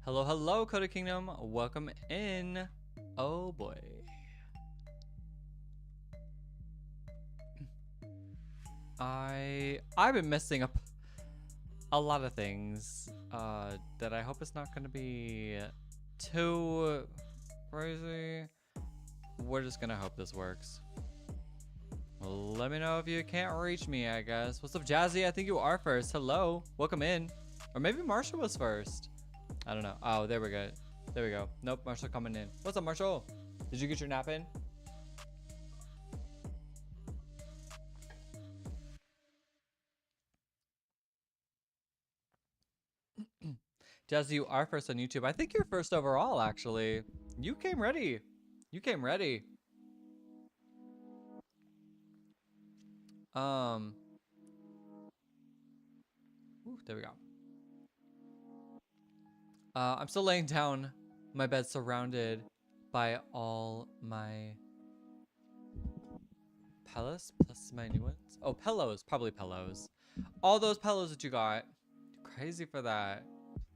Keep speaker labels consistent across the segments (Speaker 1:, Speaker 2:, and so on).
Speaker 1: Hello, hello, Kota Kingdom. Welcome in. Oh boy. I've been messing up a lot of things that I hope it's not gonna be too crazy. We're just gonna hope this works. Let me know if you can't reach me, I guess. What's up, Jazzy? I think you are first. Hello. Welcome in. Or maybe Marshall was first. I don't know. Oh, there we go. There we go. Nope, Marshall coming in. What's up, Marshall? Did you get your nap in? Jazzy, you are first on YouTube. I think you're first overall, actually. You came ready. You came ready. Ooh, there we go. I'm still laying down my bed surrounded by all my pillows plus my new ones. Oh, pillows, probably pillows. All those pillows that you got. Crazy for that.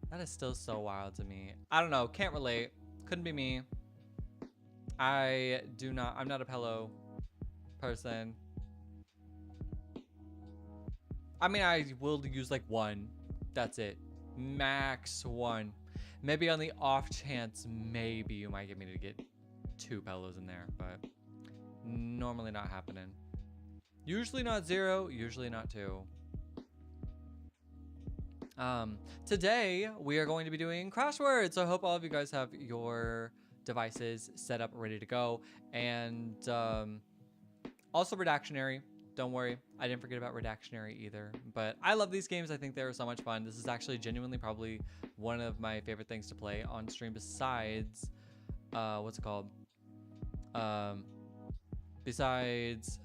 Speaker 1: That is still so wild to me. I don't know. Can't relate. Couldn't be me. I'm not a pillow person. I mean, I will use like one. That's it. Max one. Maybe on the off chance, maybe you might get me to get 2 pillows in there, but normally not happening. Usually not 0, usually not 2. Today we are going to be doing Crashword, so I hope all of you guys have your devices set up, ready to go, and also Redactionary. Don't worry, I didn't forget about Redactionary either. But I love these games. I think they're so much fun. This is actually genuinely probably one of my favorite things to play on stream besides, what's it called? Besides,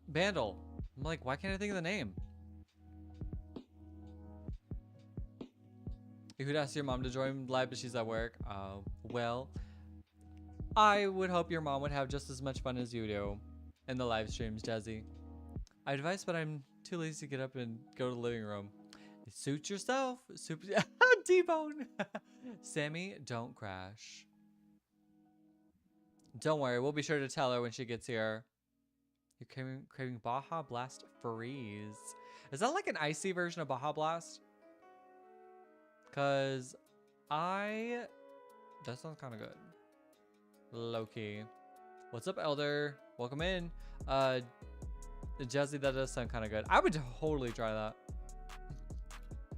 Speaker 1: Bandle. I'm like, why can't I think of the name? You could ask your mom to join live, but she's at work. Well, I would hope your mom would have just as much fun as you do in the live streams, Jazzy. I advise, but I'm too lazy to get up and go to the living room. Suit yourself. T-bone. Sammy, don't crash. Don't worry, we'll be sure to tell her when she gets here. You're craving Baja Blast Freeze. Is that like an icy version of Baja Blast? Cause that sounds kind of good. Low-key. What's up, Elder? Welcome in. Jazzy, that does sound kind of good. I would totally try that.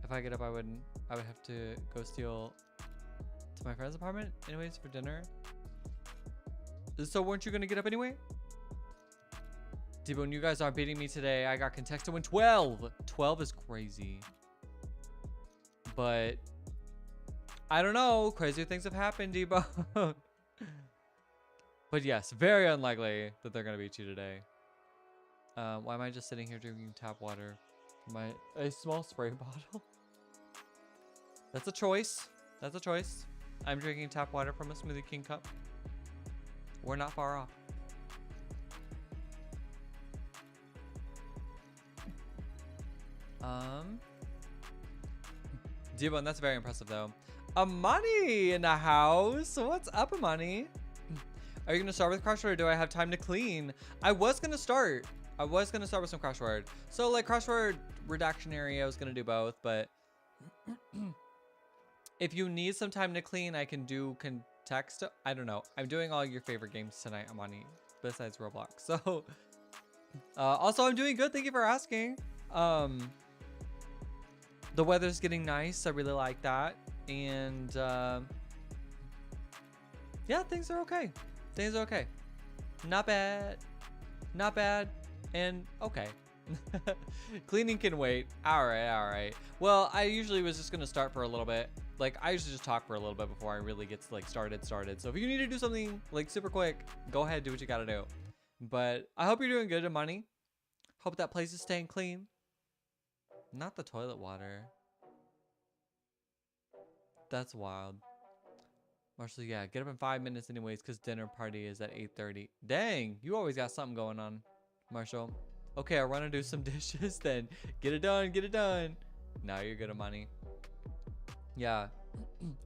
Speaker 1: If I get up, I would have to go steal to my friend's apartment anyways for dinner. So weren't you gonna get up anyway? Debone, you guys aren't beating me today. I got contest to win 12. 12 is crazy. But I don't know. Crazier things have happened, Debo. But yes, very unlikely that they're gonna beat you today. Why am I just sitting here drinking tap water? A small spray bottle. That's a choice. That's a choice. I'm drinking tap water from a Smoothie King cup. We're not far off. Debone, that's very impressive though. Amani in the house. What's up, Amani? Are you gonna start with Crashword or do I have time to clean? I was gonna start with some Crashword. So like Crashword, Redactionary, I was gonna do both, but if you need some time to clean, I can do context. I don't know. I'm doing all your favorite games tonight, Amani, besides Roblox. So also I'm doing good. Thank you for asking. The weather's getting nice. I really like that. And yeah, things are okay. Things are okay. Not bad. Not bad. And okay. Cleaning can wait. All right, all right. Well, I usually was just gonna start for a little bit. Like I usually just talk for a little bit before I really get to like started. So if you need to do something like super quick, go ahead, do what you gotta do. But I hope you're doing good, Amani. Hope that place is staying clean. Not the toilet water. That's wild. Marshall, yeah, get up in 5 minutes anyways, because dinner party is at 8:30. Dang, you always got something going on, Marshall. Okay, I want to do some dishes then. Get it done, get it done. Now you're good, Amani. Yeah.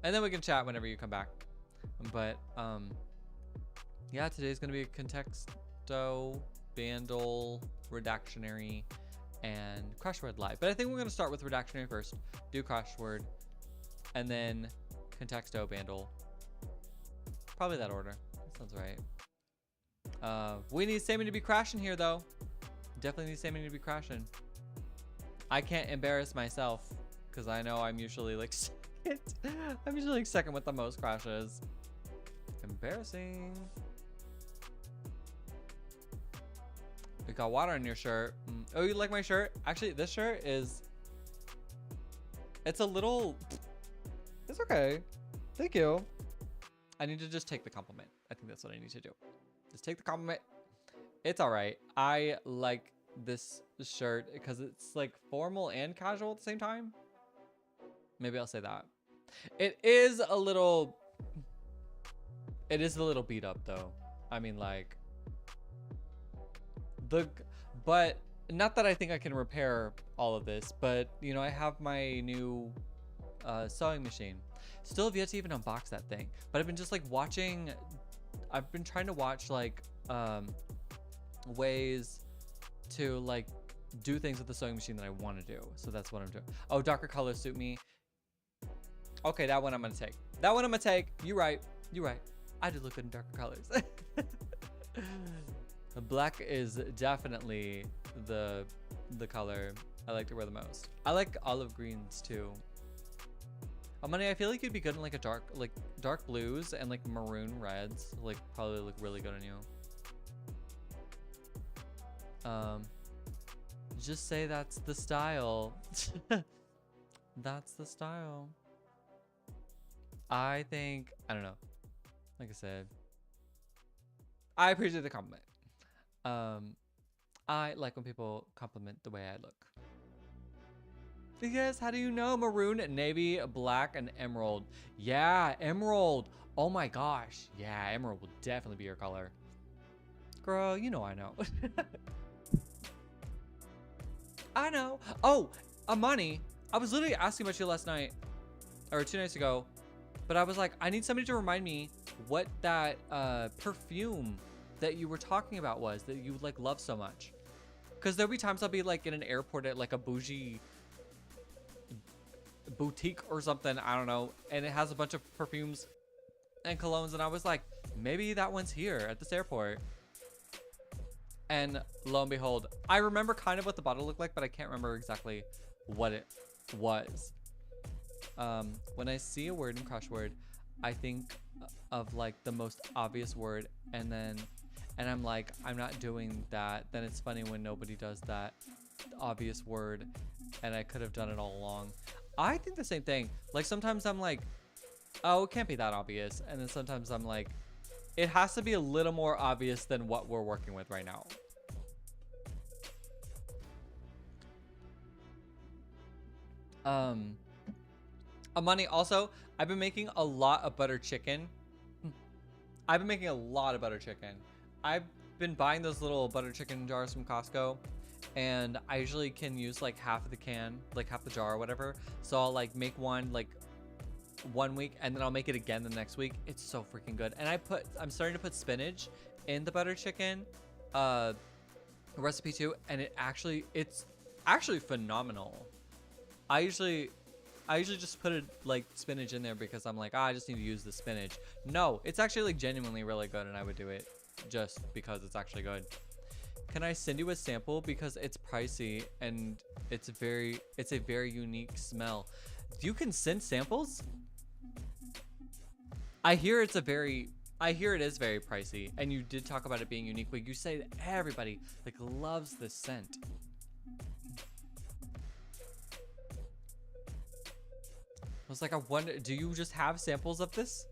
Speaker 1: And then we can chat whenever you come back. But, yeah, today's going to be a contexto, bandle, redactionary, and Crashword live. But I think we're going to start with redactionary first, do Crashword, and then contexto, bandle. Probably that order. That sounds right. We need Sammy to be crashing here, though. Definitely need Sammy to be crashing. I can't embarrass myself because I know I'm usually like second. I'm usually like second with the most crashes. Embarrassing. You got water on your shirt. Oh, you like my shirt? Actually, this shirt is... It's a little... It's okay. Thank you. I need to just take the compliment. I think that's what I need to do. Just take the compliment. It's all right. I like this shirt because it's like formal and casual at the same time. Maybe I'll say that. It is a little beat up though. I mean, like but not that I think I can repair all of this, but you know, I have my new sewing machine. Still have yet to even unbox that thing, but I've been just like watching. I've been trying to watch like ways to like do things with the sewing machine that I want to do. So that's what I'm doing. Oh, darker colors suit me. Okay, that one I'm gonna take. That one I'm gonna take. You right. You right. I do look good in darker colors. Black is definitely the color I like to wear the most. I like olive greens too. Amani, I feel like you'd be good in like a dark blues and like maroon reds. Like probably look really good on you. Just say that's the style. That's the style. I think, I don't know. Like I said, I appreciate the compliment. I like when people compliment the way I look. Because how do you know? Maroon, navy, black, and emerald. Yeah, emerald. Oh my gosh. Yeah, emerald will definitely be your color. Girl, you know I know. I know. Oh, Amani, I was literally asking about you last night, or 2 nights ago, but I was like, I need somebody to remind me what that perfume that you were talking about was, that you like love so much. Because there'll be times I'll be like in an airport at like a bougie boutique or something, I don't know, and it has a bunch of perfumes and colognes, and I was like, maybe that one's here at this airport. And lo and behold, I remember kind of what the bottle looked like, but I can't remember exactly what it was. When I see a word in Crashword, I think of like the most obvious word, and I'm like, I'm not doing that. Then it's funny when nobody does that obvious word, and I could have done it all along. I think the same thing. Like sometimes I'm like, oh, it can't be that obvious. And then sometimes I'm like, it has to be a little more obvious than what we're working with right now. Amani, also, I've been making a lot of butter chicken. I've been making a lot of butter chicken. I've been buying those little butter chicken jars from Costco, and I usually can use like half of the can, like half the jar or whatever. So I'll like make one like 1 week, and then I'll make it again the next week. It's so freaking good. And I'm starting to put spinach in the butter chicken recipe too, and it's actually phenomenal. I usually just put it like spinach in there because I'm like, I just need to use the spinach. No, it's actually like genuinely really good, and I would do it just because it's actually good. Can I send you a sample because it's pricey and it's a very unique smell? You can send samples? I hear it is very pricey, and you did talk about it being unique, but you say that everybody like loves this scent. I was like, I wonder, do you just have samples of this?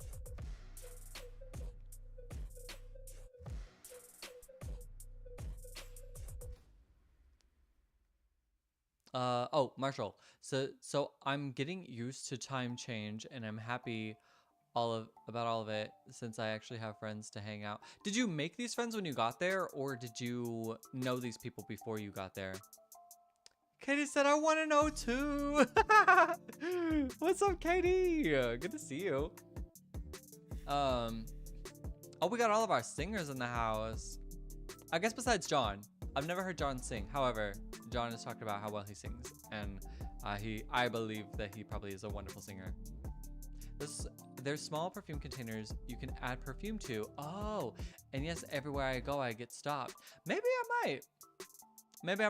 Speaker 1: Oh, Marshall. So I'm getting used to time change, and I'm happy all of it since I actually have friends to hang out. Did you make these friends when you got there, or did you know these people before you got there? Katie said, I want to know too. What's up, Katie? Good to see you. Oh, we got all of our singers in the house. I guess besides John. I've never heard John sing. However, John has talked about how well he sings, and I believe that he probably is a wonderful singer. There's small perfume containers you can add perfume to. Oh, and yes, everywhere I go, I get stopped. Maybe I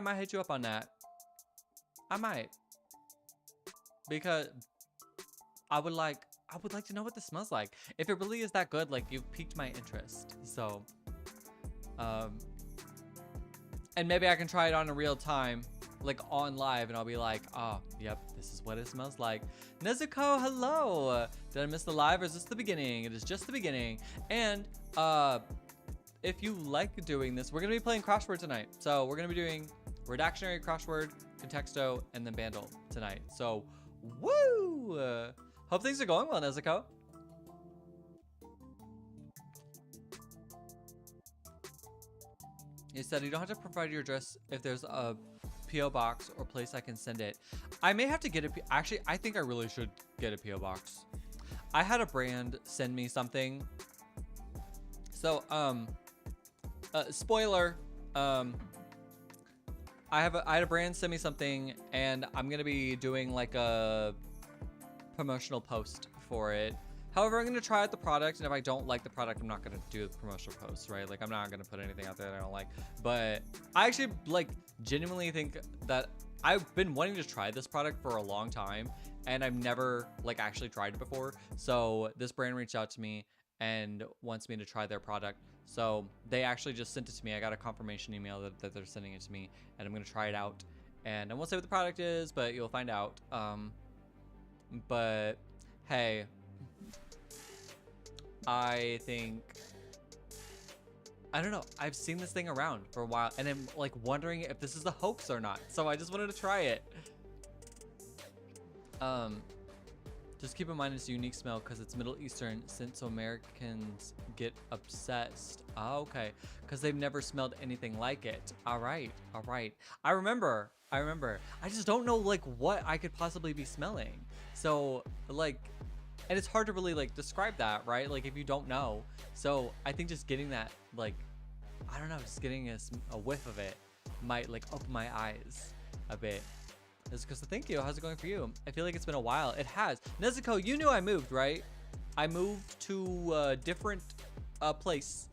Speaker 1: might hit you up on that. I might, because I would like to know what this smells like. If it really is that good, like, you've piqued my interest. So, and maybe I can try it on in real time, like on live, and I'll be like, oh, yep, this is what it smells like. Nezuko, hello. Did I miss the live, or is this the beginning? It is just the beginning. And if you like doing this, we're gonna be playing Crashword tonight. So we're gonna be doing Redactionary, Crashword, Contexto, and then Bandle tonight. So, woo! Hope things are going well, Nezuko. You said you don't have to provide your address if there's a P.O. box or place I can send it. I may have to get actually, I think I really should get a P.O. box. I had a brand send me something. So, spoiler, I had a brand send me something, and I'm gonna be doing like a promotional post for it. However, I'm gonna try out the product, and if I don't like the product, I'm not gonna do the promotional post, right? Like, I'm not gonna put anything out there that I don't like. But I actually like genuinely think that I've been wanting to try this product for a long time, and I've never like actually tried it before. So this brand reached out to me and wants me to try their product. So they actually just sent it to me. I got a confirmation email that they're sending it to me, and I'm gonna try it out. And I won't say what the product is, but you'll find out. But hey, I think, I don't know, I've seen this thing around for a while, and I'm like wondering if this is a hoax or not. So I just wanted to try it. Just keep in mind it's a unique smell because it's Middle Eastern, since Americans get obsessed. Oh, okay, because they've never smelled anything like it. All right, all right. I remember. I just don't know like what I could possibly be smelling. So like, and it's hard to really like describe that, right? Like if you don't know. So I think just getting that, like, I don't know, just getting a whiff of it might like open my eyes a bit. Nezuko, thank you. How's it going for you? I feel like it's been a while. It has. Nezuko, you knew I moved, right? I moved to a different place,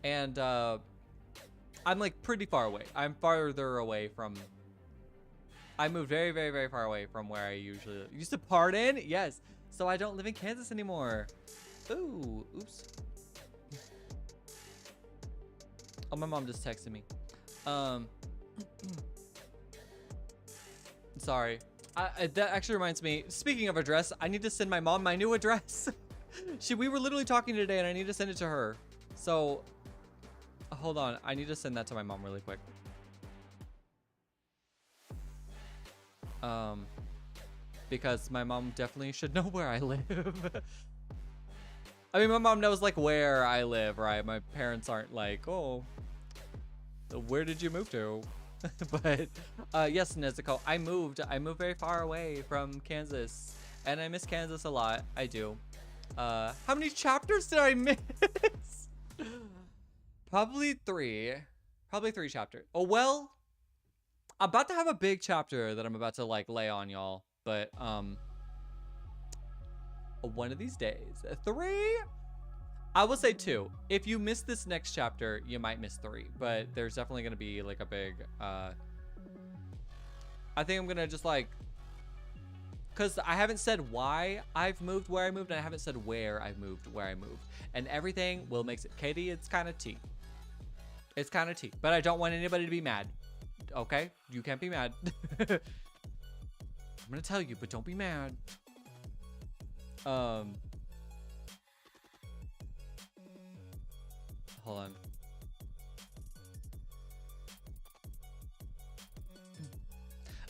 Speaker 1: and I'm like pretty far away. I'm farther away from, I moved very, very, very far away from where I usually used to pardon. Yes. So I don't live in Kansas anymore. Ooh, oops. Oh, my mom just texted me. Sorry. That actually reminds me, speaking of address, I need to send my mom my new address. We were literally talking today, and I need to send it to her. So hold on, I need to send that to my mom really quick. Because my mom definitely should know where I live. I mean, my mom knows like where I live, right? My parents aren't like, oh, where did you move to? But yes, Nezuko, I moved very far away from Kansas, and I miss Kansas a lot. I do. How many chapters did I miss? Probably three chapters. Oh, well, I'm about to have a big chapter that I'm about to like lay on y'all, but one of these days. 3? I will say 2. If you miss this next chapter, you might miss 3, but there's definitely going to be like a big, I think I'm going to just like, because I haven't said why I've moved where I moved, and I haven't said where I've moved where I moved, and everything will make it. Katie, it's kind of tea. It's kind of tea, but I don't want anybody to be mad. Okay? You can't be mad. I'm going to tell you, but don't be mad. Hold on.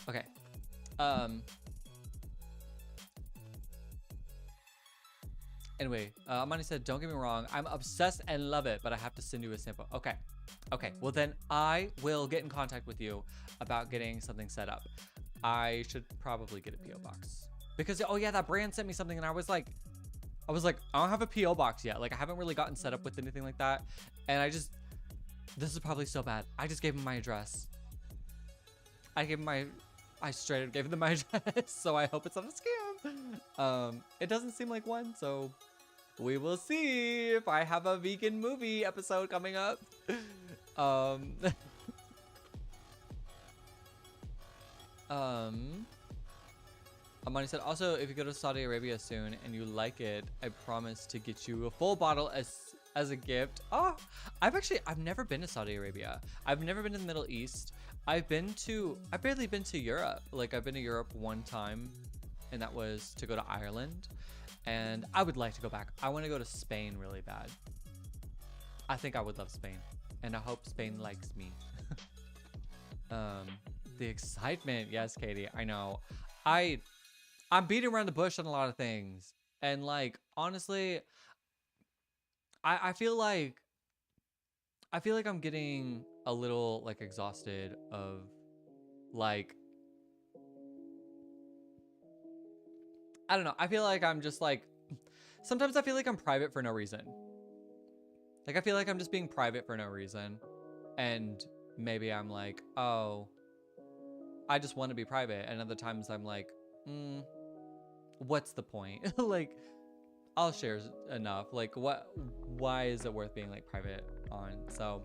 Speaker 1: Okay. Anyway, Amani said, don't get me wrong, I'm obsessed and love it, but I have to send you a sample. Okay. Okay, well then I will get in contact with you about getting something set up. I should probably get a PO box because, oh yeah, that brand sent me something and I was like, I don't have a PO box yet. Like I haven't really gotten set up with anything like that. And this is probably so bad. I just gave him my address. I straight up gave them my address. So I hope it's not a scam. It doesn't seem like one, so we will see if I have a vegan movie episode coming up. Amani said, also, if you go to Saudi Arabia soon and you like it, I promise to get you a full bottle as a gift. Oh, I've never been to Saudi Arabia. I've never been to the Middle East. I've barely been to Europe. Like I've been to Europe one time and that was to go to Ireland. And I would like to go back. I want to go to Spain really bad. I think I would love Spain. And I hope Spain likes me. The excitement. Yes, Katie, I know. I'm beating around the bush on a lot of things. And like, honestly, I feel like I'm getting a little like exhausted of like, I don't know. I feel like I'm just like, sometimes I feel like I'm private for no reason. Like I feel like I'm just being private for no reason. And maybe I'm like, oh, I just want to be private. And other times I'm like, what's the point? Like, I'll share enough. Like, why is it worth being like private on? So,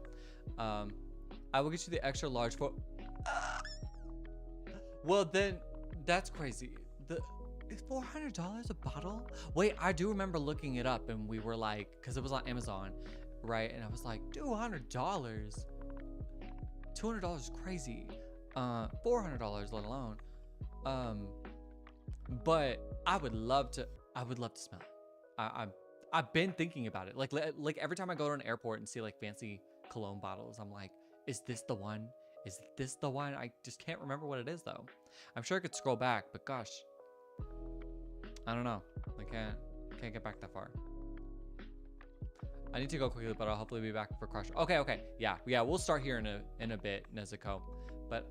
Speaker 1: I will get you the extra large for. Well, then that's crazy. Is $400 a bottle? Wait, I do remember looking it up and we were like, because it was on Amazon, right? And I was like, $200. $200 is crazy. $400 let alone. But I would love to smell it. I've been thinking about it. Like every time I go to an airport and see like fancy cologne bottles, I'm like, is this the one? Is this the one? I just can't remember what it is though. I'm sure I could scroll back, but gosh, I don't know. I can't get back that far. I need to go quickly, but I'll hopefully be back for Crashword. Okay. Yeah, we'll start here in a bit, Nezuko. But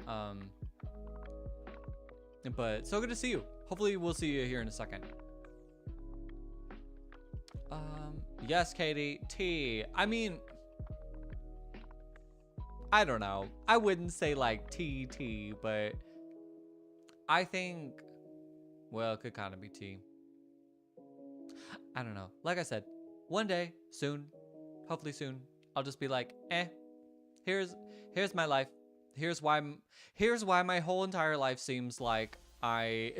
Speaker 1: so good to see you. Hopefully we'll see you here in a second. Yes, Katie. Tea. I mean, I don't know. I wouldn't say like tea, but I think, well, it could kind of be tea. I don't know. Like I said, one day, soon, hopefully soon, I'll just be like, here's my life. Here's why my whole entire life seems like I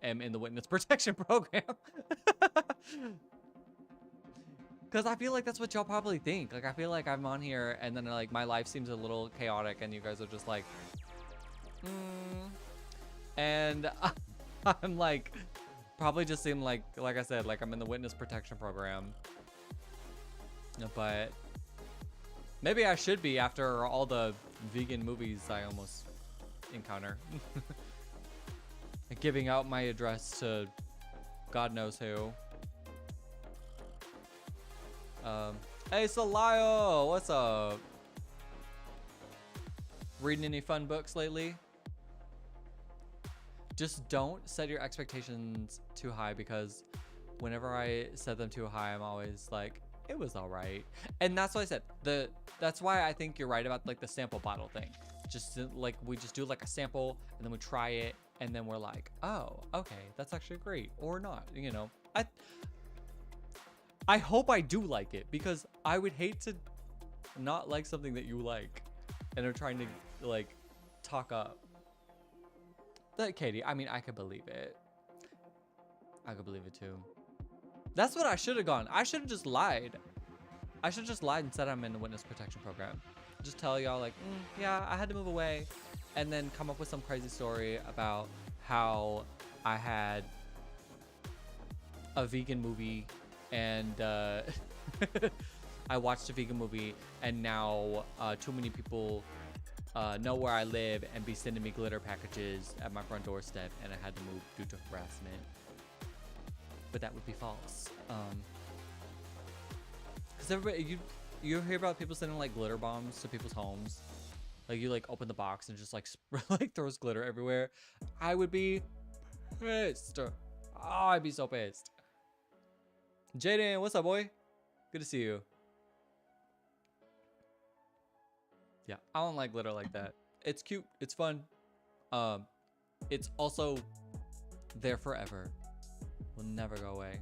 Speaker 1: am in the witness protection program. Because I feel like that's what y'all probably think. Like, I feel like I'm on here and then like my life seems a little chaotic and you guys are just like, and I'm like, probably just seem like I said, like I'm in the witness protection program. But maybe I should be after all the vegan movies I almost encounter. Giving out my address to God knows who. Hey, Salayo, what's up? Reading any fun books lately? Just don't set your expectations too high, because whenever I set them too high, I'm always like, it was all right. And that's what I said. That's why I think you're right about like the sample bottle thing. Just like we just do like a sample and then we try it and then we're like, oh, okay, that's actually great, or not. You know, I hope I do like it, because I would hate to not like something that you like and are trying to like talk up. That Katie, I mean, I could believe it. I could believe it too. That's what I should have gone. I should have just lied. I should have just lied and said I'm in the witness protection program. Just tell y'all like, yeah, I had to move away, and then come up with some crazy story about how I had a vegan movie and I watched a vegan movie and now too many people know where I live and be sending me glitter packages at my front doorstep, and I had to move due to harassment. but that would be false. Because everybody, you hear about people sending like glitter bombs to people's homes. Like you like open the box and just like like throws glitter everywhere. I would be pissed. Oh, I'd be so pissed. Jaden, what's up, boy? Good to see you. Yeah, I don't like glitter like that. It's cute. It's fun. It's also there forever. Will never go away.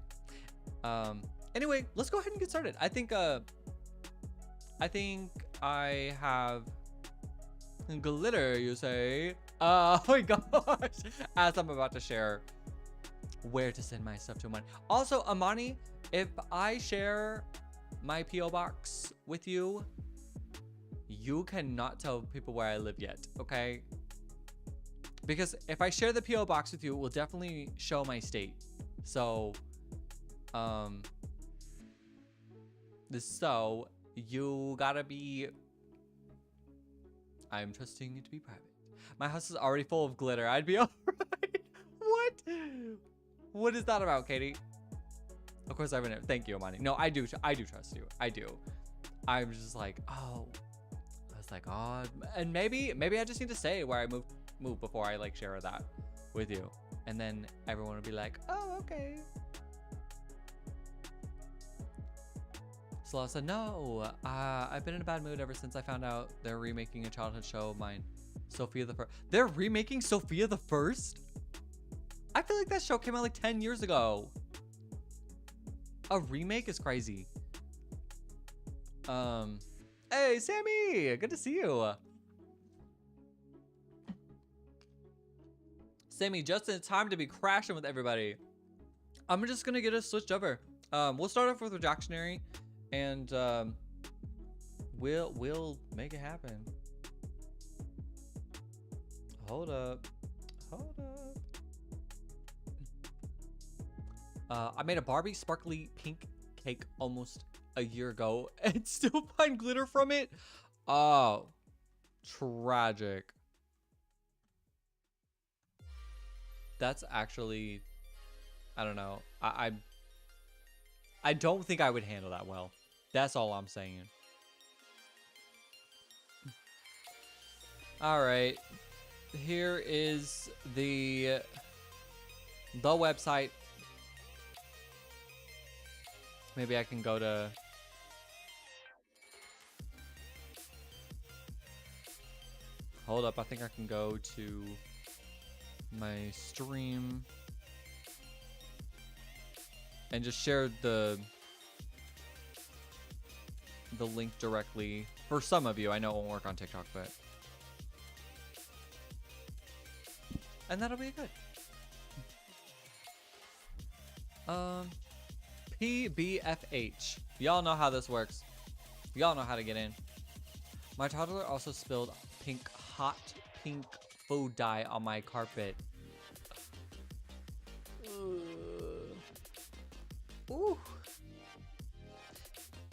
Speaker 1: Anyway, let's go ahead and get started. I think I have glitter, you say? Oh my gosh. As I'm about to share where to send my stuff to Amani. Also, Amani, if I share my P.O. box with you, you cannot tell people where I live yet, okay? Because if I share the P.O. box with you, it will definitely show my state. So, you gotta be... I'm trusting you to be private. My house is already full of glitter. I'd be alright. What? What is that about, Katie? Of course, thank you, Amani. No, I do trust you. I do. I'm just like, oh. I was like, oh, and maybe I just need to say where I move before I like share that with you, and then everyone will be like, oh, okay. Slow said, no, I've been in a bad mood ever since I found out they're remaking a childhood show of mine, Sophia the First. They're remaking Sophia the First? I feel like that show came out like 10 years ago. A remake is crazy. Hey, Sammy, good to see you. Sammy, just in time to be crashing with everybody. I'm just gonna get us switched over. We'll start off with Reactionary, and we'll make it happen. Hold up. I made a Barbie sparkly pink cake almost a year ago and still find glitter from it. Oh, tragic. That's actually, I don't know. I don't think I would handle that well. That's all I'm saying. All right, here is the website. Maybe I can go to... Hold up, I think I can go to my stream and just share the link directly for some of you. I know it won't work on TikTok, but... And that'll be good. PBFH. Y'all know how this works. Y'all know how to get in. My toddler also spilled hot pink food dye on my carpet. Ooh.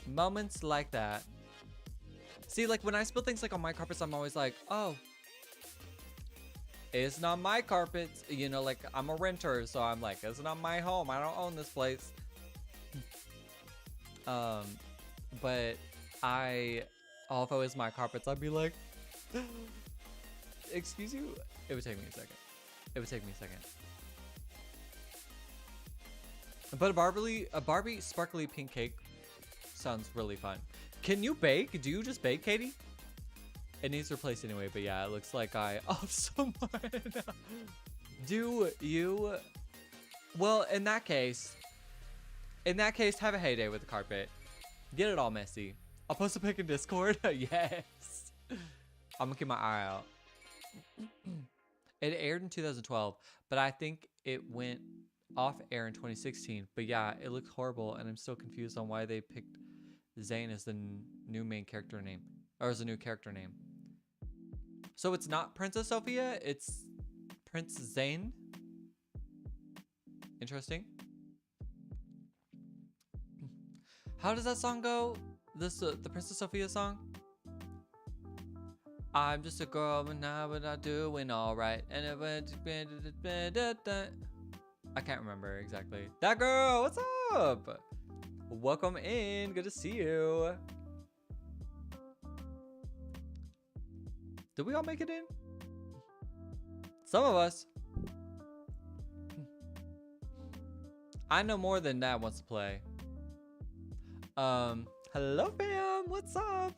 Speaker 1: Moments like that. See, like when I spill things like on my carpets, I'm always like, oh, it's not my carpets. You know, like I'm a renter, so I'm like, it's not my home. I don't own this place. But if it was my carpets, I'd be like, excuse you? It would take me a second. But a Barbie sparkly pink cake sounds really fun. Can you bake? Do you just bake, Katie? It needs replaced anyway, but yeah, it looks like I off someone. Do you? Well, in that case, have a heyday with the carpet. Get it all messy. I'll post a pic in Discord. Yes. I'm gonna keep my eye out. It aired in 2012, but I think it went off air in 2016. But yeah, it looks horrible, and I'm still confused on why they picked Zane as the new main character name, or as a new character name. So it's not Princess Sophia, it's Prince Zane. Interesting. How does that song go? The Princess Sophia song? I'm just a girl, but now we're not doing all right. And it went. I can't remember exactly. That girl, what's up? Welcome in. Good to see you. Did we all make it in? Some of us. I know more than that wants to play. Hello fam, what's up?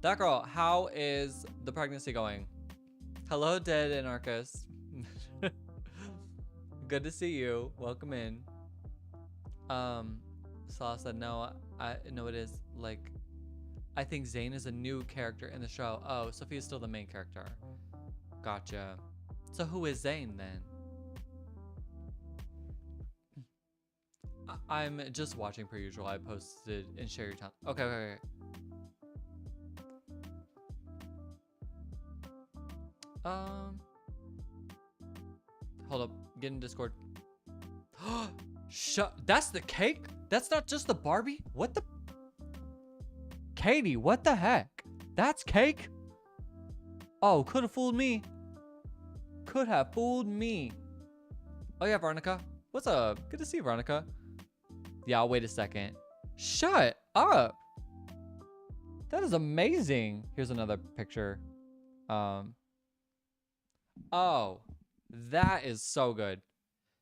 Speaker 1: That girl, how is the pregnancy going? Hello, dead anarchist. Good to see you. Welcome in. Salah said no. I know it is like. I think Zane is a new character in the show. Oh, Sophia's still the main character. Gotcha. So who is Zane then? I'm just watching per usual. I posted and share your time. Okay. Hold up. Get in Discord. Shut. That's the cake? That's not just the Barbie? What the? Katie, what the heck? That's cake? Oh, could have fooled me. Could have fooled me. Oh yeah, Veronica. What's up? Good to see you, Veronica. Yeah, I'll wait a second. Shut up. That is amazing. Here's another picture. Oh, that is so good.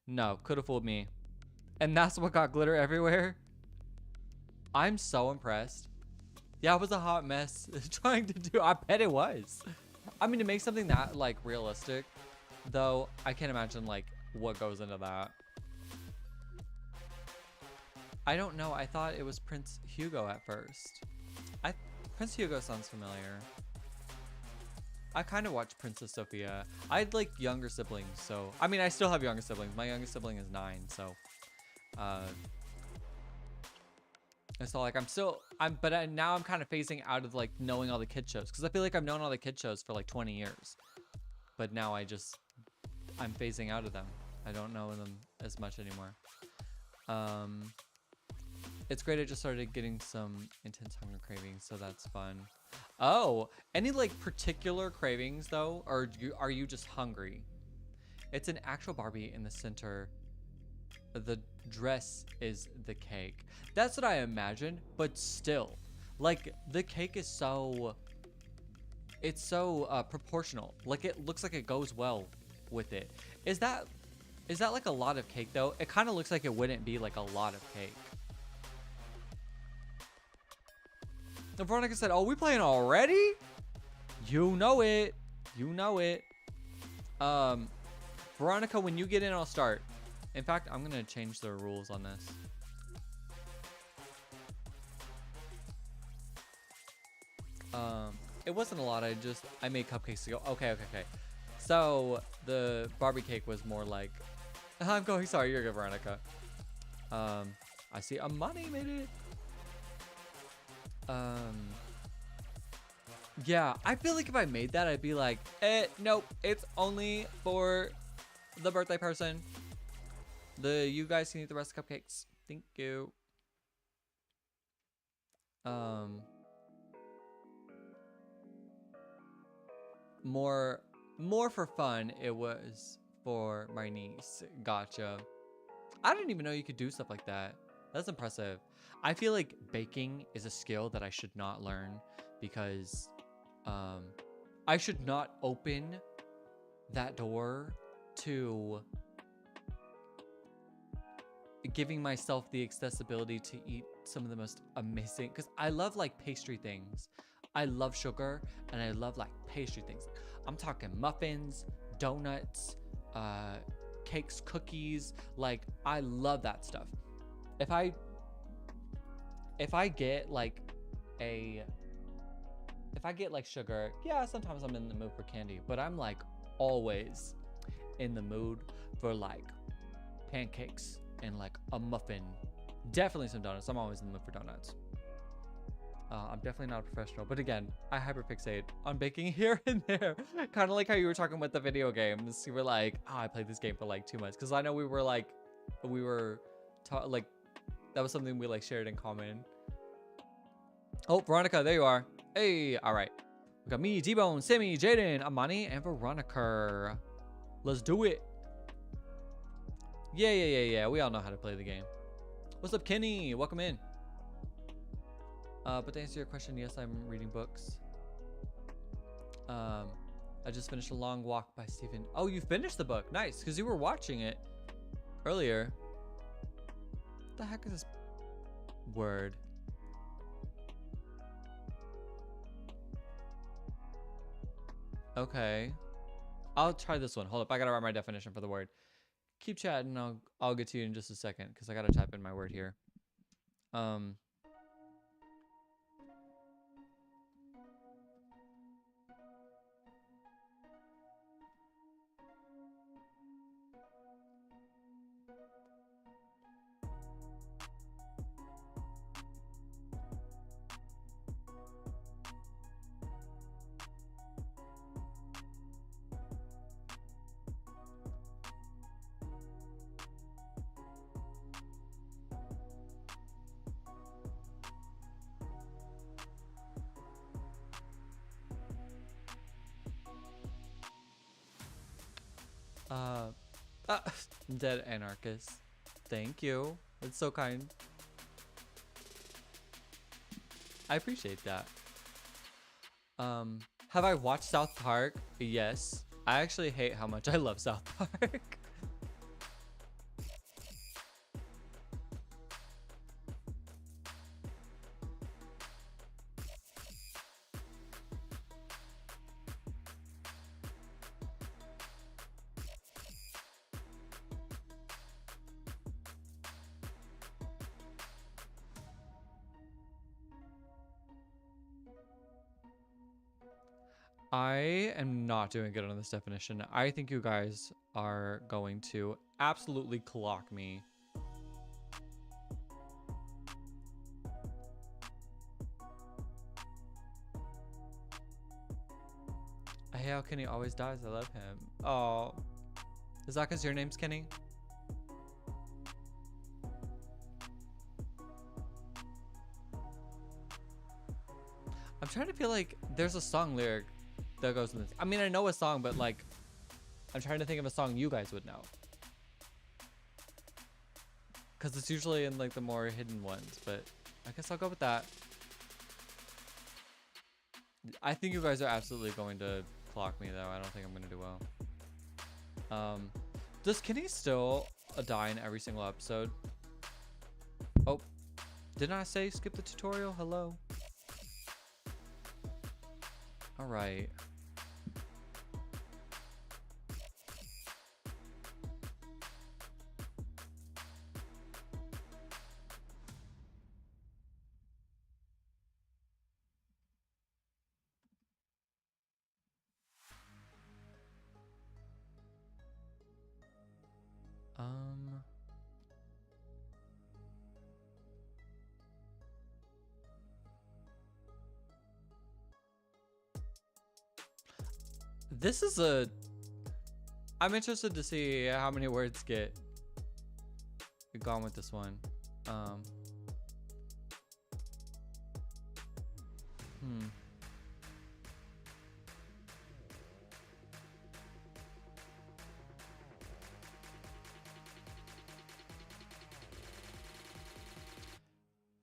Speaker 1: No, could have fooled me. And that's what got glitter everywhere. I'm so impressed. Yeah, it was a hot mess trying to do. I bet it was. I mean, to make something that like realistic, though, I can't imagine like what goes into that. I don't know. I thought it was Prince Hugo at first. Prince Hugo sounds familiar. I kind of watched Princess Sophia. I had like younger siblings, so I mean, I still have younger siblings. My youngest sibling is 9, so. And so like now I'm kind of phasing out of like knowing all the kid shows because I feel like I've known all the kid shows for like 20 years, but now I'm phasing out of them. I don't know them as much anymore. It's great. I just started getting some intense hunger cravings, so that's fun. Oh, any like particular cravings though, or are you just hungry? It's an actual Barbie in the center. The dress is the cake. That's what I imagined, but still, like the cake is so proportional. Like it looks like it goes well with it. Is that like a lot of cake though? It kind of looks like it wouldn't be like a lot of cake. And Veronica said, "Oh, we playing already? You know it. You know it." Veronica, when you get in, I'll start. In fact, I'm gonna change the rules on this. It wasn't a lot. I made cupcakes to go. Okay. So the Barbie cake was more like, I'm going. Sorry, you're good, Veronica. I see Amani made it. Yeah, I feel like if I made that, I'd be like, nope, it's only for the birthday person. You guys can eat the rest of the cupcakes. Thank you. More for fun. It was for my niece. Gotcha. I didn't even know you could do stuff like that. That's impressive. I feel like baking is a skill that I should not learn because I should not open that door to giving myself the accessibility to eat some of the most amazing, because I love like pastry things. I love sugar and I love like pastry things. I'm talking muffins, donuts, cakes, cookies. Like I love that stuff. If I get like sugar, yeah, sometimes I'm in the mood for candy, but I'm like always in the mood for like pancakes and like a muffin. Definitely some donuts. I'm always in the mood for donuts. I'm definitely not a professional, but again, I hyperfixate on baking here and there. Kind of like how you were talking with the video games. You were like, oh, I played this game for like 2 months. Because I know we were like, that was something we like shared in common. Oh, Veronica, there you are. Hey, all right. We got me, T-Bone, Sammy, Jaden, Amani, and Veronica. Let's do it. Yeah. We all know how to play the game. What's up, Kenny? Welcome in. But to answer your question, yes, I'm reading books. I just finished A Long Walk by Stephen. Oh, you finished the book. Nice, because you were watching it earlier. What the heck is this word? Okay. I'll try this one. Hold up. I gotta write my definition for the word. Keep chatting. I'll get to you in just a second because I gotta type in my word here. Dead anarchist. Thank you. That's so kind. I appreciate that. Have I watched South Park? Yes. I actually hate how much I love South Park. I am not doing good on this definition. I think you guys are going to absolutely clock me. I hate how Kenny always dies. I love him. Oh, is that because your name's Kenny? I'm trying to feel like there's a song lyric that goes in this. I mean, I know a song, but like, I'm trying to think of a song you guys would know. Because it's usually in like the more hidden ones, but I guess I'll go with that. I think you guys are absolutely going to clock me though. I don't think I'm going to do well. Does Kenny still die in every single episode? Oh, didn't I say skip the tutorial? Hello. All right. This is I'm interested to see how many words get gone with this one.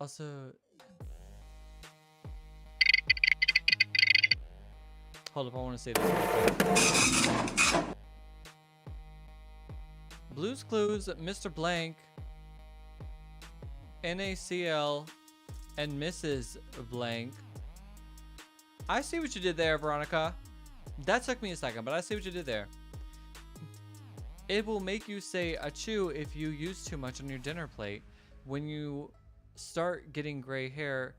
Speaker 1: Also, hold up, I want to say this real quick. Blue's Clues, Mr. Blank, NACL, and Mrs. Blank. I see what you did there, Veronica. That took me a second, but I see what you did there. It will make you say achoo if you use too much on your dinner plate. When you start getting gray hair,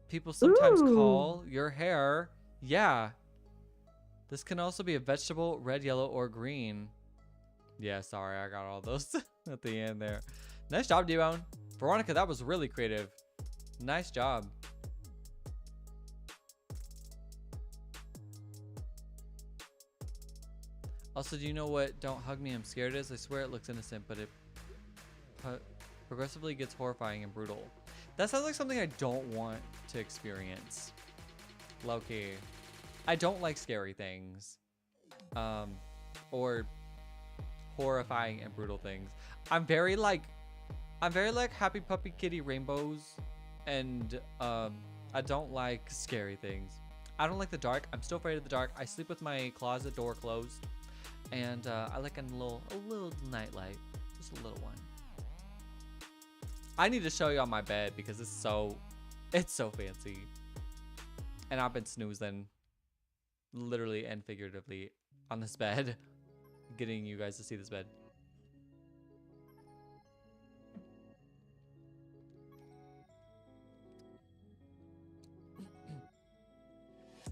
Speaker 1: people sometimes call your hair, yeah. This can also be a vegetable, red, yellow, or green. Yeah, sorry, I got all those at the end there. Nice job, D-Bone. Veronica, that was really creative. Nice job. Also, do you know what Don't Hug Me, I'm Scared is? I swear it looks innocent, but it progressively gets horrifying and brutal. That sounds like something I don't want to experience. Low-key. I don't like scary things. Or horrifying and brutal things. I'm very like happy puppy kitty rainbows, and I don't like scary things. I don't like the dark. I'm still afraid of the dark. I sleep with my closet door closed, and I like a little nightlight, just a little one. I need to show you on my bed because it's so fancy, and I've been snoozing, literally and figuratively, on this bed, getting you guys to see this bed.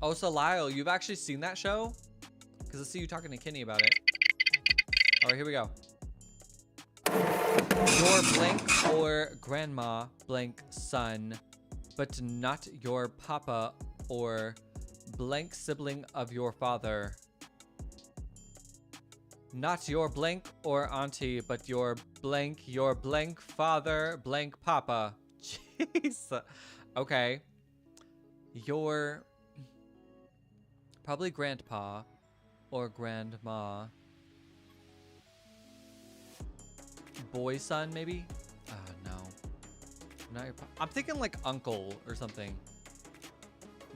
Speaker 1: Oh, so Lyle, you've actually seen that show? Because I see you talking to Kenny about it. All right, here we go. Your blank or grandma blank son, but not your papa or blank sibling of your father. Not your blank or auntie, but your blank father blank papa. Jeez. Okay. Your probably grandpa or grandma. Boy son, maybe? No. Not your I'm thinking like uncle or something.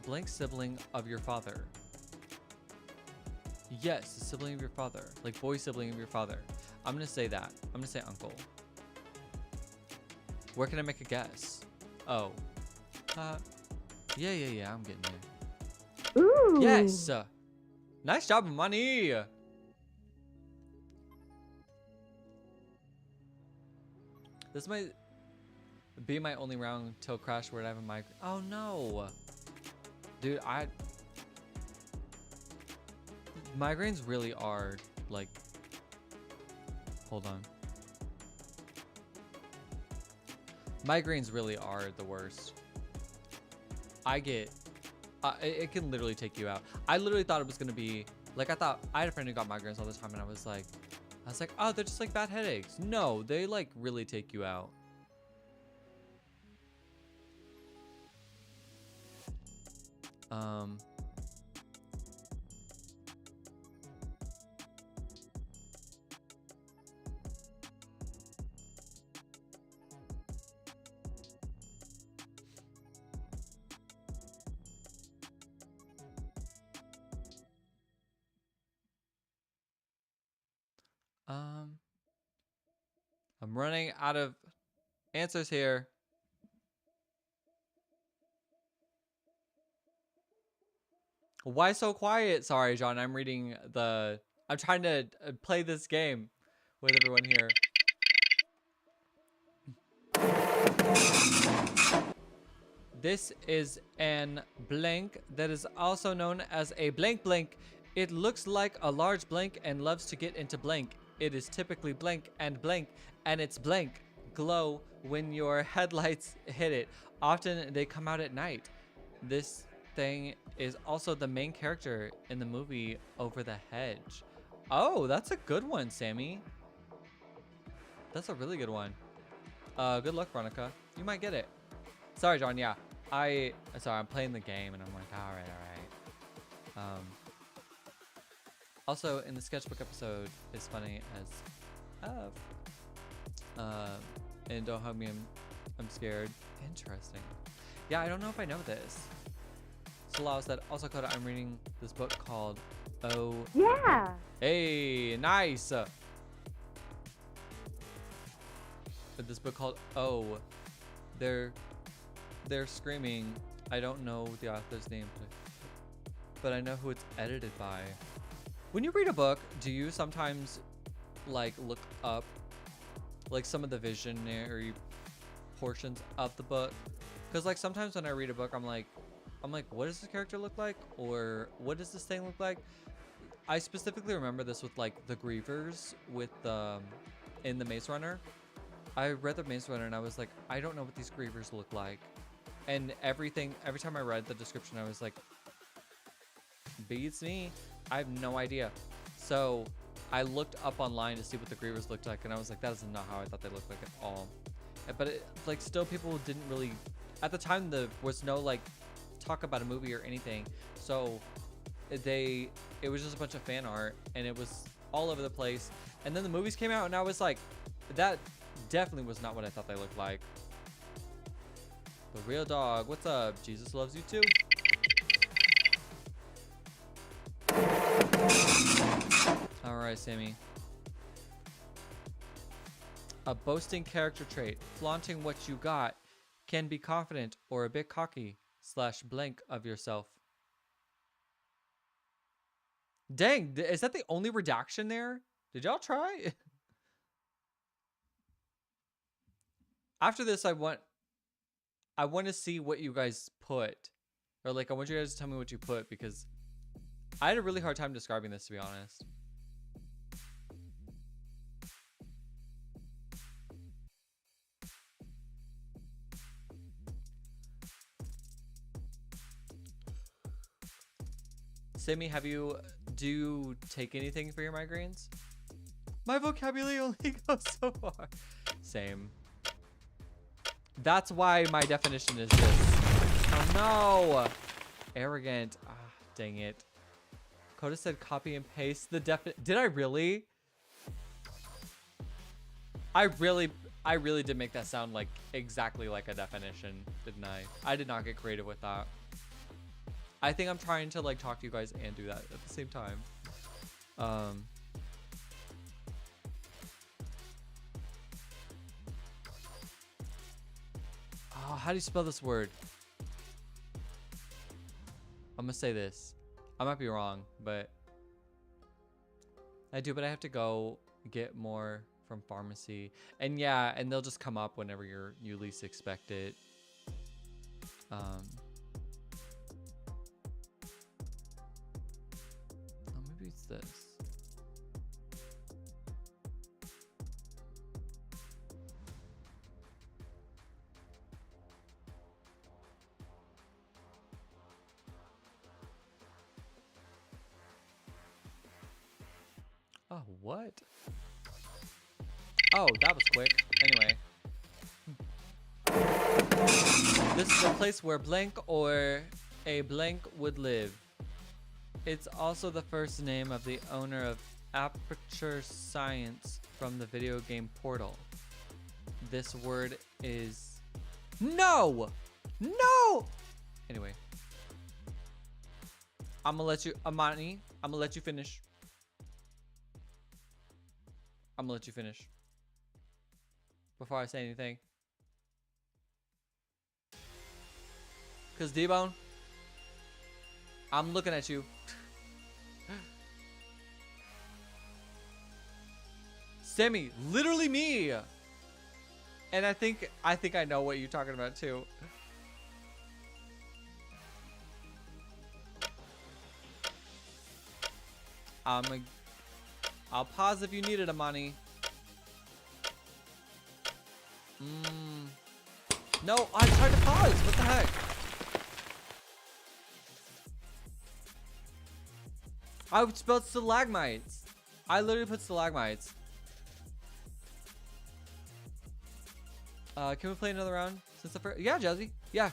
Speaker 1: Blank sibling of your father. Yes, the sibling of your father. Like boy sibling of your father. I'm gonna say that. I'm gonna say uncle. Where can I make a guess? Oh. Yeah, I'm getting there.
Speaker 2: Ooh.
Speaker 1: Yes! Nice job, money! This might be my only round till Crashword. I have a migraine. Oh no! Dude, migraines really are like... Hold on. Migraines really are the worst. I get... it can literally take you out. I literally thought it was gonna be... Like, I had a friend who got migraines all the time, and I was like, oh, they're just like bad headaches. No, they like really take you out. I'm running out of answers here. Why so quiet? Sorry, John. I'm reading the... I'm trying to play this game with everyone here. This is an blank that is also known as a blank blank. It looks like a large blank and loves to get into blank. It is typically blank, and it's blank glow when your headlights hit it. Often they come out at night. This thing is also the main character in the movie Over the Hedge. Oh, that's a good one, Sammy. That's a really good one. Good luck, Veronica. You might get it. Sorry, John. Yeah, sorry, I'm playing the game and I'm like, all right. Also, in the sketchbook episode, as funny as and don't hug me, I'm scared. Interesting. Yeah, I don't know if I know this. So Lyle said, also Kota, I'm reading this book called Oh.
Speaker 2: Yeah.
Speaker 1: Hey, nice. This book called Oh. They're screaming. I don't know the author's name, but I know who it's edited by. When you read a book, do you sometimes like look up like some of the visionary portions of the book? Because like sometimes when I read a book, I'm like, what does this character look like? Or what does this thing look like? I specifically remember this with like the Grievers with in the Maze Runner. I read the Maze Runner and I was like, I don't know what these Grievers look like. And every time I read the description, I was like, beats me. I have no idea. So I looked up online to see what the Grievers looked like, and I was like, that is not how I thought they looked like at all. But like still people didn't really, at the time there was no like talk about a movie or anything. So it was just a bunch of fan art, and it was all over the place. And then the movies came out and I was like, that definitely was not what I thought they looked like. The real dog. What's up? Jesus loves you too. All right, Sammy. A boasting character trait. Flaunting what you got. Can be confident or a bit cocky / blank of yourself. Dang, is that the only redaction there? Did y'all try? After this, I want to see what you guys put. Or like, I want you guys to tell me what you put because I had a really hard time describing this, to be honest. Sammy, do you take anything for your migraines? My vocabulary only goes so far. Same. That's why my definition is this. Oh no! Arrogant. Ah, dang it. Kota said copy and paste the Did I really? I really did make that sound like exactly like a definition, didn't I? I did not get creative with that. I think I'm trying to like talk to you guys and do that at the same time. Oh, how do you spell this word? I'm gonna say this. I might be wrong, but I do, but I have to go get more from pharmacy. And yeah, and they'll just come up whenever you least expect it. Oh, maybe it's this. Oh, what? Oh, that was quick. Anyway. This is a place where blank or a blank would live. It's also the first name of the owner of Aperture Science from the video game Portal. This word is... No! No! Anyway. I'm gonna let you... Amani, I'm gonna let you finish. I'm gonna let you finish. Before I say anything. Cause D-Bone, I'm looking at you. Sammy, literally me. And I think I know what you're talking about too. I'll pause if you need it, Amani. No, I tried to pause. What the heck? I spelled stalagmites. I literally put stalagmites. Can we play another round? Since the first, yeah, Jazzy. Yeah,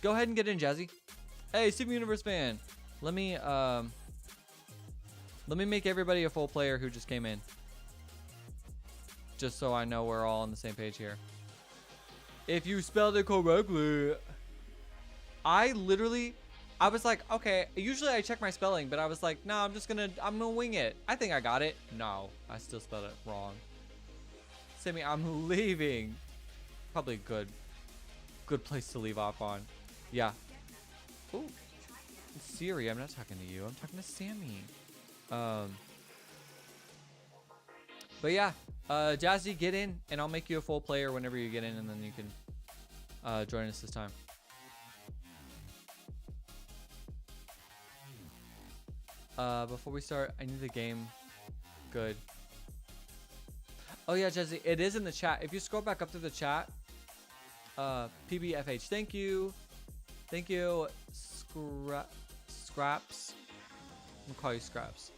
Speaker 1: go ahead and get in, Jazzy. Hey, Steven Universe fan. Let me make everybody a full player who just came in. Just so I know we're all on the same page here. If you spelled it correctly. I was like, okay, usually I check my spelling, but I was like, no, I'm gonna wing it. I think I got it. No, I still spelled it wrong. Sammy, I'm leaving. Probably a good place to leave off on. Yeah. Ooh. Siri, I'm not talking to you. I'm talking to Sammy. But yeah, Jazzy, get in, and I'll make you a full player whenever you get in, and then you can join us this time. Before we start, I need the game. Good. Oh yeah, Jazzy, it is in the chat. If you scroll back up to the chat, PBFH, thank you. Thank you, Scraps. I'm gonna call you Scraps.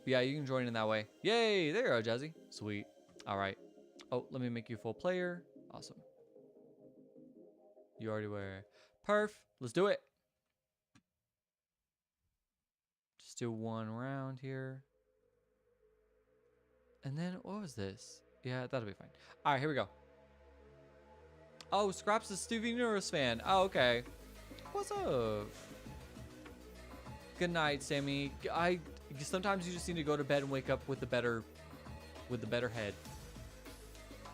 Speaker 1: Yeah, you can join in that way. Yay, there you go, Jazzy. Sweet. All right. Oh, let me make you a full player. Awesome. You already were. Perf. Let's do it. do one round here. And then, what was this? Yeah, that'll be fine. All right, here we go. Oh, Scraps is Stevie Universe fan. Oh, okay. What's up? Good night, Sammy. Sometimes you just need to go to bed and wake up with the better head.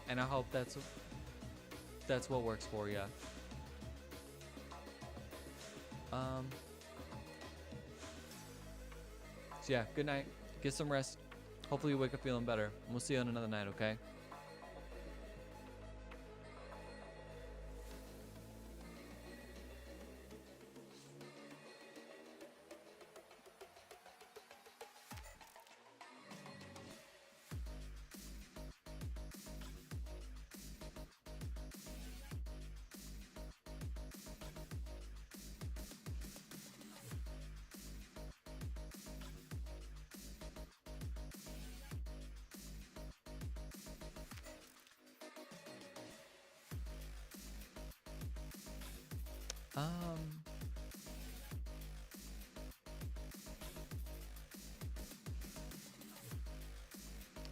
Speaker 1: And I hope that's what works for you. So yeah, good night. Get some rest. Hopefully you wake up feeling better. And we'll see you on another night, okay?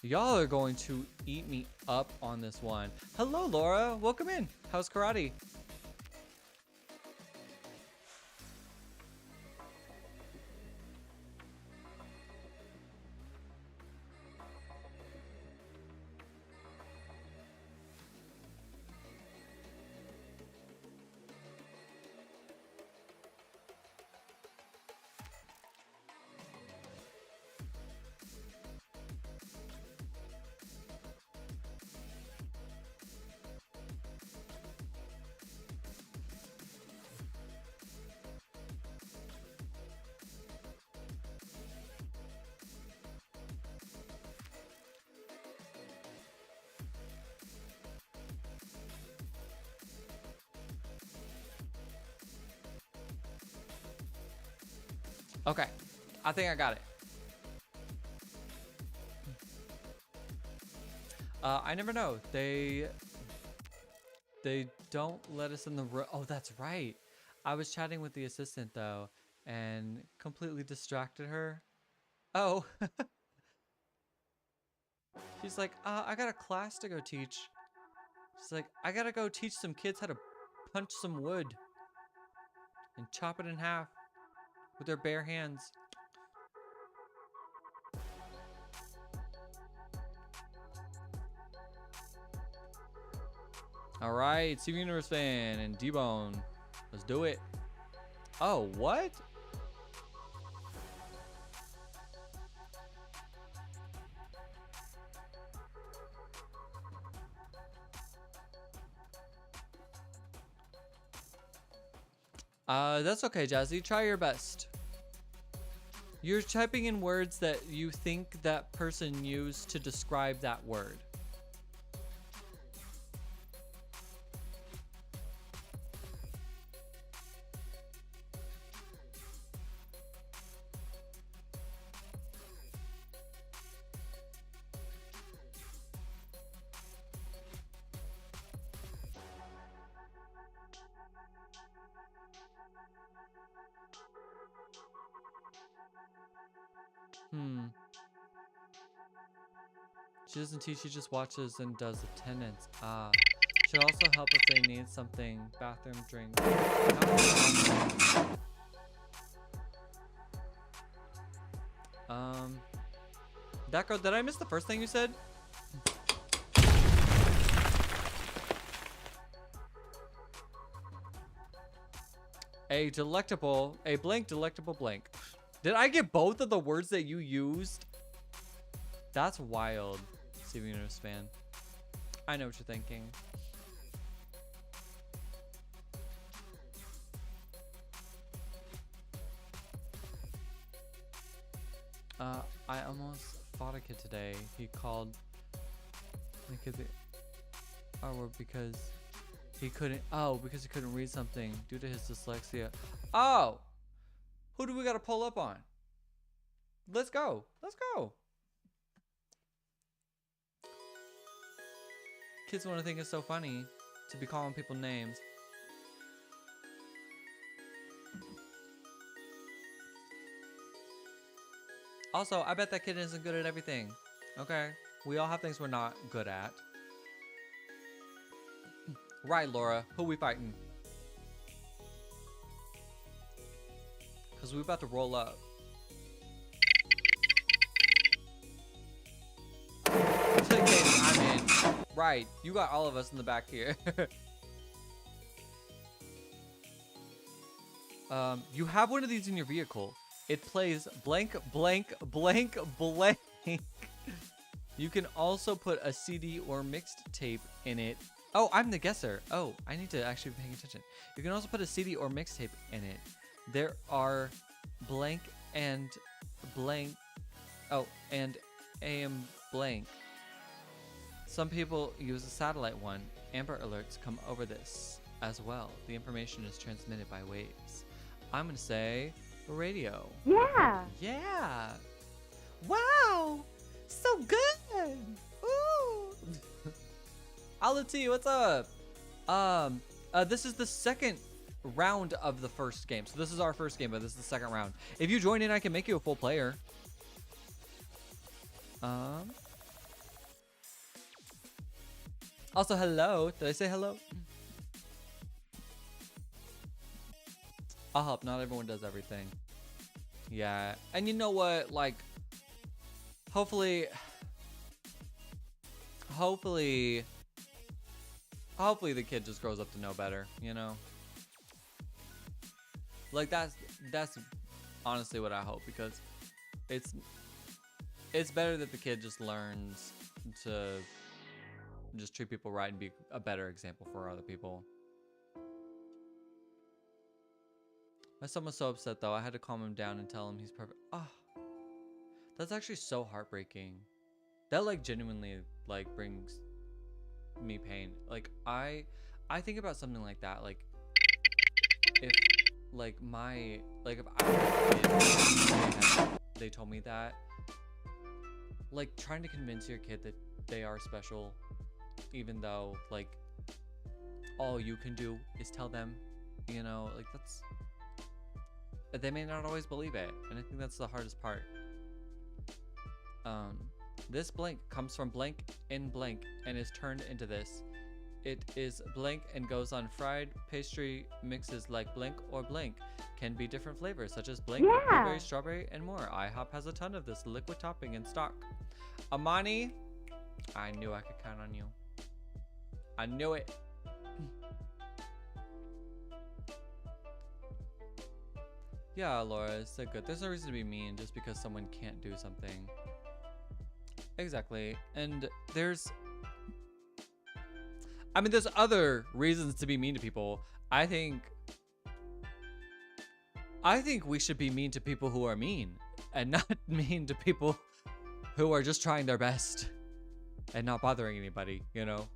Speaker 1: Y'all are going to eat me up on this one. Hello, Laura. Welcome in. How's karate? Okay, I think I got it. I never know. They don't let us in the room. Oh, that's right. I was chatting with the assistant though, and completely distracted her. Oh. She's like, I got a class to go teach. She's like, I gotta go teach some kids how to punch some wood and chop it in half with their bare hands. All right, Steven Universe fan and D-Bone. Let's do it. Oh, what? That's okay, Jazzy. Try your best. You're typing in words that you think that person used to describe that word. She doesn't teach, she just watches and does attendance. She'll also help if they need something. Bathroom, drink. That girl, did I miss the first thing you said? A blank delectable blank. Did I get both of the words that you used? That's wild, Steven Universe fan. I know what you're thinking. I almost fought a kid today. He called the kid the R word because he couldn't read something due to his dyslexia. Oh! Who do we gotta pull up on? Let's go. Let's go. Kids want to think it's so funny to be calling people names. Also, I bet that kid isn't good at everything. Okay? We all have things we're not good at. Right, Laura. Who we fighting? Because we about to roll up. I'm in. Right. You got all of us in the back here. You have one of these in your vehicle. It plays blank, blank, blank, blank. You can also put a CD or mixed tape in it. Oh, I'm the guesser. Oh, I need to actually be paying attention. You can also put a CD or mixtape in it. There are blank and blank. Oh, and AM blank. Some people use a satellite one. Amber alerts come over this as well. The information is transmitted by waves. I'm gonna say radio.
Speaker 2: Yeah.
Speaker 1: Yeah. Wow. So good. Ooh. I'll T, what's up? This is the second round of the first game. So this is our first game, but this is the second round. If you join in, I can make you a full player. Also, hello. Did I say hello? I'll help. Not everyone does everything. Yeah. And you know what? Like, hopefully the kid just grows up to know better, you know? Like, that's honestly what I hope, because it's better that the kid just learns to just treat people right and be a better example for other people. My son was so upset though. I had to calm him down and tell him he's perfect. Oh, that's actually so heartbreaking. That like genuinely like brings me pain. Like I think about something like that. Like if like if I had a kid, they told me that, like trying to convince your kid that they are special, even though like all you can do is tell them, you know, like they may not always believe it, and I think that's the hardest part. This blank comes from blank in blank and is turned into this. It is blank and goes on fried pastry mixes like blank or blank. Can be different flavors such as blank, blueberry, strawberry, and more. IHOP has a ton of this liquid topping in stock. Amani, I knew I could count on you. I knew it. Yeah, Laura, it's so good. There's no reason to be mean just because someone can't do something. Exactly. And there's other reasons to be mean to people. I think we should be mean to people who are mean and not mean to people who are just trying their best and not bothering anybody, you know?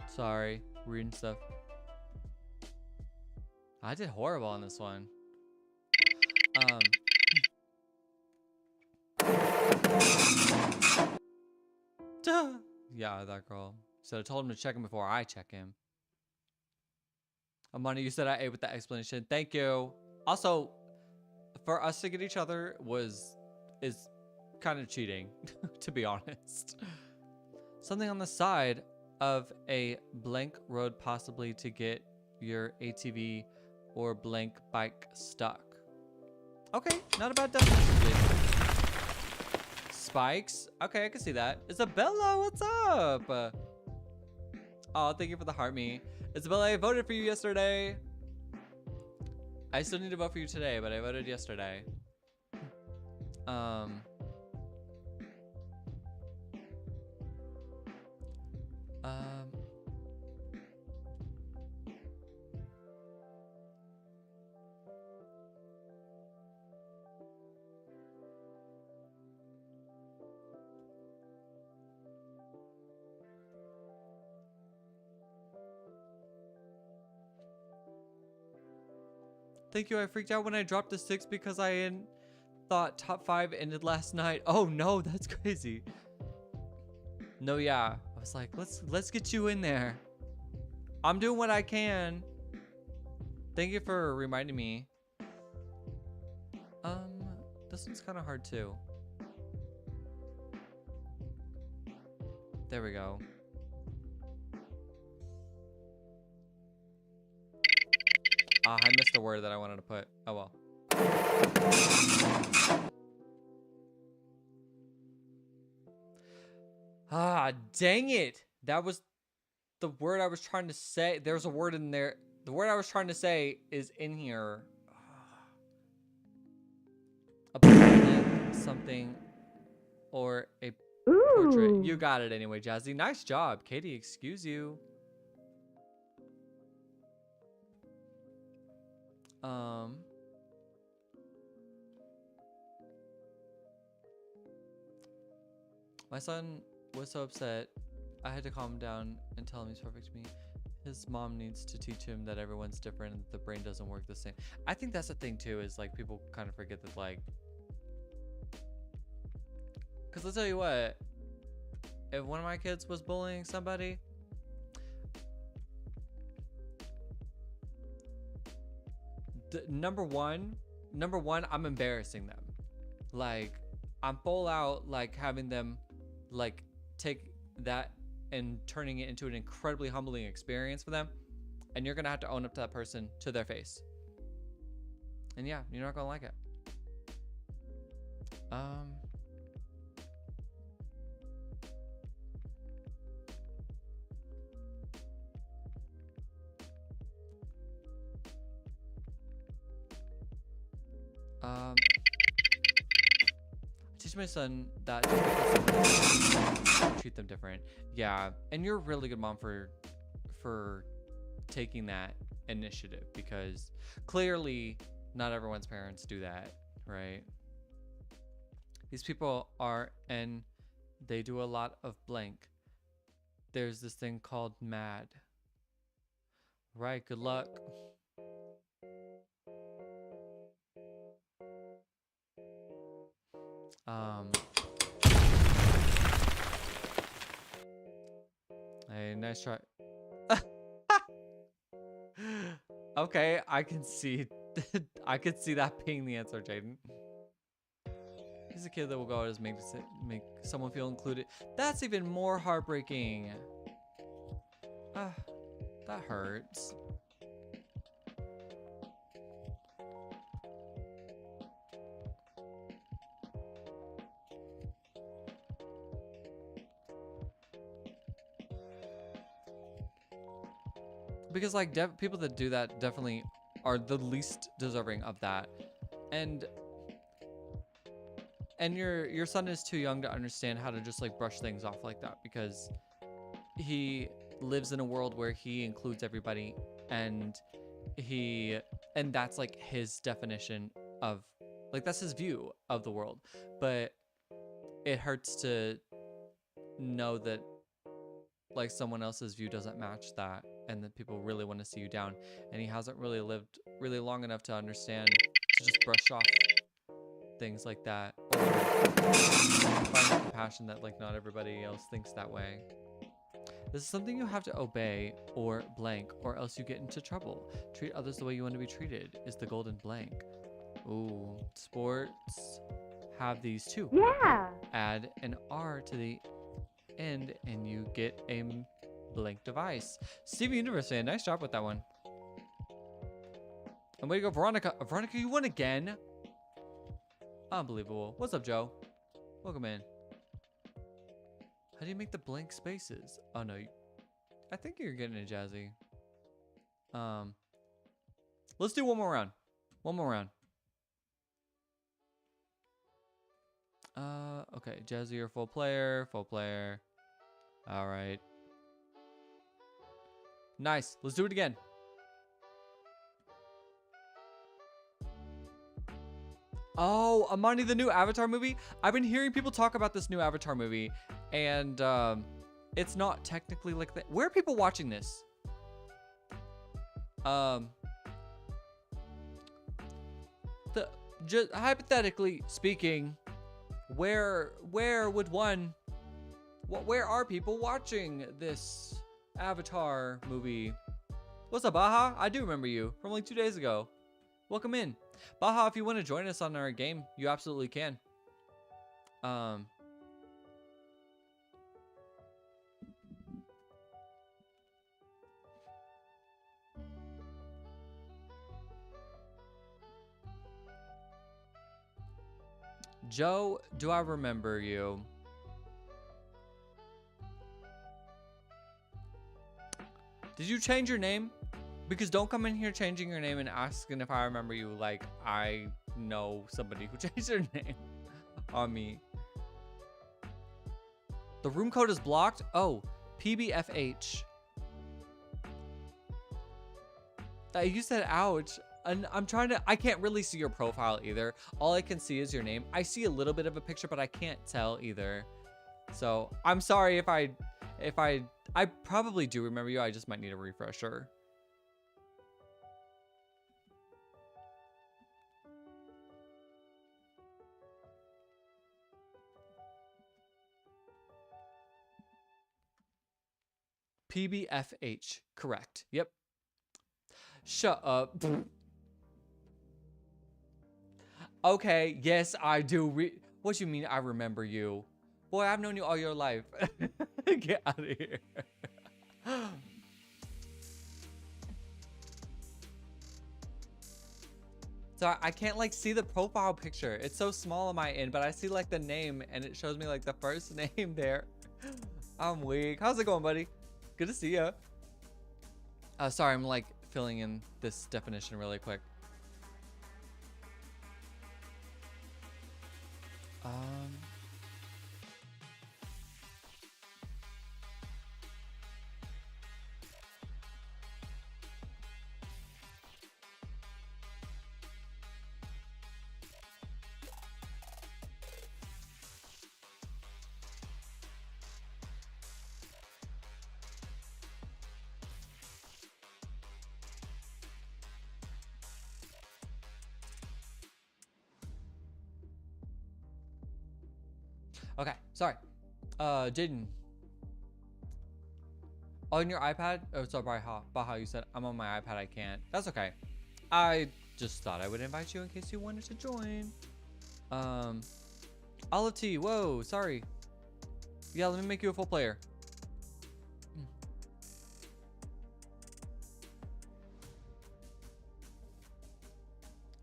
Speaker 1: Sorry, reading stuff. I did horrible on this one. Duh. Yeah, that girl. So I told him to check him before I check him. Amani, you said I ate with that explanation. Thank you. Also, for us to get each other is kind of cheating, to be honest. Something on the side of a blank road, possibly to get your ATV or blank bike stuck. Okay, not a bad definition. Spikes. Okay, I can see that. Isabella, what's up? Oh, thank you for the heart me. Isabella, I voted for you yesterday. I still need to vote for you today, but I voted yesterday. Thank you. I freaked out when I dropped the 6 because I thought top 5 ended last night. Oh no, that's crazy. No, yeah. I was like, let's get you in there. I'm doing what I can. Thank you for reminding me. This one's kind of hard too. There we go. I missed a word that I wanted to put. Oh well. Dang it. That was the word I was trying to say. There's a word in there. The word I was trying to say is in here. A planet, something, or a portrait.
Speaker 2: Ooh.
Speaker 1: You got it anyway, Jazzy. Nice job. Katie, excuse you. My son was so upset. I had to calm him down and tell him he's perfect to me. His mom needs to teach him that everyone's different and the brain doesn't work the same. I think that's the thing too, is like people kind of forget that, like, because I'll tell you what, if one of my kids was bullying somebody, number one, I'm embarrassing them. Like, I'm full out like having them like take that and turning it into an incredibly humbling experience for them, and you're gonna have to own up to that person to their face. And yeah, you're not gonna like it. Teach my son that treat them different. Yeah, and you're a really good mom for taking that initiative, because clearly not everyone's parents do that, right? These people are, and they do a lot of blank. There's this thing called mad. Right, good luck. Hey, nice try. Okay, I can see I could see that being the answer, Jaden. He's a kid that will go out as make someone feel included. That's even more heartbreaking. That hurts. Because like people that do that definitely are the least deserving of that, and your son is too young to understand how to just like brush things off like that, because he lives in a world where he includes everybody, and that's like his definition of, like, that's his view of the world. But it hurts to know that like someone else's view doesn't match that, and that people really want to see you down, and he hasn't really lived really long enough to understand to just brush off things like that, or find compassion that like not everybody else thinks that way. This is something you have to obey or blank, or else you get into trouble. Treat others the way you want to be treated is the golden blank. Ooh, sports have these too.
Speaker 2: Yeah.
Speaker 1: Add an R to the end and you get a blank device. Steven Universe fan, nice job with that one. And way to go, Veronica. Veronica, you won again. Unbelievable. What's up, Joe? Welcome in. How do you make the blank spaces? Oh no, I think you're getting it, Jazzy. Let's do one more round. One more round. Okay, Jazzy, you're full player. Full player. All right. Nice. Let's do it again. Oh, Amani, the new Avatar movie. I've been hearing people talk about this new Avatar movie, and it's not technically like that. Where are people watching this? just hypothetically speaking, where would one, where are people watching this Avatar movie? What's up, Baha? I do remember you from like 2 days ago. Welcome in. Baha, if you want to join us on our game, you absolutely can. Joe, do I remember you? Did you change your name? Because don't come in here changing your name and asking if I remember you like I know somebody who changed their name on me. The room code is blocked? Oh, PBFH. You said ouch. And I'm trying to, I can't really see your profile either. All I can see is your name. I see a little bit of a picture, but I can't tell either. So I'm sorry if I probably do remember you. I just might need a refresher. PBFH, correct. Yep. Shut up. Okay, yes, I do. What you mean I remember you? Boy, I've known you all your life. Get out of here. So I can't like see the profile picture. It's so small on my end, but I see like the name and it shows me like the first name there. I'm weak. How's it going, buddy? Good to see ya. Sorry, I'm like filling in this definition really quick. Okay, sorry. Jaden. On your iPad? Oh, sorry, Baha, you said I'm on my iPad, I can't. That's okay. I just thought I would invite you in case you wanted to join. Olive Tea, whoa, sorry. Yeah, let me make you a full player.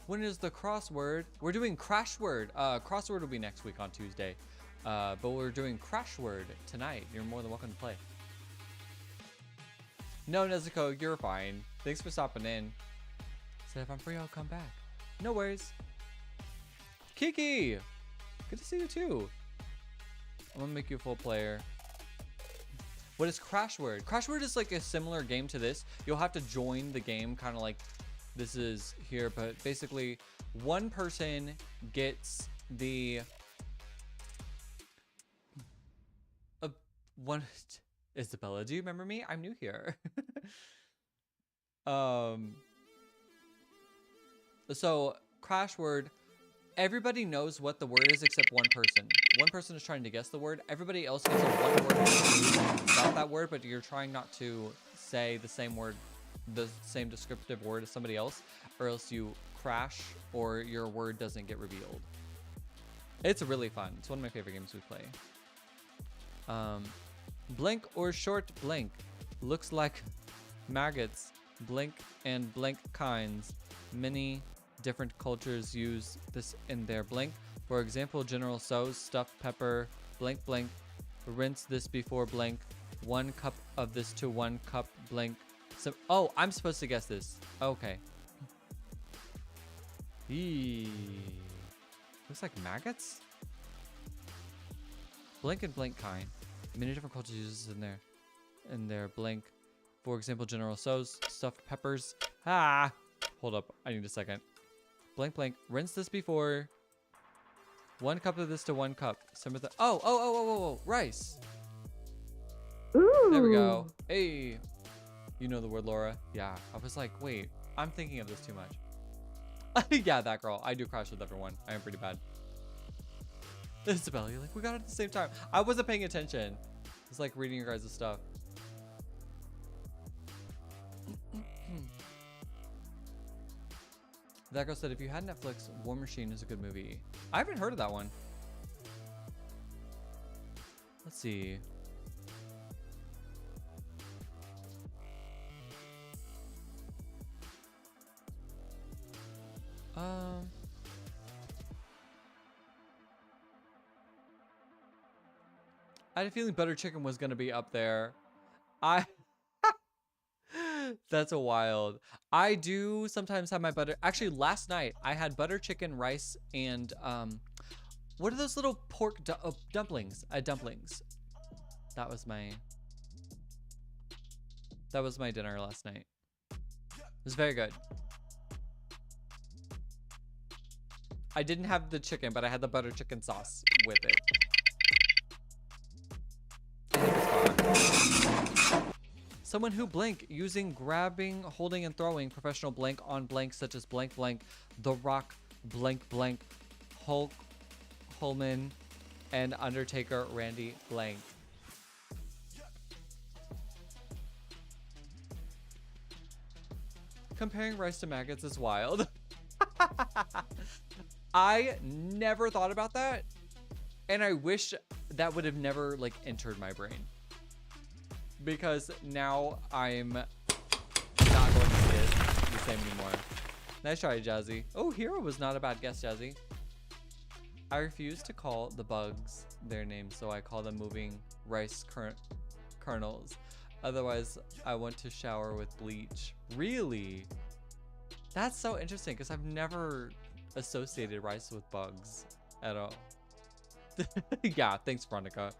Speaker 1: When is the crossword? We're doing Crashword. Crossword will be next week on Tuesday. But we're doing Crashword tonight. You're more than welcome to play. No, Nezuko, you're fine. Thanks for stopping in. Said if I'm free, I'll come back. No worries. Kiki! Good to see you too. I'm gonna make you a full player. What is Crashword? Crashword is like a similar game to this. You'll have to join the game, kind of like this is here, but basically one person gets the one. Isabella, do you remember me? I'm new here. So Crashword, everybody knows what the word is except one person. One person is trying to guess the word. Everybody else gets a one word clue about that word, but you're trying not to say the same word, the same descriptive word as somebody else, or else you crash or your word doesn't get revealed. It's really fun. It's one of my favorite games we play. Blink or short blink. Looks like maggots. Blink and blink kinds. Many different cultures use this in their blink. For example, General Tso's stuffed pepper. Blink blink. Rinse this before blink. 1 cup of this to 1 cup blink. So, oh, I'm supposed to guess this. Okay. Eee. Looks like maggots? Blink and blink kind. Many different cultures use this in their blink. For example, General Tso's stuffed peppers. Ah! Hold up. I need a second. Blink, blink. Rinse this before. 1 cup of this to 1 cup. Some of the. Oh. Rice.
Speaker 2: Ooh.
Speaker 1: There we go. Hey. You know the word, Laura? Yeah. I was like, wait. I'm thinking of this too much. Yeah, that girl. I do crash with everyone. I am pretty bad. Isabella, you're like, we got it at the same time. I wasn't paying attention. It's like reading your guys' stuff. That girl said, if you had Netflix, War Machine is a good movie. I haven't heard of that one. Let's see. I had a feeling butter chicken was gonna be up there. That's a wild. I do sometimes have my butter. Actually, last night I had butter chicken, rice, and what are those little pork dumplings? Dumplings. That was my dinner last night. It was very good. I didn't have the chicken, but I had the butter chicken sauce with it. Someone who blank using grabbing, holding, and throwing professional blank on blank such as blank blank, The Rock, blank blank, Hulk, Holman, and Undertaker Randy blank. Comparing rice to maggots is wild. I never thought about that, and I wish that would have never like entered my brain, because now I'm not going to see it the same anymore. Nice try, Jazzy. Oh, Hero was not a bad guess, Jazzy. I refuse to call the bugs their names, so I call them moving rice kernels. Otherwise, I want to shower with bleach. Really? That's so interesting, because I've never associated rice with bugs at all. Yeah, thanks, Veronica.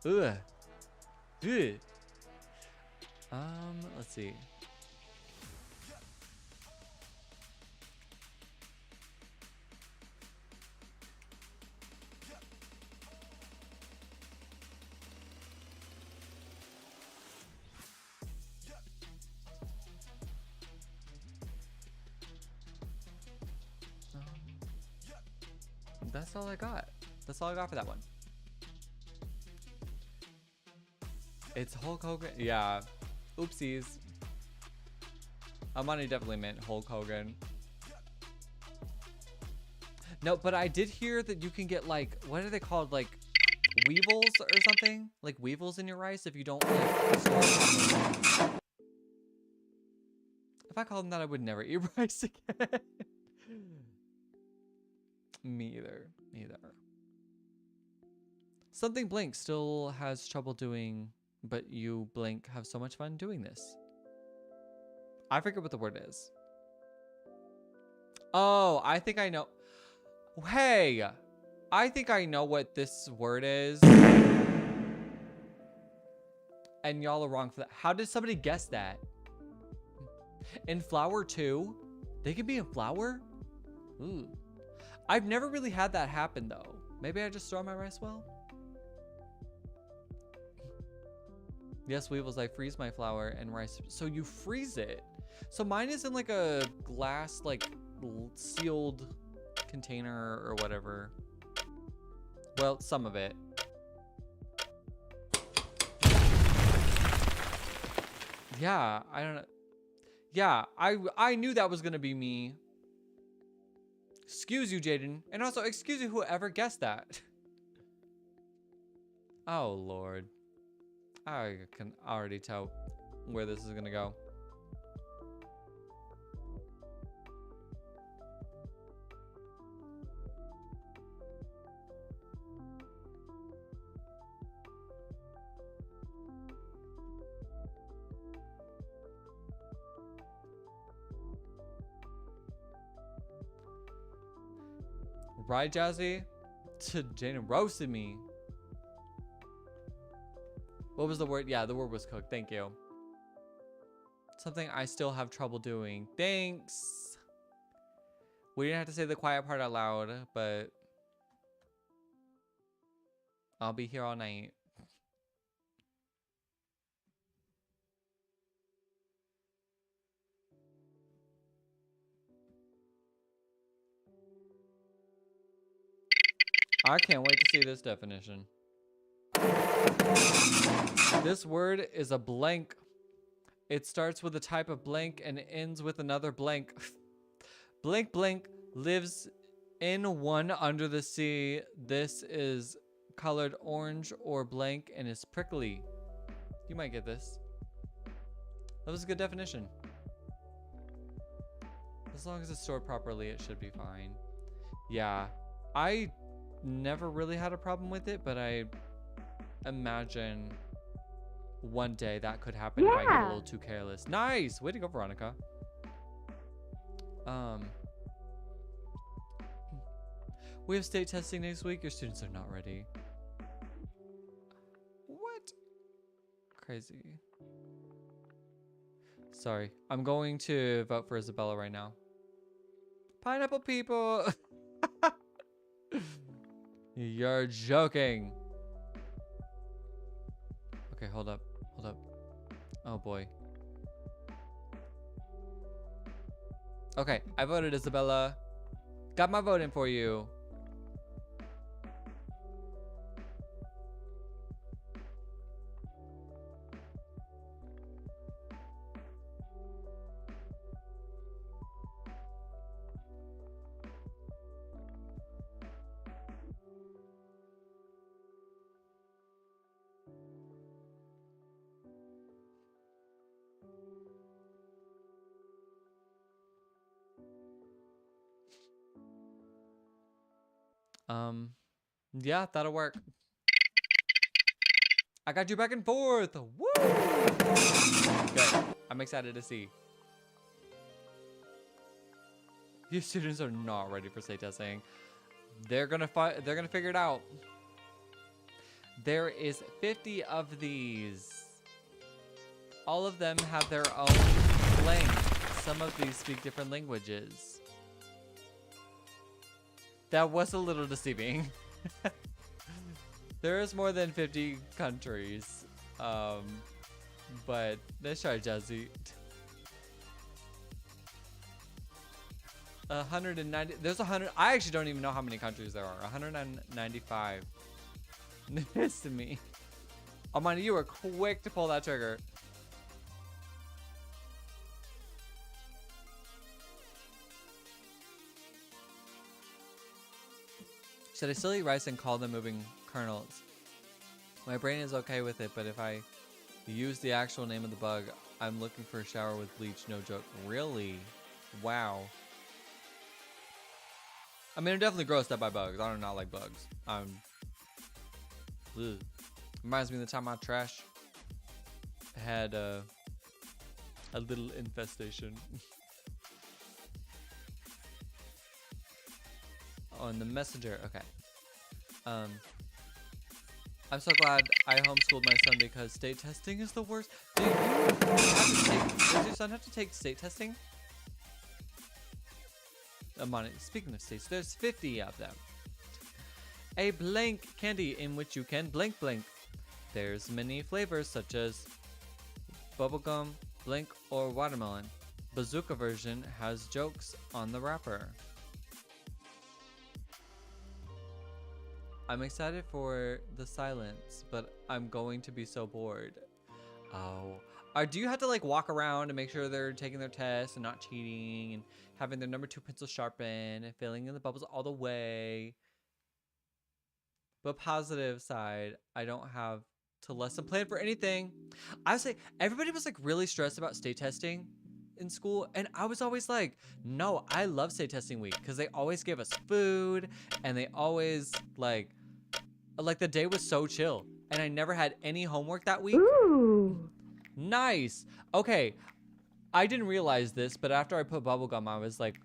Speaker 1: Ugh. Ugh. Let's see. That's all I got. That's all I got for that one. It's Hulk Hogan. Yeah. Oopsies. Amani definitely meant Hulk Hogan. No, but I did hear that you can get like, what are they called? Like weevils or something? Like weevils in your rice if you don't like store it. If I called them that, I would never eat rice again. Me either. Neither. Something blank still has trouble doing, but you blank have so much fun doing this. I forget what the word is. Oh, I think I know. Hey, I think I know what this word is. And y'all are wrong for that. How did somebody guess that? In flour too? They can be in flour? Ooh. I've never really had that happen though. Maybe I just store my rice well? Yes, weevils, I freeze my flour and rice. So you freeze it. So mine is in like a glass, like sealed container or whatever. Well, some of it. Yeah, I don't know. Yeah, I knew that was gonna be me. Excuse you, Jaden. And also, excuse you, whoever guessed that. Oh, Lord. I can already tell where this is gonna go. Right, Jazzy? Jaden roasted me. What was the word? Yeah, the word was cooked. Thank you. Something I still have trouble doing. Thanks. We didn't have to say the quiet part out loud, but I'll be here all night. I can't wait to see this definition. This word is a blank. It starts with a type of blank and ends with another blank. Blank blank lives in one under the sea. This is colored orange or blank and is prickly. You might get this. That was a good definition. As long as it's stored properly, it should be fine. Yeah, I never really had a problem with it, but I imagine one day that could happen if I get a little too careless. Nice! Way to go, Veronica. We have state testing next week. Your students are not ready. What? Crazy. Sorry. I'm going to vote for Isabella right now. Pineapple people! You're joking. Okay, hold up. Hold up. Oh boy. Okay, I voted Isabella. Got my vote in for you. Yeah, that'll work. I got you back and forth. Woo! Good. I'm excited to see. You students are not ready for state testing. They're gonna figure it out. There is 50 of these. All of them have their own slang. Some of these speak different languages. That was a little deceiving. There is more than 50 countries, but let's try Jazzy. 190. There's 100. I actually don't even know how many countries there are. 195. Missed me. Amanda, you were quick to pull that trigger. Should I still eat rice and call them moving kernels? My brain is okay with it, but if I use the actual name of the bug, I'm looking for a shower with bleach, no joke. Really? Wow. I mean, I'm definitely grossed out by bugs. I do not like bugs. Ugh. Reminds me of the time my trash had a little infestation. On the messenger. Okay. I'm so glad I homeschooled my son because state testing is the worst. Does your son have to take state testing? Speaking of states, there's 50 of them. A blank candy in which you can blank blank. There's many flavors such as bubblegum, blank, or watermelon. Bazooka version has jokes on the wrapper. I'm excited for the silence, but I'm going to be so bored. Oh. Do you have to like walk around and make sure they're taking their test and not cheating and having their number 2 pencil sharpened and filling in the bubbles all the way? But positive side, I don't have to lesson plan for anything. I would say everybody was like really stressed about state testing in school, and I was always like, no, I love state testing week because they always give us food and they always like the day was so chill and I never had any homework that week.
Speaker 2: Ooh.
Speaker 1: Nice. Okay, I didn't realize this, but after I put bubblegum, I was like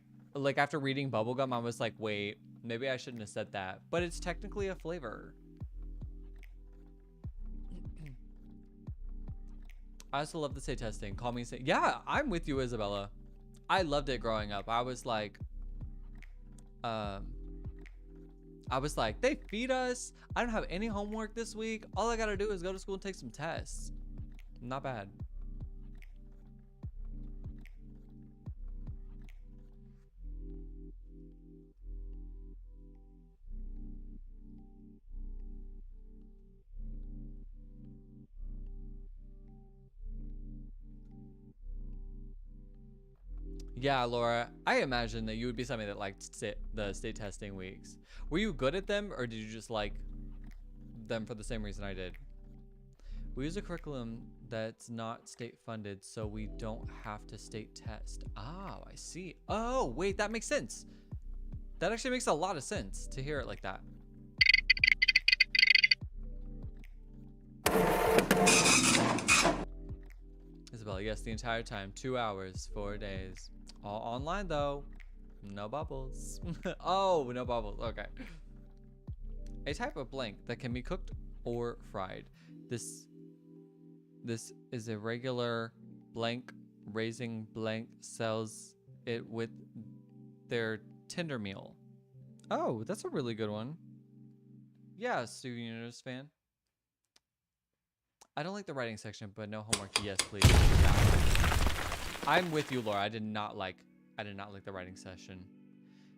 Speaker 1: after reading bubblegum, I was like, wait, maybe I shouldn't have said that, but it's technically a flavor. I also love the state testing. Call me say, yeah, I'm with you, Isabella. I loved it growing up. I was like, they feed us. I don't have any homework this week. All I gotta do is go to school and take some tests. Not bad. Yeah, Laura, I imagine that you would be somebody that liked the state testing weeks. Were you good at them, or did you just like them for the same reason I did? We use a curriculum that's not state funded, so we don't have to state test. Oh, I see. Oh, wait, that makes sense. That actually makes a lot of sense to hear it like that. Isabella, yes, the entire time. 2 hours, 4 days. All online though. No bubbles. Oh, no bubbles. Okay. A type of blank that can be cooked or fried. This is a regular blank. Raising blank sells it with their tender meal. Oh, that's a really good one. Yeah, Student Universe fan. I don't like the writing section, but no homework. Yes, please. Yeah. I'm with you, Laura. I did not like the writing session.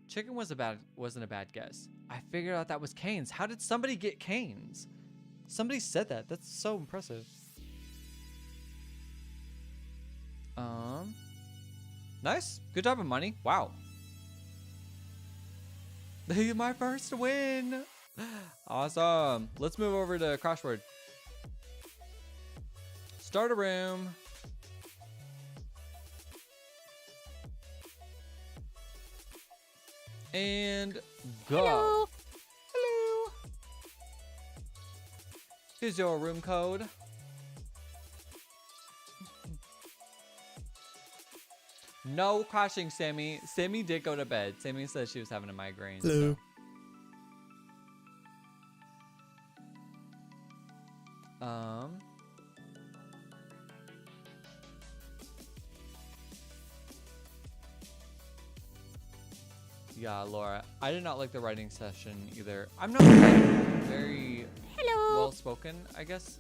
Speaker 1: Chicken wasn't a bad guess. I figured out that was canes. How did somebody get canes? Somebody said that. That's so impressive. Nice. Good job of money. Wow. My first win. Awesome. Let's move over to Crashword. Start a room. And go.
Speaker 2: Hello.
Speaker 1: Hello. Here's your room code. No crashing, Sammy. Sammy did go to bed. Sammy said she was having a migraine.
Speaker 3: Hello.
Speaker 1: So. Yeah, Laura. I did not like the writing session either. I'm not very well spoken, I guess.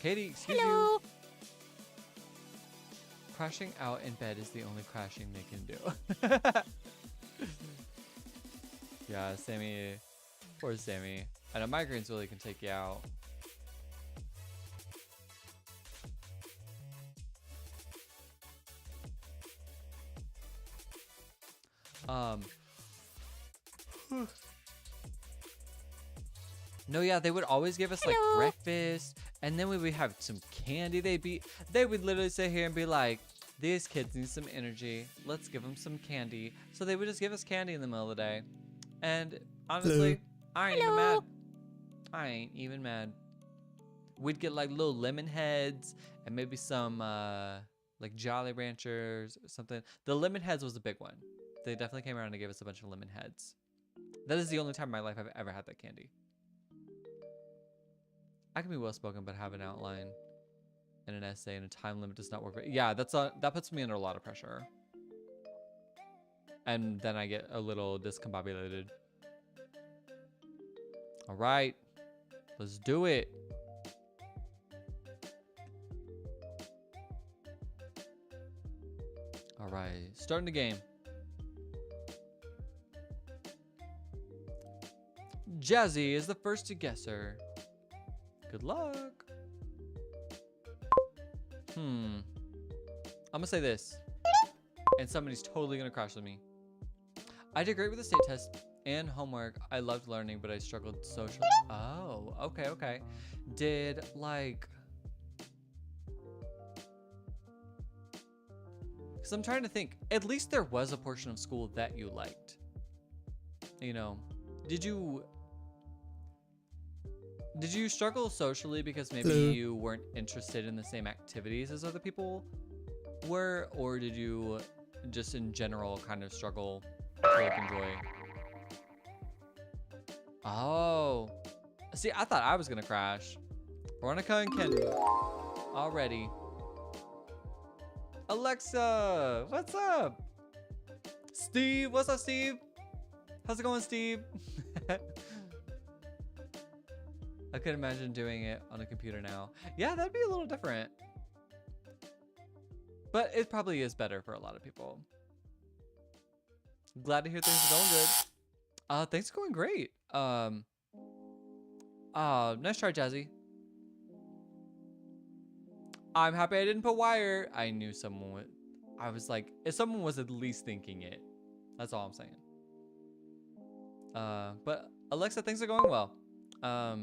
Speaker 1: Katie, excuse you. Crashing out in bed is the only crashing they can do. Yeah, Sammy. Poor Sammy. I know migraines really can take you out. No, yeah, they would always give us like breakfast, and then we would have some candy. They would literally sit here and be like, these kids need some energy. Let's give them some candy. So they would just give us candy in the middle of the day. And honestly, I ain't even mad. I ain't even mad. We'd get like little lemon heads and maybe some like Jolly Ranchers or something. The lemon heads was a big one. They definitely came around and gave us a bunch of lemon heads. That is the only time in my life I've ever had that candy. I can be well spoken, but have an outline and an essay and a time limit does not work. Yeah, that puts me under a lot of pressure. And then I get a little discombobulated. All right, let's do it. All right, starting the game. Jazzy is the first to guesser. Good luck. I'm gonna say this, and somebody's totally gonna crash with me. I did great with the state test and homework. I loved learning, but I struggled socially. Oh, okay. Did like, because I'm trying to think. At least there was a portion of school that you liked. You know, did you struggle socially because maybe you weren't interested in the same activities as other people were, or did you just in general kind of struggle to like enjoy? Oh, see, I thought I was gonna crash. Veronica and Ken already. Alexa, what's up? Steve, what's up, Steve? How's it going, Steve? I could imagine doing it on a computer now. Yeah, that'd be a little different. But it probably is better for a lot of people. Glad to hear things are going good. Things are going great. Nice try, Jazzy. I'm happy I didn't put wire. I knew someone would. I was like, if someone was at least thinking it, that's all I'm saying. But Alexa, things are going well. I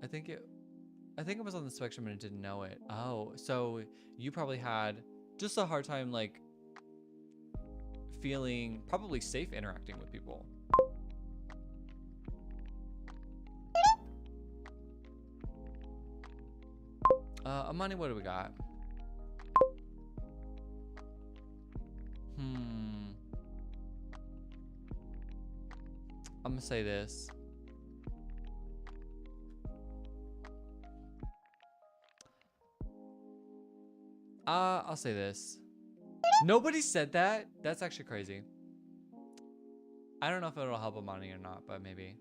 Speaker 1: think it was on the spectrum and it didn't know it. Oh, so you probably had just a hard time like feeling probably safe interacting with people. Amani, what do we got? I'm gonna say this. I'll say this. Nobody said that. That's actually crazy. I don't know if it'll help Amani or not, but maybe.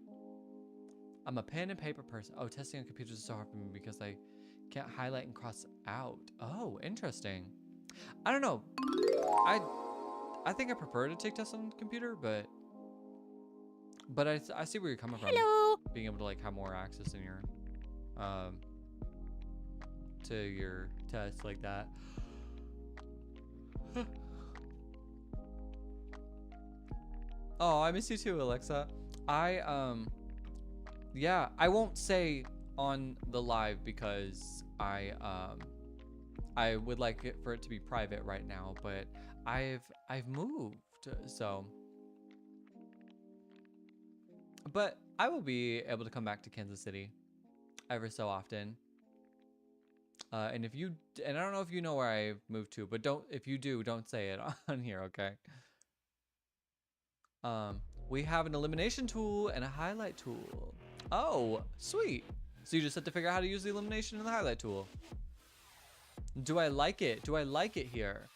Speaker 1: I'm a pen and paper person. Oh, testing on computers is so hard for me because I can't highlight and cross out. Oh, interesting. I don't know. I think I prefer to take tests on the computer, but I see where you're coming from.
Speaker 2: Hello.
Speaker 1: Being able to like have more access in your to your tests like that. Oh, I miss you too, Alexa. Yeah, I won't say on the live because I would like it for it to be private right now, but I've moved, so. But I will be able to come back to Kansas City ever so often. And I don't know if you know where I moved to, but if you do, don't say it on here, okay? We have an elimination tool and a highlight tool. Oh, sweet. So you just have to figure out how to use the elimination and the highlight tool. Do I like it? Do I like it here?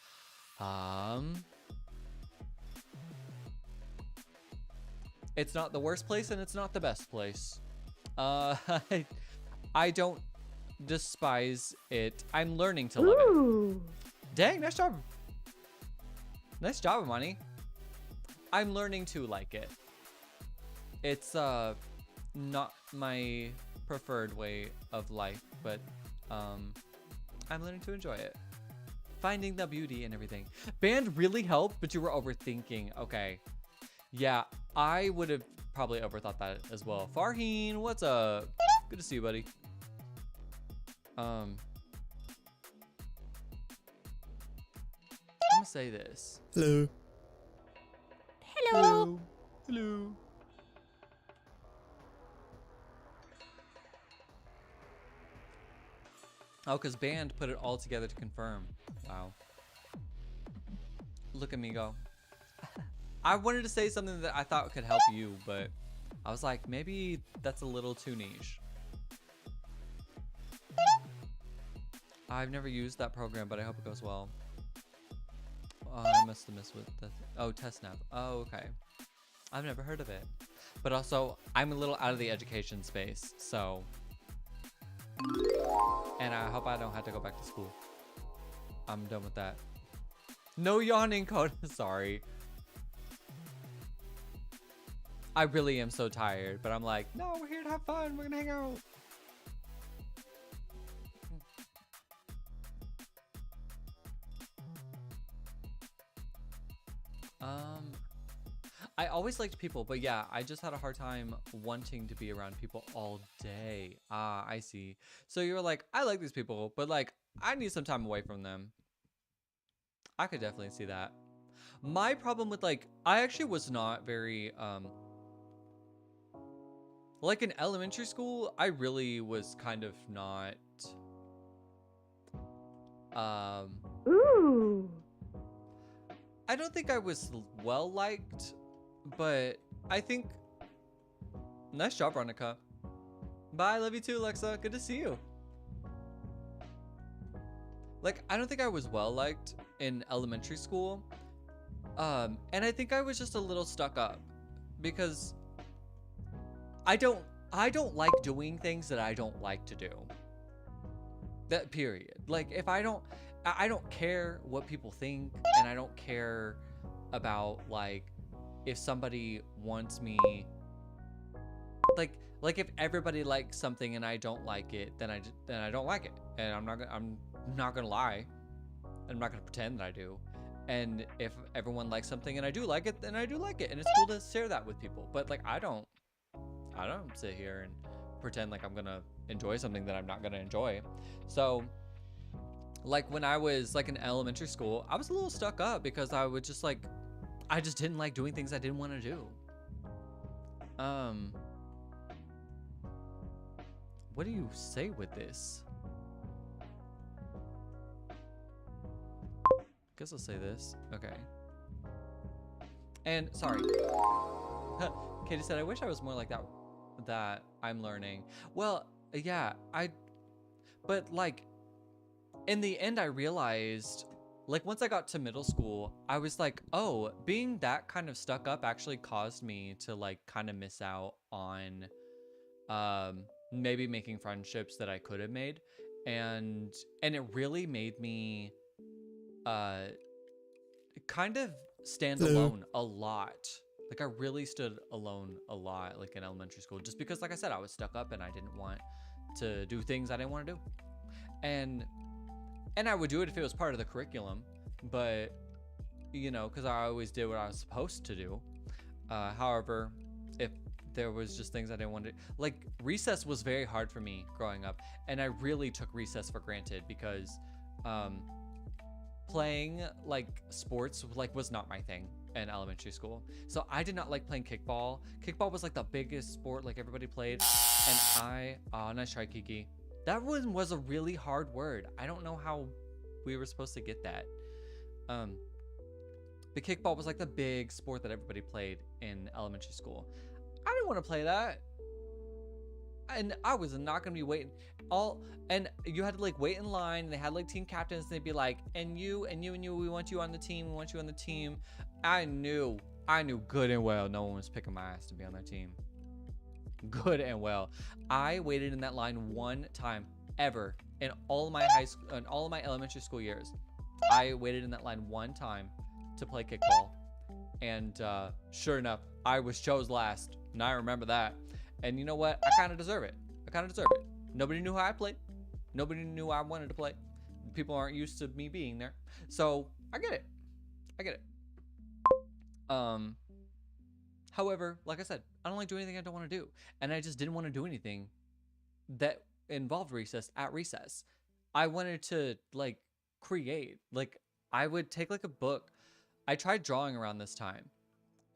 Speaker 1: It's not the worst place and it's not the best place. I don't despise it. I'm learning to love it. Dang, nice job. Nice job, Amani. I'm learning to like it. It's not my preferred way of life, but I'm learning to enjoy it. Finding the beauty and everything. Band really helped, but you were overthinking. Okay. Yeah, I would have probably overthought that as well. Farheen, what's up? Good to see you, buddy. I'm gonna say this.
Speaker 2: Hello.
Speaker 1: Hello. Hello. Oh, because Band put it all together to confirm. Wow. Look at me go. I wanted to say something that I thought could help you, but I was like, maybe that's a little too niche. I've never used that program, but I hope it goes well. I must have missed with the TestNav. Oh, okay. I've never heard of it. But also, I'm a little out of the education space, so. And I hope I don't have to go back to school. I'm done with that. No yawning, Kota. Sorry. I really am so tired, but I'm like, no, we're here to have fun. We're gonna hang out. I always liked people, but yeah, I just had a hard time wanting to be around people all day. Ah, I see. So you were like, I like these people, but like, I need some time away from them. I could definitely see that. My problem with like, I actually was not very, like in elementary school, I really was kind of not,
Speaker 2: Ooh.
Speaker 1: I don't think I was well liked, but I think, nice job, Ronica. Bye, love you too, Alexa. Good to see you. Like, I don't think I was well liked in elementary school. And I think I was just a little stuck up because I don't like doing things that I don't like to do. That period. Like if I don't care what people think, and I don't care about like if somebody wants me like if everybody likes something and I don't like it, then I don't like it. And I'm not gonna lie. And I'm not gonna pretend that I do. And if everyone likes something and I do like it, then I do like it. And it's cool to share that with people. But like, I don't sit here and pretend like I'm gonna enjoy something that I'm not gonna enjoy. So like when I was like in elementary school, I was a little stuck up because I would just like, I just didn't like doing things I didn't want to do. What do you say with this? Guess I'll say this. Okay. And sorry. Katie said, I wish I was more like that I'm learning. Well, yeah, but like in the end I realized, like once I got to middle school, I was like, oh, being that kind of stuck up actually caused me to like kind of miss out on maybe making friendships that I could have made. And it really made me kind of stand alone a lot. Like I really stood alone a lot, like in elementary school, just because, like I said, I was stuck up and I didn't want to do things I didn't want to do. And I would do it if it was part of the curriculum, but you know, because I always did what I was supposed to do. However, if there was just things I didn't want to, like recess was very hard for me growing up, and I really took recess for granted because playing like sports like was not my thing in elementary school. So I did not like playing kickball. Kickball was like the biggest sport like everybody played, and nice try, Kiki. That one was a really hard word. I don't know how we were supposed to get that. The kickball was like the big sport that everybody played in elementary school. I didn't want to play that. And I was not going to be waiting and you had to like wait in line, and they had like team captains, and they'd be like, and you, we want you on the team. We want you on the team. I knew good and well no one was picking my ass to be on their team. Good and well. I waited in that line one time ever in all of my elementary school years. I waited in that line one time to play kickball, and sure enough, I was chose last, and I remember that. And you know what? I kind of deserve it. Nobody knew how I played. Nobody knew I wanted to play. People aren't used to me being there, so I get it. However, like I said, I don't like doing anything I don't want to do. And I just didn't want to do anything that involved recess at recess. I wanted to like create. Like I would take like a book. I tried drawing around this time,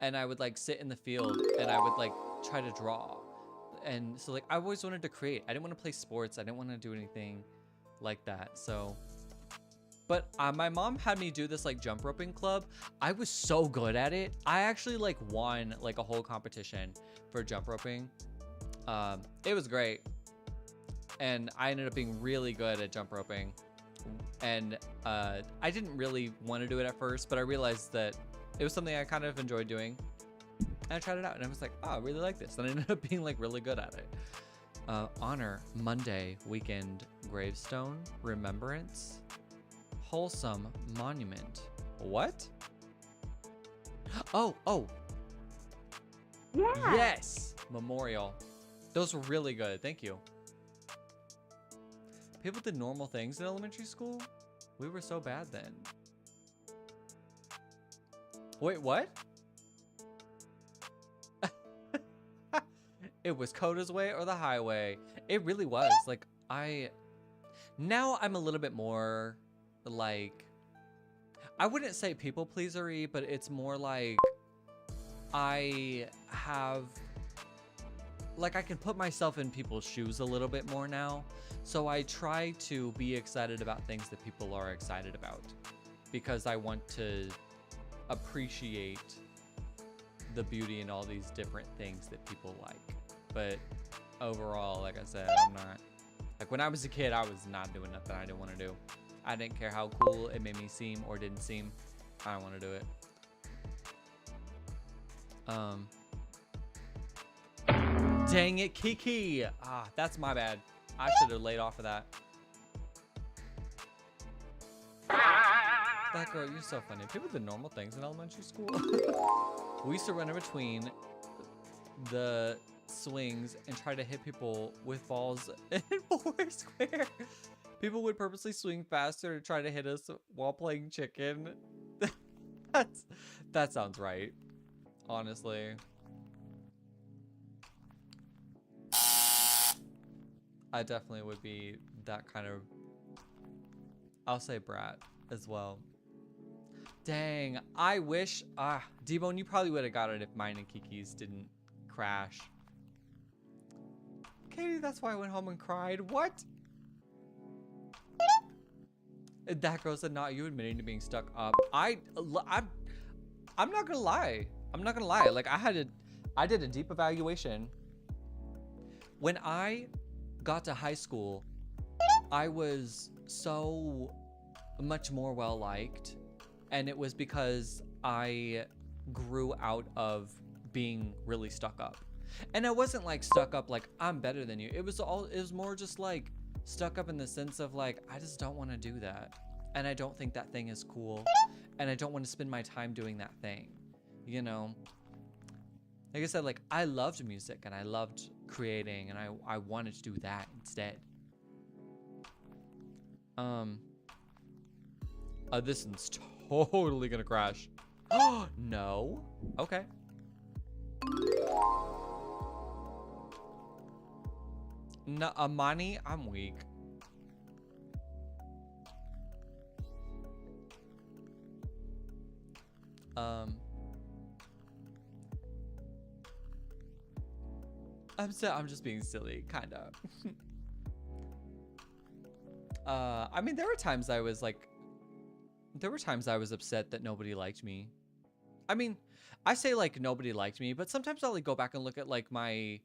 Speaker 1: and I would like sit in the field and I would like try to draw. And so like I always wanted to create. I didn't want to play sports. I didn't want to do anything like that. So but my mom had me do this like jump roping club. I was so good at it. I actually like won like a whole competition for jump roping. It was great. And I ended up being really good at jump roping. And I didn't really want to do it at first, but I realized that it was something I kind of enjoyed doing. And I tried it out, and I was like, oh, I really like this. And I ended up being like really good at it. Honor, Monday, weekend, gravestone, remembrance, wholesome, monument. What? Oh.
Speaker 2: Yeah.
Speaker 1: Yes. Memorial. Those were really good. Thank you. People did normal things in elementary school? We were so bad then. Wait, what? It was Kota's way or the highway. It really was. Like, now I'm a little bit more, like, I wouldn't say people pleaser-y, but it's more like I can put myself in people's shoes a little bit more now. So I try to be excited about things that people are excited about, because I want to appreciate the beauty in all these different things that people like. But overall, like I said, I'm not, like when I was a kid, I was not doing nothing I didn't want to do. I didn't care how cool it made me seem or didn't seem. I don't want to do it. Dang it, Kiki. That's my bad. I should have laid off of that. That girl, you're so funny. People did normal things in elementary school. We used to run in between the swings and try to hit people with balls in Foursquare. People would purposely swing faster to try to hit us while playing chicken. That sounds right, honestly. I definitely would be that kind of, I'll say brat as well. Dang, I wish, D-Bone, you probably would have got it if mine and Kiki's didn't crash. Katie, that's why I went home and cried. What? That girl said, not you admitting to being stuck up. I'm not gonna lie. I'm not gonna lie. Like I did a deep evaluation. When I got to high school, I was so much more well-liked. And it was because I grew out of being really stuck up. And I wasn't like stuck up like I'm better than you. It was more just like stuck up in the sense of like, I just don't want to do that. And I don't think that thing is cool. And I don't want to spend my time doing that thing. You know? Like I said, like I loved music and I loved creating and I wanted to do that instead. This one's totally gonna crash. Oh, no. Okay. No, Amani, I'm weak. I'm just being silly, kinda. I mean, there were times I was upset that nobody liked me. I mean, I say like nobody liked me, but sometimes I'll like go back and look at like my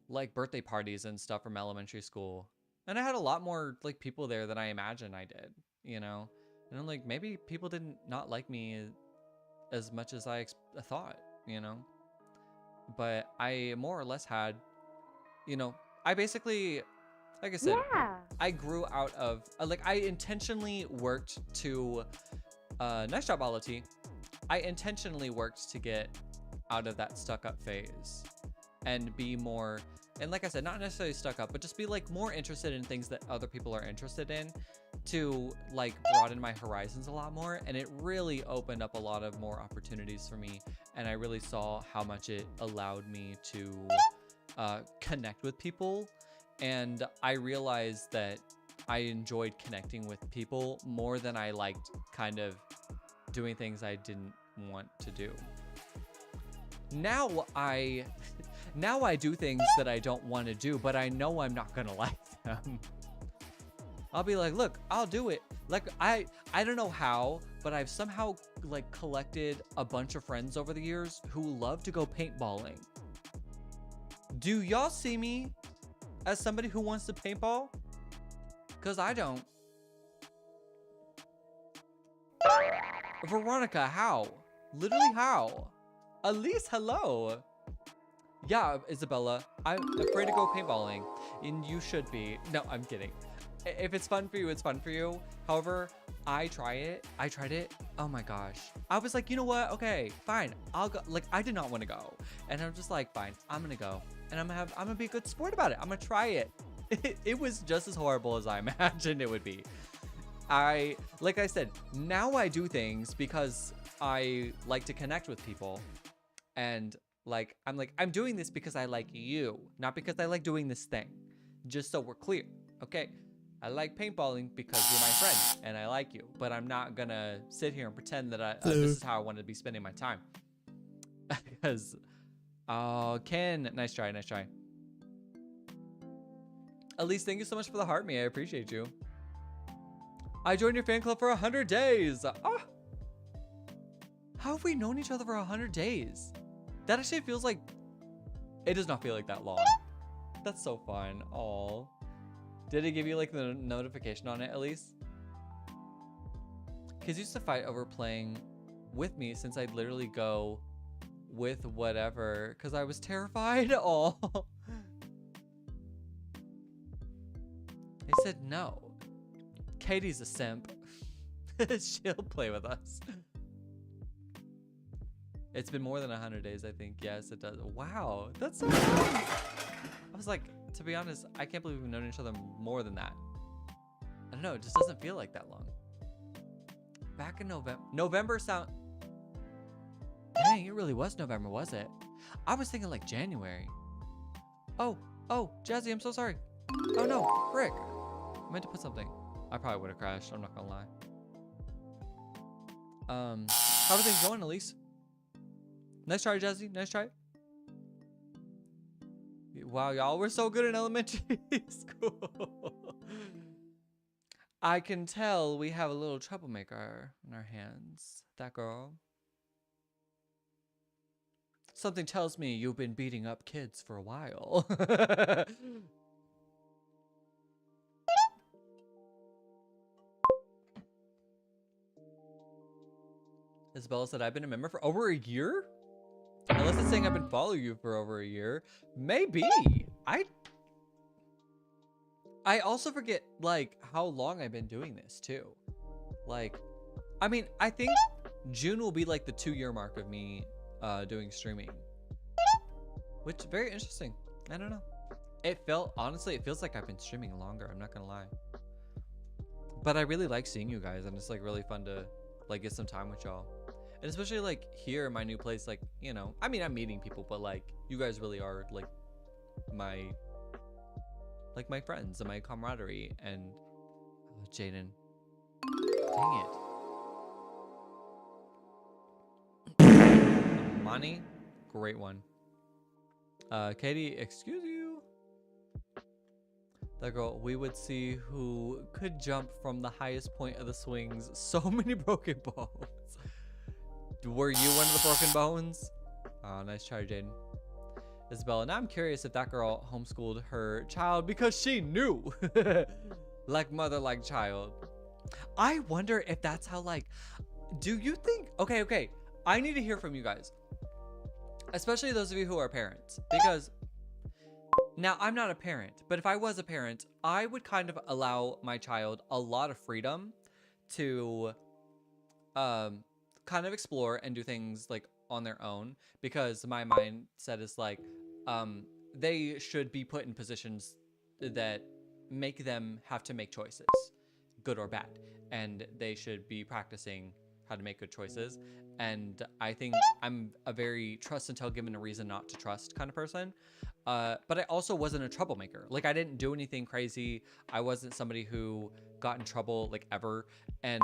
Speaker 1: like birthday parties and stuff from elementary school. And I had a lot more like people there than I imagined I did, you know? And I'm like, maybe people didn't not like me as much as I thought, you know? But I more or less had, you know, I basically, like I said,
Speaker 2: Yeah.
Speaker 1: I grew out of, like I intentionally worked to, nice job, Alati. I intentionally worked to get out of that stuck up phase and be more, and like I said, not necessarily stuck up, but just be like more interested in things that other people are interested in to like broaden my horizons a lot more. And it really opened up a lot of more opportunities for me. And I really saw how much it allowed me to connect with people. And I realized that I enjoyed connecting with people more than I liked kind of doing things I didn't want to do. Now I do things that I don't want to do, but I know I'm not gonna like them. I'll be like, look, I'll do it. Like I don't know how, but I've somehow like collected a bunch of friends over the years who love to go paintballing. Do y'all see me as somebody who wants to paintball? Cause I don't. Veronica, how? Literally how? Elise, hello. Yeah, Isabella, I'm afraid to go paintballing, and you should be. No, I'm kidding. If it's fun for you, it's fun for you. However, I tried it. Oh my gosh. I was like, you know what? Okay, fine. I'll go. Like, I did not want to go. And I'm just like, fine, I'm gonna go. And I'm gonna be a good sport about it. I'm gonna try it. It was just as horrible as I imagined it would be. Like I said, now I do things because I like to connect with people. And I'm doing this because I like you, not because I like doing this thing. Just so we're clear, okay? I like paintballing because you're my friend and I like you, but I'm not gonna sit here and pretend that this is how I want to be spending my time. Because, oh, Ken, nice try. Elise, thank you so much for the heart me. I appreciate you. I joined your fan club for 100 days. Oh. How have we known each other for 100 days? That actually feels like, it does not feel like that long. That's so fun. Aw. Did it give you like the notification on it at least? Kids used to fight over playing with me since I'd literally go with whatever because I was terrified. Oh. They said no. Katie's a simp. She'll play with us. It's been more than 100 days, I think. Yes, it does. Wow, that's so fun. I was like, to be honest, I can't believe we've known each other more than that. don't know. It just doesn't feel like that long. Back in November sound. Dang, it really was November, was it? I was thinking like January. Oh, Jazzy, I'm so sorry. Oh no, frick. I meant to put something. I probably would have crashed, I'm not gonna lie. How are things going, Elise? Nice try, Jazzy, nice try. Wow, y'all, we're so good in elementary school. I can tell we have a little troublemaker in our hands. That girl. Something tells me you've been beating up kids for a while. Isabella said, I've been a member for over a year? Unless it's saying I've been following you for over a year. Maybe. I also forget, like, how long I've been doing this, too. Like, I mean, I think June will be, like, the 2-year mark of me doing streaming. Which, very interesting. I don't know. Honestly, it feels like I've been streaming longer. I'm not gonna lie. But I really like seeing you guys, and it's, like, really fun to, like, get some time with y'all. And especially, like, here in my new place, like, you know, I mean, I'm meeting people, but, like, you guys really are, like, my friends and my camaraderie. And Jaden, dang it. Money, great one. Katie, excuse you. That girl, we would see who could jump from the highest point of the swings. So many broken bones. Were you one of the broken bones? Oh, nice try, Jaden. Isabella, now I'm curious if that girl homeschooled her child because she knew. Like mother, like child. I wonder if that's how, like, do you think, okay, I need to hear from you guys. Especially those of you who are parents, because now I'm not a parent, but if I was a parent, I would kind of allow my child a lot of freedom to kind of explore and do things like on their own, because my mindset is like they should be put in positions that make them have to make choices, good or bad, and they should be practicing how to make good choices. And I think I'm a very trust until given a reason not to trust kind of person. But I also wasn't a troublemaker. Like, I didn't do anything crazy. I wasn't somebody who got in trouble, like, ever. And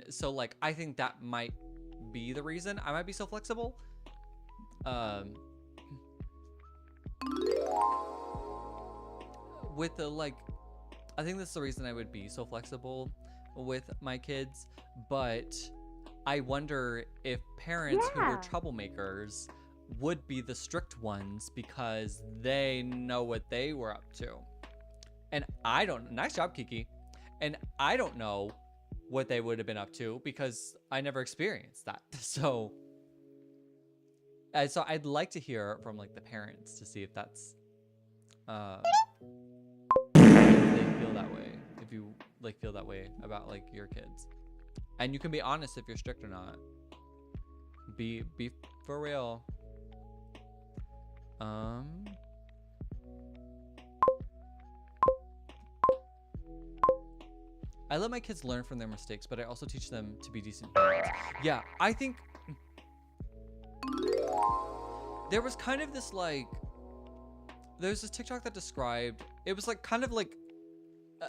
Speaker 1: so, like, I think that might be the reason I might be so flexible. With the, like, I think that's the reason I would be so flexible with my kids. But I wonder if parents who were troublemakers would be the strict ones because they know what they were up to. And I don't, nice job, Kiki. And I don't know what they would have been up to because I never experienced that. So I'd like to hear from, like, the parents to see if that's, if they feel that way, if you, like, feel that way about, like, your kids. And you can be honest if you're strict or not. Be for real. I let my kids learn from their mistakes, but I also teach them to be decent humans. Yeah, I think there was kind of this, like, there's this TikTok that described, it was like kind of like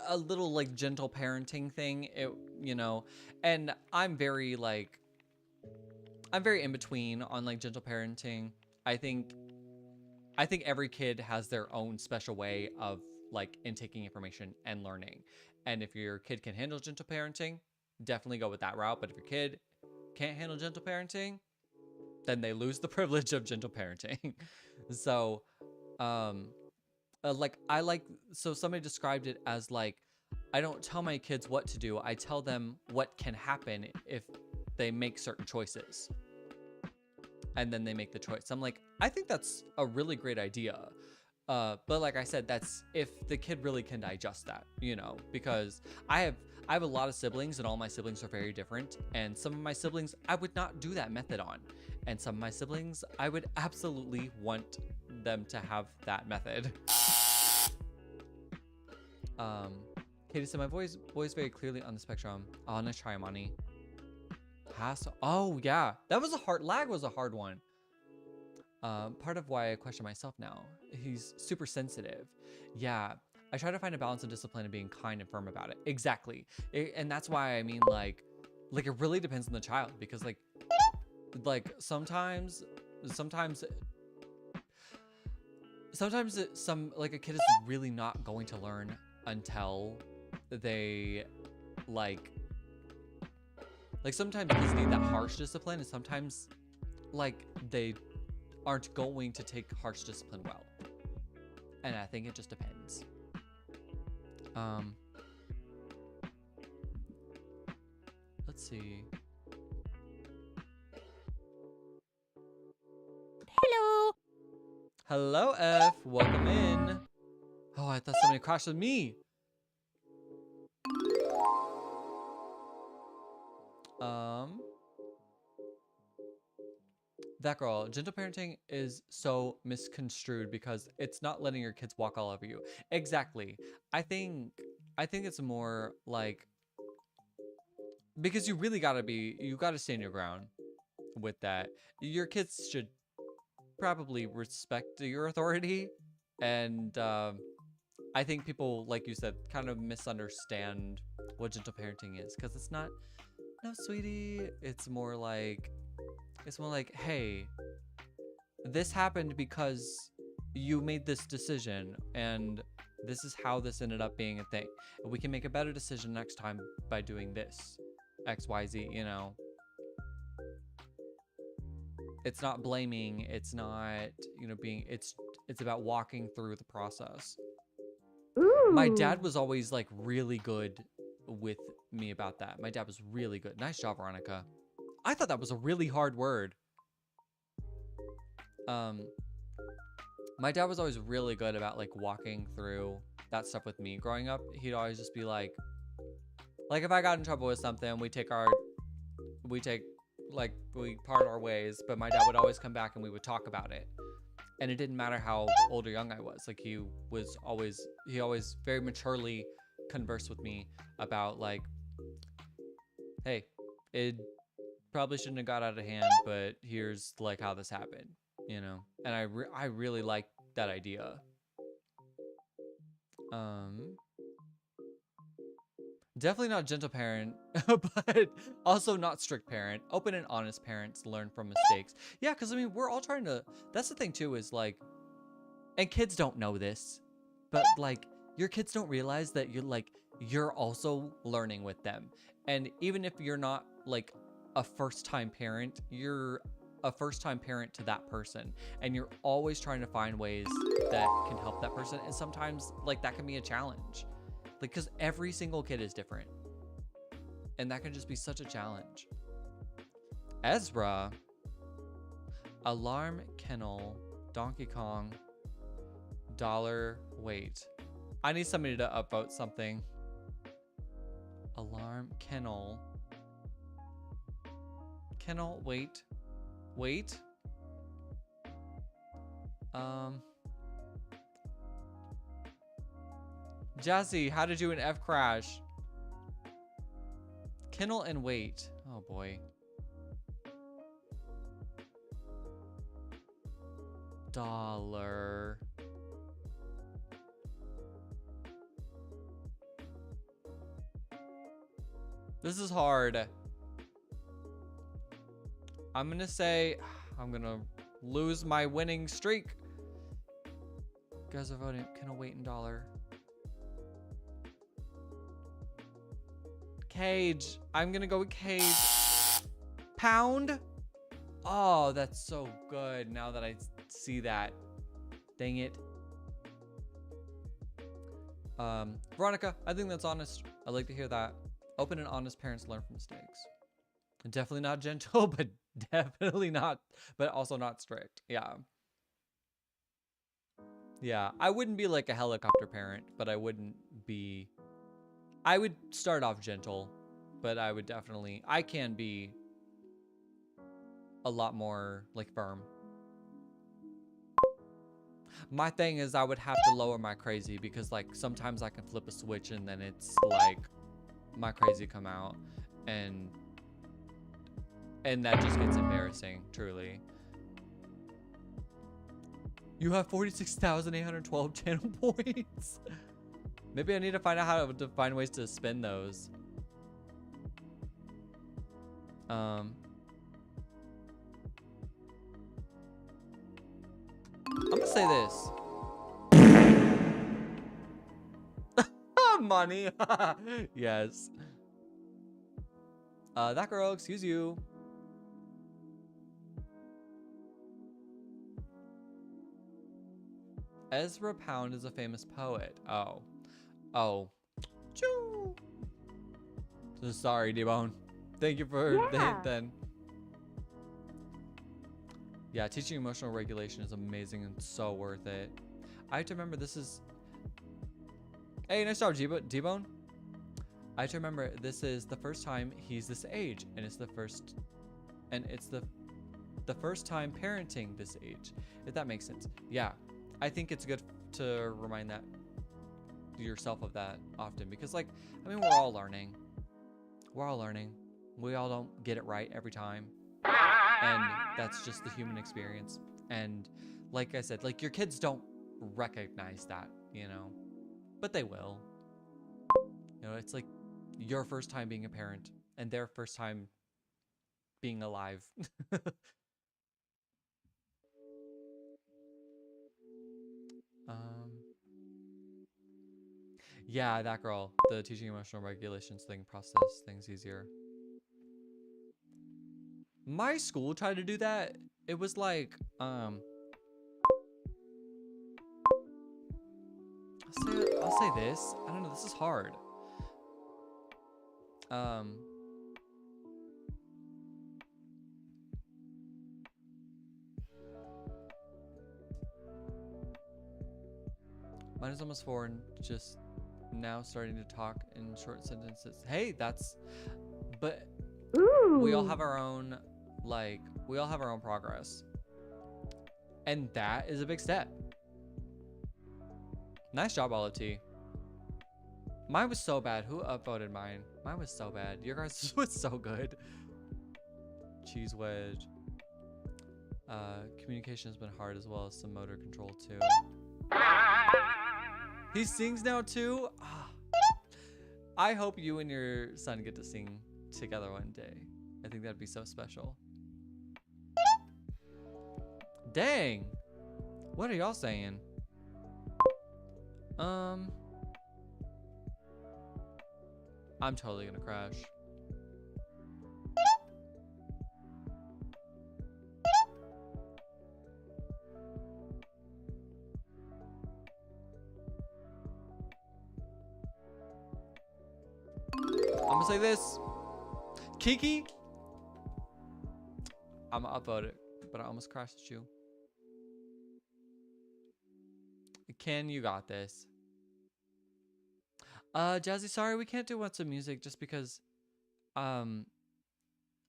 Speaker 1: a little, like, gentle parenting thing, you know, and I'm very in between on, like, gentle parenting. I think every kid has their own special way of, like, intaking information and learning. And if your kid can handle gentle parenting, definitely go with that route. But if your kid can't handle gentle parenting, then they lose the privilege of gentle parenting. So, so somebody described it as, like, I don't tell my kids what to do. I tell them what can happen if they make certain choices. And then they make the choice. I'm like, I think that's a really great idea. But like I said, that's if the kid really can digest that, you know, because I have a lot of siblings and all my siblings are very different. And some of my siblings, I would not do that method on. And some of my siblings, I would absolutely want them to have that method. Um, Katie said, my voice very clearly on the spectrum. Oh, nice try, Amani. Oh, yeah. That was a hard, lag was a hard one. Part of why I question myself now. He's super sensitive. Yeah. I try to find a balance of discipline and being kind and firm about it. Exactly. And that's why I mean, like it really depends on the child because like sometimes like a kid is really not going to learn until they like sometimes kids need that harsh discipline and sometimes like they aren't going to take harsh discipline well. And I think it just depends. Let's see.
Speaker 2: Hello.
Speaker 1: Hello, F. Welcome in. Oh, I thought somebody crashed with me. That girl, gentle parenting is so misconstrued because it's not letting your kids walk all over you. Exactly. I think it's more like because you really you gotta stand your ground with that. Your kids should probably respect your authority, and I think people, like you said, kind of misunderstand what gentle parenting is because it's not, no, sweetie. It's more like, hey, this happened because you made this decision, and this is how this ended up being a thing. And we can make a better decision next time by doing this, X, Y, Z. You know. It's not blaming. It's not, being. It's about walking through the process.
Speaker 2: Ooh.
Speaker 1: My dad was always like really good with me about that. My dad was really good. Nice job, Veronica. I thought that was a really hard word. My dad was always really good about like walking through that stuff with me growing up. He'd always just be like if I got in trouble with something, we part our ways, but my dad would always come back and we would talk about it. And it didn't matter how old or young I was. Like he always very maturely conversed with me about like, hey, it probably shouldn't have got out of hand, but here's like how this happened, And I really like that idea. Definitely not gentle parent, but also not strict parent. Open and honest parents learn from mistakes. Yeah, because I mean, we're all trying to, that's the thing too, is like, and kids don't know this, but like your kids don't realize that you're also learning with them. And even if you're not like a first-time parent, you're a first-time parent to that person. And you're always trying to find ways that can help that person. And sometimes like that can be a challenge. Like, because every single kid is different. And that can just be such a challenge. Ezra. Alarm kennel. Donkey Kong. Dollar wait. I need somebody to upvote something. Alarm kennel. Kennel wait. Wait. Jazzy, how to do an F crash. Kennel and wait. Oh boy. Dollar. This is hard. I'm gonna say I'm gonna lose my winning streak. You guys are voting. Kennel wait and dollar. Cage. I'm gonna go with cage. Pound. Oh, that's so good now that I see that. Dang it. Veronica, I think that's honest. I'd like to hear that. Open and honest parents learn from mistakes. Definitely not gentle, but definitely not, but also not strict. Yeah. Yeah, I wouldn't be like a helicopter parent, but I would start off gentle, but I can be a lot more like firm. My thing is I would have to lower my crazy because like sometimes I can flip a switch and then it's like my crazy come out and that just gets embarrassing, truly. You have 46,812 channel points. Maybe I need to find out how to find ways to spend those. I'm gonna say this. Money. Yes. That girl, excuse you. Ezra Pound is a famous poet. Oh. Oh. Choo. So sorry, D-Bone. Thank you for the hint then. Yeah, teaching emotional regulation is amazing and so worth it. I have to remember this is... Hey, nice job, D-Bone. I have to remember this is the first time he's this age, and it's the first... And it's the first time parenting this age, if that makes sense. Yeah, I think it's good to remind that yourself of that often, because like, I mean, we're all learning. We're all learning. We all don't get it right every time. And that's just the human experience. And like I said, like your kids don't recognize that, you know, but they will. You know, it's like your first time being a parent and their first time being alive. Yeah, that girl, the teaching emotional regulations thing, process things easier. My school tried to do that. It was like, I'll say this. I don't know, this is hard. Mine is almost 4 and just now starting to talk in short sentences. Hey, that's, but we all have our own, like, we all have our own progress. And that is a big step. Nice job, Olive T. Mine was so bad. Who upvoted mine? Mine was so bad. Your guys was so good. Cheese wedge. Communication has been hard as well as some motor control too. He sings now too? I hope you and your son get to sing together one day. I think that'd be so special. Dang. What are y'all saying? I'm totally gonna crash. I'm gonna say this. Kiki. I'm gonna upvote it, but I almost crashed you. Ken, you got this. Jazzy, sorry, we can't do what's in music just because, I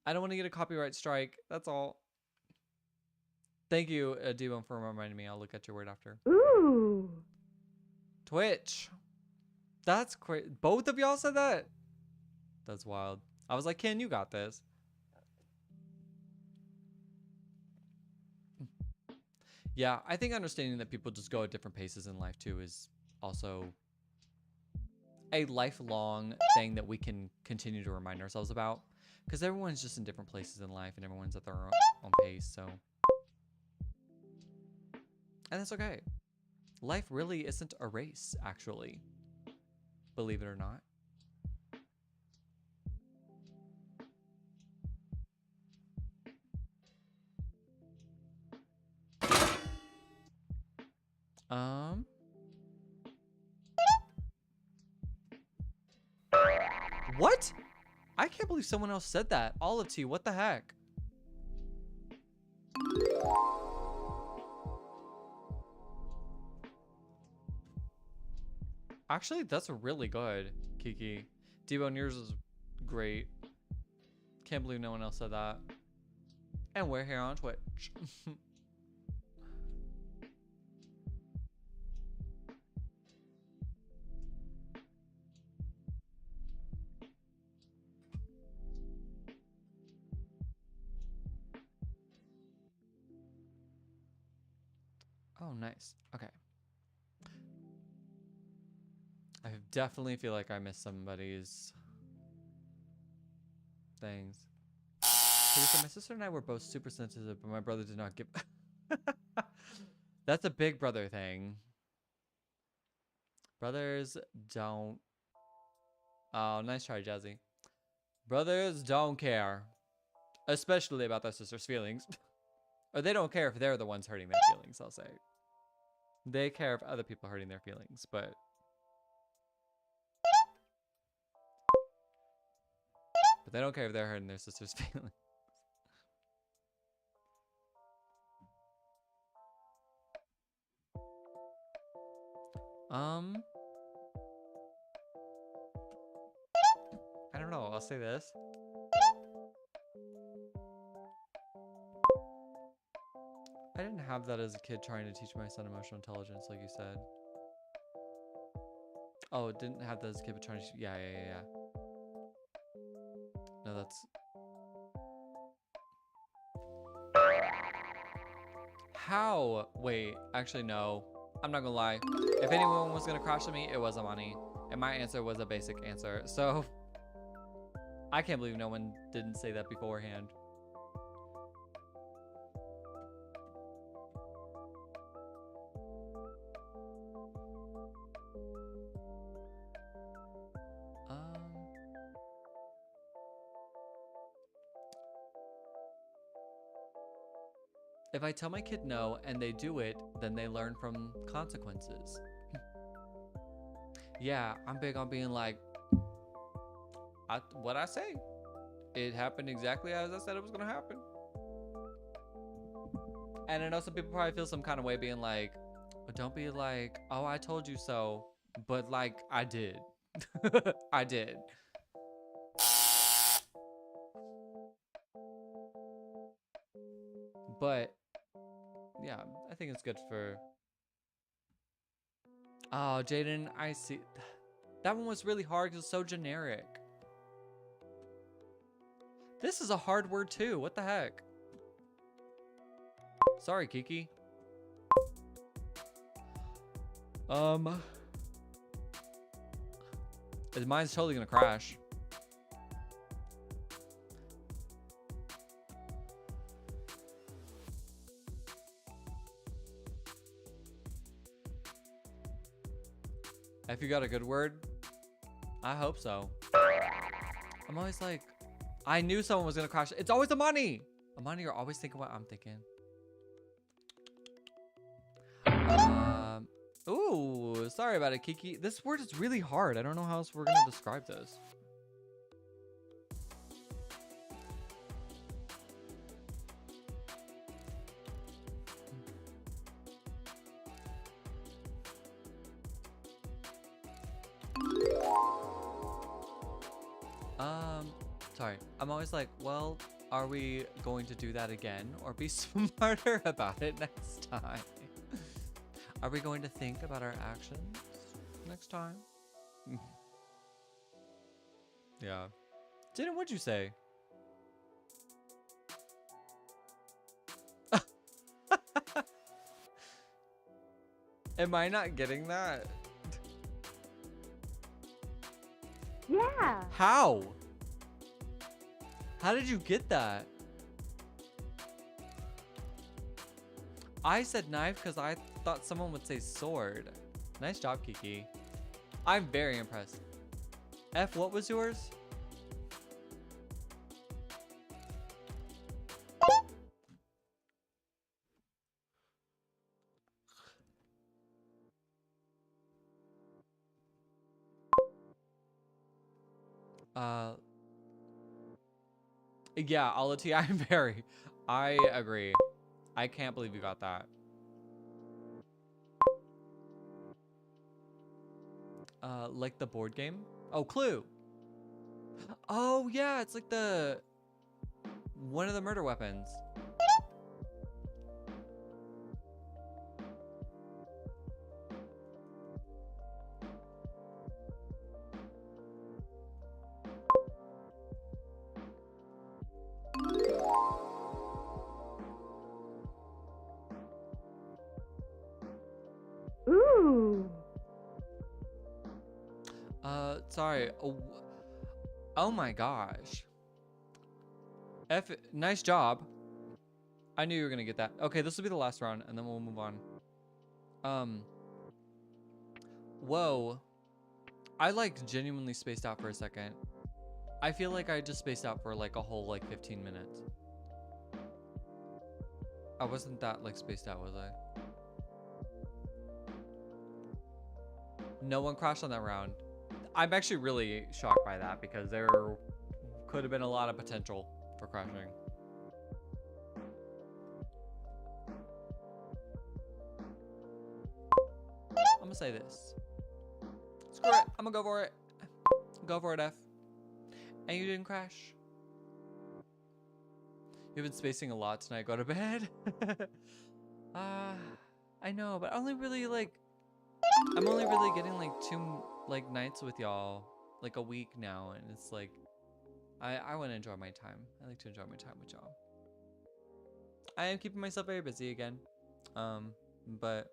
Speaker 1: don't want to get a copyright strike. That's all. Thank you, D-Bone, for reminding me. I'll look at your word after.
Speaker 2: Ooh.
Speaker 1: Twitch. That's crazy. Both of y'all said that? That's wild. I was like, Ken, you got this. Yeah, I think understanding that people just go at different paces in life too is also a lifelong thing that we can continue to remind ourselves about, because everyone's just in different places in life and everyone's at their own pace. So, and that's okay. Life really isn't a race, actually, believe it or not. What? I can't believe someone else said that. Olive Tea, what the heck? Actually, that's really good, Kiki. D-Bone, yours is great. Can't believe no one else said that. And we're here on Twitch. Oh, nice. Okay. I definitely feel like I missed somebody's things. So my sister and I were both super sensitive, but my brother did not give. That's a big brother thing. Brothers don't. Oh, nice try, Jazzy. Brothers don't care, especially about their sister's feelings. Or they don't care if they're the ones hurting their feelings, I'll say. They care if other people are hurting their feelings, but they don't care if they're hurting their sister's feelings. I don't know. I'll say this. I didn't have that as a kid trying to teach my son emotional intelligence, like you said. Oh, didn't have that as a kid, but trying to. Yeah. No, that's. How? Wait, actually, no. I'm not gonna lie. If anyone was gonna crash at me, it was Amani. And my answer was a basic answer. So, I can't believe no one didn't say that beforehand. If I tell my kid no and they do it, then they learn from consequences. Yeah, I'm big on being like, what I say. It happened exactly as I said it was gonna happen. And I know some people probably feel some kind of way being like, but don't be like, oh, I told you so. But like, I did. I did. But yeah, I think it's good for. Oh, Jaden, I see. That one was really hard because it's so generic. This is a hard word too. What the heck? Sorry, Kiki. Mine's totally gonna crash. If you got a good word, I hope so. I'm always like, I knew someone was gonna crash. It's always Amani. Amani, you're always thinking what I'm thinking. Ooh, sorry about it, Kiki. This word is really hard. I don't know how else we're gonna describe this. Sorry. I'm always like, well, are we going to do that again or be smarter about it next time? Are we going to think about our actions next time? Yeah. Jaden, what'd you say? Am I not getting that?
Speaker 2: Yeah.
Speaker 1: How? How did you get that? I said knife because I thought someone would say sword. Nice job, Kiki. I'm very impressed. F, what was yours? Yeah, Alati, I'm very. I agree. I can't believe you got that. Like the board game? Oh, Clue. Oh, yeah, it's like one of the murder weapons. Sorry. Oh my gosh. Nice job. I knew you were gonna get that. Okay, this will be the last round, and then we'll move on. Whoa. I like genuinely spaced out for a second. I feel like I just spaced out for like a whole like 15 minutes. I wasn't that like spaced out, was I? No one crashed on that round. I'm actually really shocked by that because there could have been a lot of potential for crashing. I'm gonna say this. Screw it. I'm gonna go for it. Go for it, F. And you didn't crash. You've been spacing a lot tonight. Go to bed. I know, but I'm only really getting like 2 like nights with y'all, like a week now, and it's like I want to enjoy my time. I like to enjoy my time with y'all. I am keeping myself very busy again, but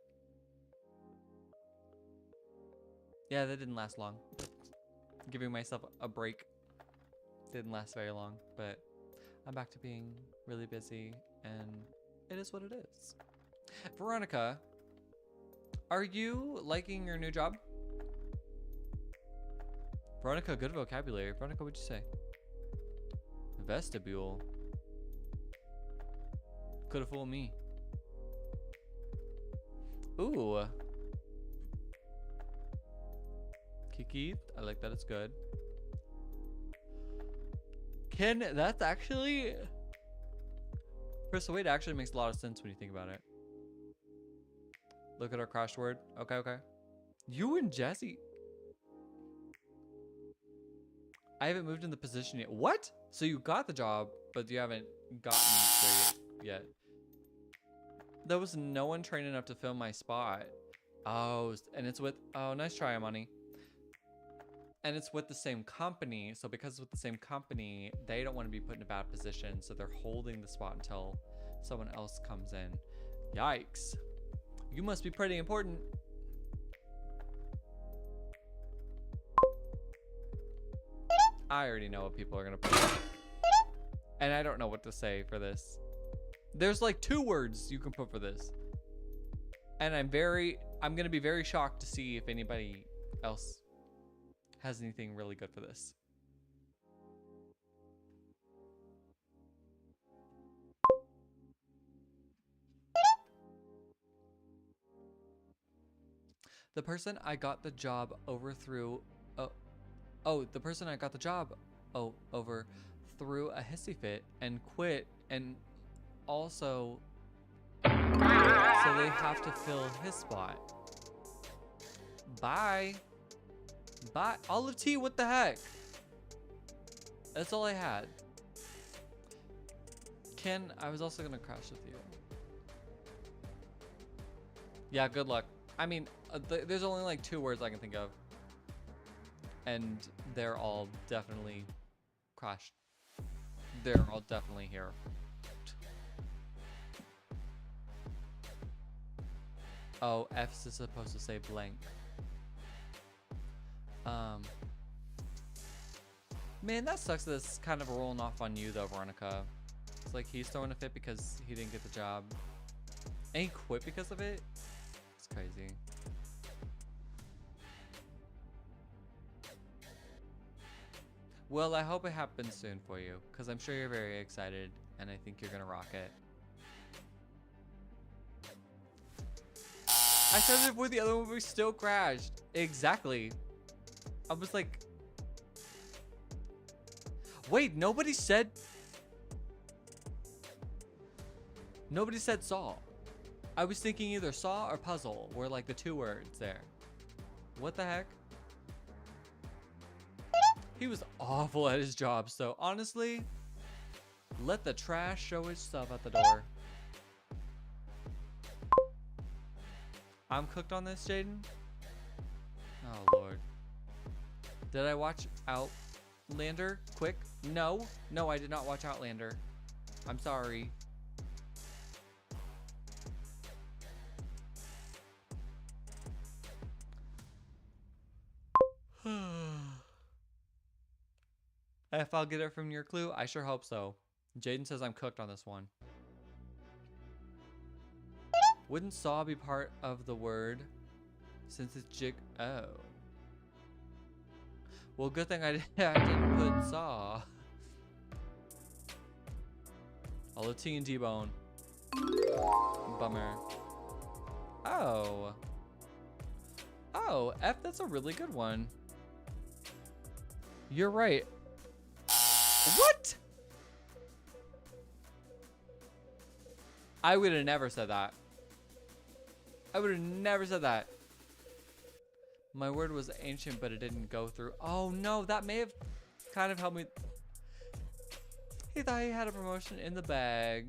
Speaker 1: yeah, that didn't last long. Giving myself a break didn't last very long, but I'm back to being really busy, and it is what it is. Veronica, are you liking your new job? Veronica, good vocabulary. Veronica, what'd you say? Vestibule. Could have fooled me. Ooh. Kiki, I like that. It's good. Ken, that's actually... Persuade actually makes a lot of sense when you think about it. Look at our Crashword. Okay, okay. You and Jesse. I haven't moved in the position yet. What? So you got the job, but you haven't gotten there yet. There was no one trained enough to fill my spot. Oh, and it's with... Oh, nice try, Amani. And it's with the same company. So because it's with the same company, they don't want to be put in a bad position. So they're holding the spot until someone else comes in. Yikes. You must be pretty important. I already know what people are going to put. And I don't know what to say for this. There's like 2 words you can put for this. And I'm going to be very shocked to see if anybody else has anything really good for this. The person I got the job overthrew. The person I got the job over threw a hissy fit and quit, and also so they have to fill his spot. Bye. Bye. Olive tea, what the heck? That's all I had. Ken, I was also gonna crash with you. Yeah, good luck. I mean, there's only like 2 words I can think of. And they're all definitely crashed. They're all definitely here. Oh, F's is supposed to say blank. Man, that sucks that it's kind of rolling off on you though, Veronica. It's like he's throwing a fit because he didn't get the job. And he quit because of it? It's crazy. Well, I hope it happens soon for you, because I'm sure you're very excited, and I think you're gonna rock it. I said it before the other one, we still crashed. Exactly. I was like... Wait, nobody said saw. I was thinking either saw or puzzle were like the 2 words there. What the heck? He was awful at his job, so honestly, let the trash show itself at the door. I'm cooked on this, Jaden? Oh, Lord. Did I watch Outlander quick? No. No, I did not watch Outlander. I'm sorry. If I'll get it from your clue, I sure hope so. Jaden says I'm cooked on this one. Wouldn't saw be part of the word since it's jig? Oh. Well, good thing I didn't put saw. All of T and D-bone. Bummer. Oh. Oh, F, that's a really good one. You're right. What? I would have never said that. I would have never said that. My word was ancient, but it didn't go through. Oh no, that may have kind of helped me. He thought he had a promotion in the bag.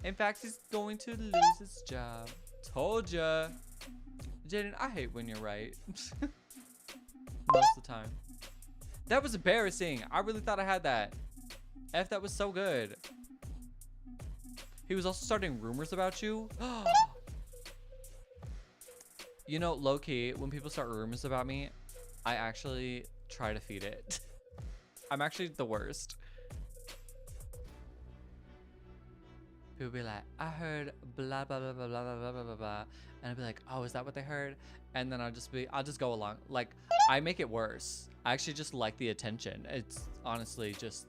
Speaker 1: In fact, he's going to lose his job. Told ya. Jaden, I hate when you're right. Most of the time. That was embarrassing. I really thought I had that. F, that was so good. He was also starting rumors about you. You know, low-key, when people start rumors about me, I actually try to feed it. I'm actually the worst. People be like, I heard blah, blah, blah, blah, blah, blah, blah, blah, blah. And I'd be like, oh, is that what they heard? And then I'll just go along. Like, I make it worse. I actually just like the attention. It's honestly just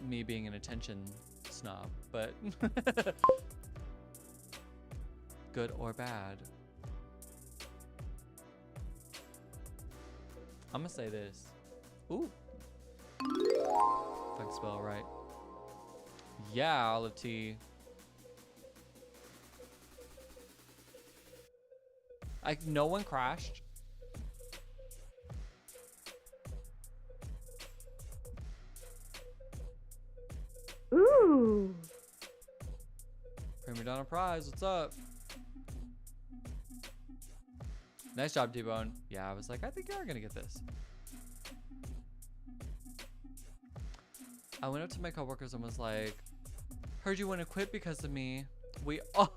Speaker 1: me being an attention snob, but good or bad. I'm gonna say this. Ooh. If I can spell it right. Yeah, olive tea. Like, no one crashed.
Speaker 2: Ooh.
Speaker 1: Prima Donna Prize, what's up? Nice job, T-Bone. Yeah, I was like, I think you are gonna get this. I went up to my coworkers and was like, heard you want to quit because of me. We all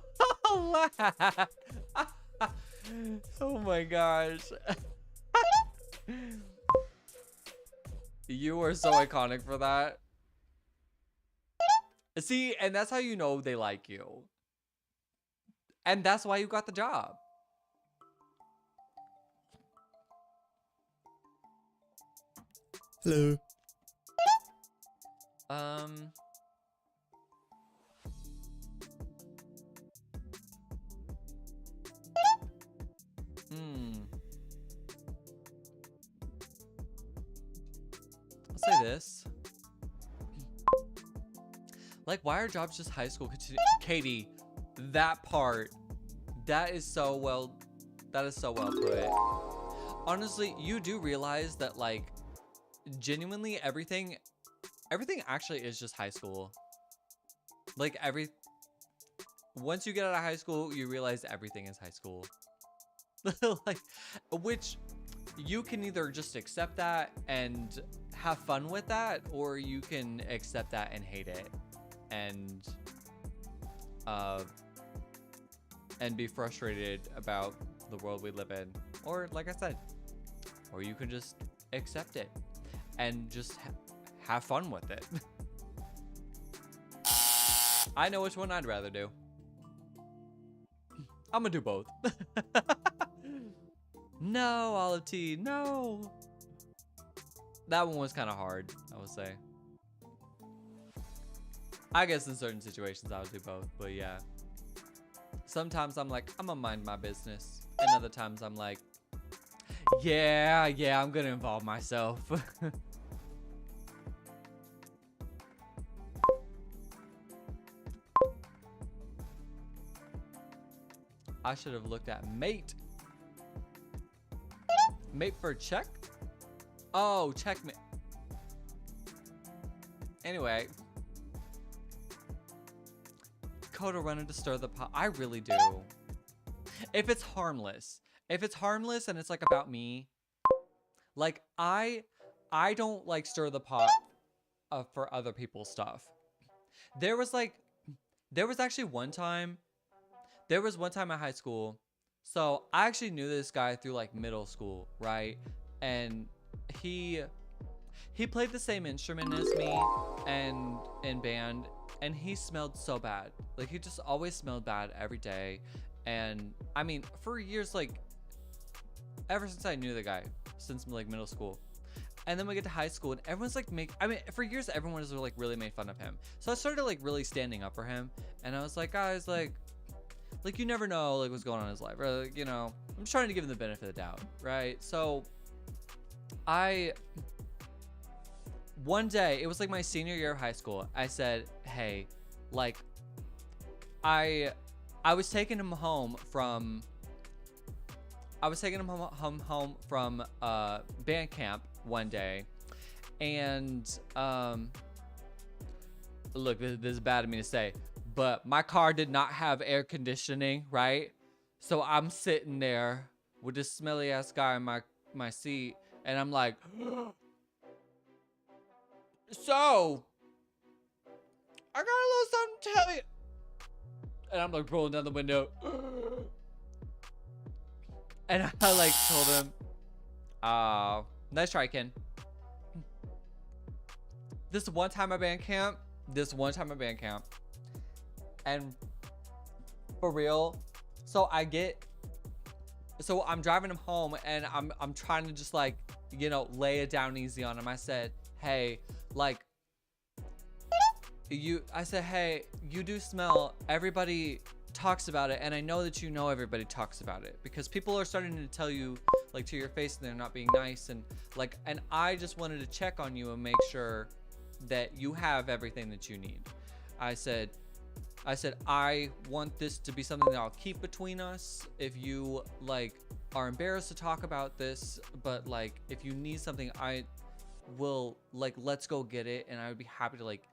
Speaker 1: laughed. Oh my gosh. You are so iconic for that. See, and that's how you know they like you. And that's why you got the job.
Speaker 3: Hello.
Speaker 1: I'll say this. Like, why are jobs just high school? Katie, that part, that is so well put. Honestly, you do realize that, like, genuinely everything actually is just high school. Like, once you get out of high school, you realize everything is high school. Like, which you can either just accept that and have fun with that, or you can accept that and hate it and be frustrated about the world we live in, or like I said, or you can just accept it and just have fun with it. I know which one I'd rather do. I'm gonna do both. No, olive tea, no. That one was kind of hard, I would say. I guess in certain situations I would do both, but yeah. Sometimes I'm like, I'm gonna mind my business. And other times I'm like, yeah, I'm gonna involve myself. I should have looked at mate. Mate for check? Oh, checkmate. Anyway. Kota running to stir the pot. I really do. If it's harmless. If it's harmless and it's like about me. Like, I don't like stir the pot for other people's stuff. There was actually one time. There was one time at high school. So I actually knew this guy through like middle school, right? And he He played the same instrument as me and in band, and he smelled so bad. Like, he just always smelled bad every day. And I mean, for years, like, ever since I knew the guy, since like middle school. And then we get to high school and everyone's like for years everyone was like really made fun of him. So I started like really standing up for him, and I was like, guys, like you never know like what's going on in his life, or like, you know, I'm just trying to give him the benefit of the doubt, right? So one day, it was like my senior year of high school, I said, hey, like, I was taking him home from band camp one day, and look, this is bad of me to say, but my car did not have air conditioning, right? So I'm sitting there with this smelly ass guy in my seat, and I'm like, so I got a little something to tell you. And I'm like rolling down the window. And I like told him, nice try, Ken. This one time at band camp, and for real, so I'm driving him home, and I'm trying to just like, you know, lay it down easy on him. I said, hey, like, hey, you do smell, everybody talks about it, and I know that you know everybody talks about it because people are starting to tell you like to your face and they're not being nice, and like, and I just wanted to check on you and make sure that you have everything that you need. I said I want this to be something that I'll keep between us. If you like are embarrassed to talk about this, but like if you need something, I will, like, let's go get it, and I would be happy to like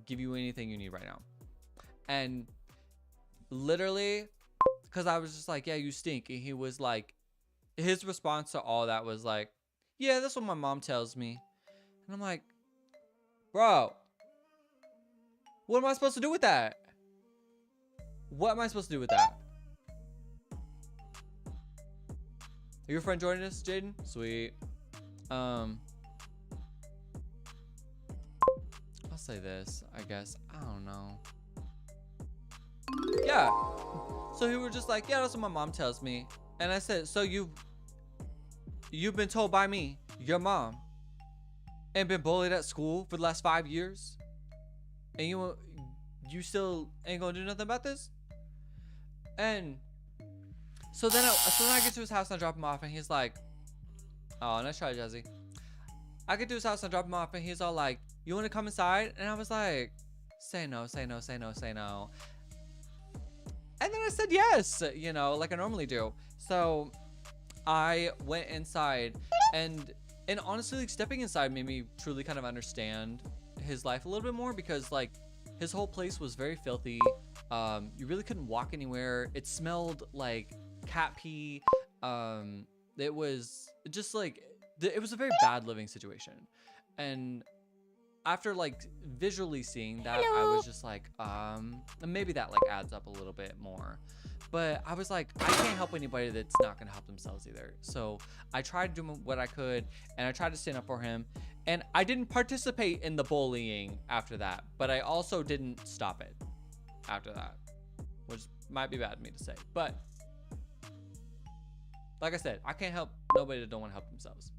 Speaker 1: give you anything you need right now. And literally, because I was just like, yeah, you stink, and he was like, his response to all that was like, yeah, that's what my mom tells me. And I'm like, bro, what am I supposed to do with that? What am I supposed to do with that? Are your friend joining us, Jaden? Sweet. I'll say this, I guess. I don't know. Yeah. So he was just like, yeah, that's what my mom tells me. And I said, so you've been told by me, your mom, and been bullied at school for the last 5 years, and you still ain't gonna do nothing about this? And so then I get to his house and I drop him off, and he's like, oh, nice try, Jazzy. I get to his house and I drop him off, and he's all like, you want to come inside? And I was like, say no, say no, say no, say no. And then I said yes, you know, like I normally do. So I went inside, and honestly, like, stepping inside made me truly kind of understand his life a little bit more, because like his whole place was very filthy. You really couldn't walk anywhere. It smelled like cat pee. It was just like, it was a very bad living situation. And after like visually seeing that, I was just like, maybe that like adds up a little bit more. But I was like, I can't help anybody that's not gonna help themselves either. So I tried to do what I could, and I tried to stand up for him. And I didn't participate in the bullying after that, but I also didn't stop it after that, which might be bad of me to say. But like I said, I can't help nobody that don't want to help themselves.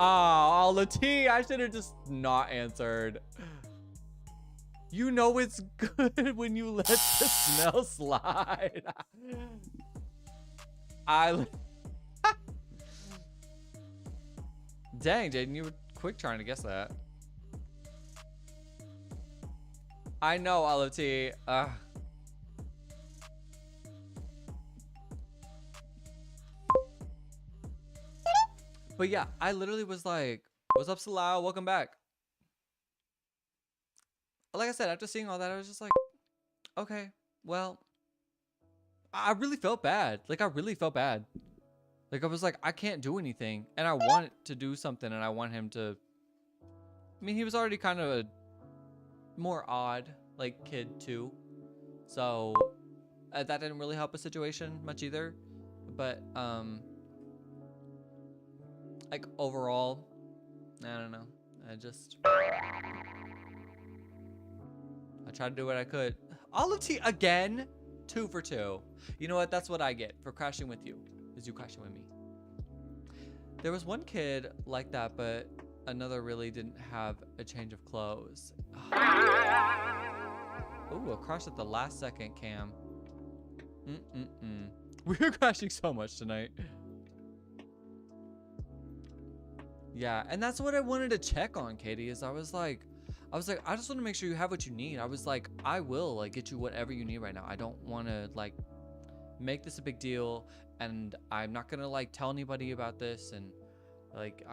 Speaker 1: Oh, Lati, I should have just not answered. You know it's good when you let the smell slide. Dang, Jaden, you were quick trying to guess that. I know, Olive T. But yeah, I literally was like, what's up, Salau? Welcome back. Like I said, after seeing all that, I was just like, okay, well, I really felt bad. Like, I really felt bad. Like, I was like, I can't do anything. And I want to do something, and I want him to... I mean, he was already kind of a more odd, like, kid, too. So, That didn't really help the situation much either. But like overall, I don't know. I tried to do what I could. Olive tea again? 2 for 2. You know what? That's what I get for crashing with you. Is you crashing with me. There was one kid like that, but another really didn't have a change of clothes. Ooh, a crash at the last second, Cam. We're crashing so much tonight. Yeah, and that's what I wanted to check on, Katie, is I was like, I just want to make sure you have what you need. I was like, I will like get you whatever you need right now. I don't want to like make this a big deal, and I'm not gonna like tell anybody about this, and like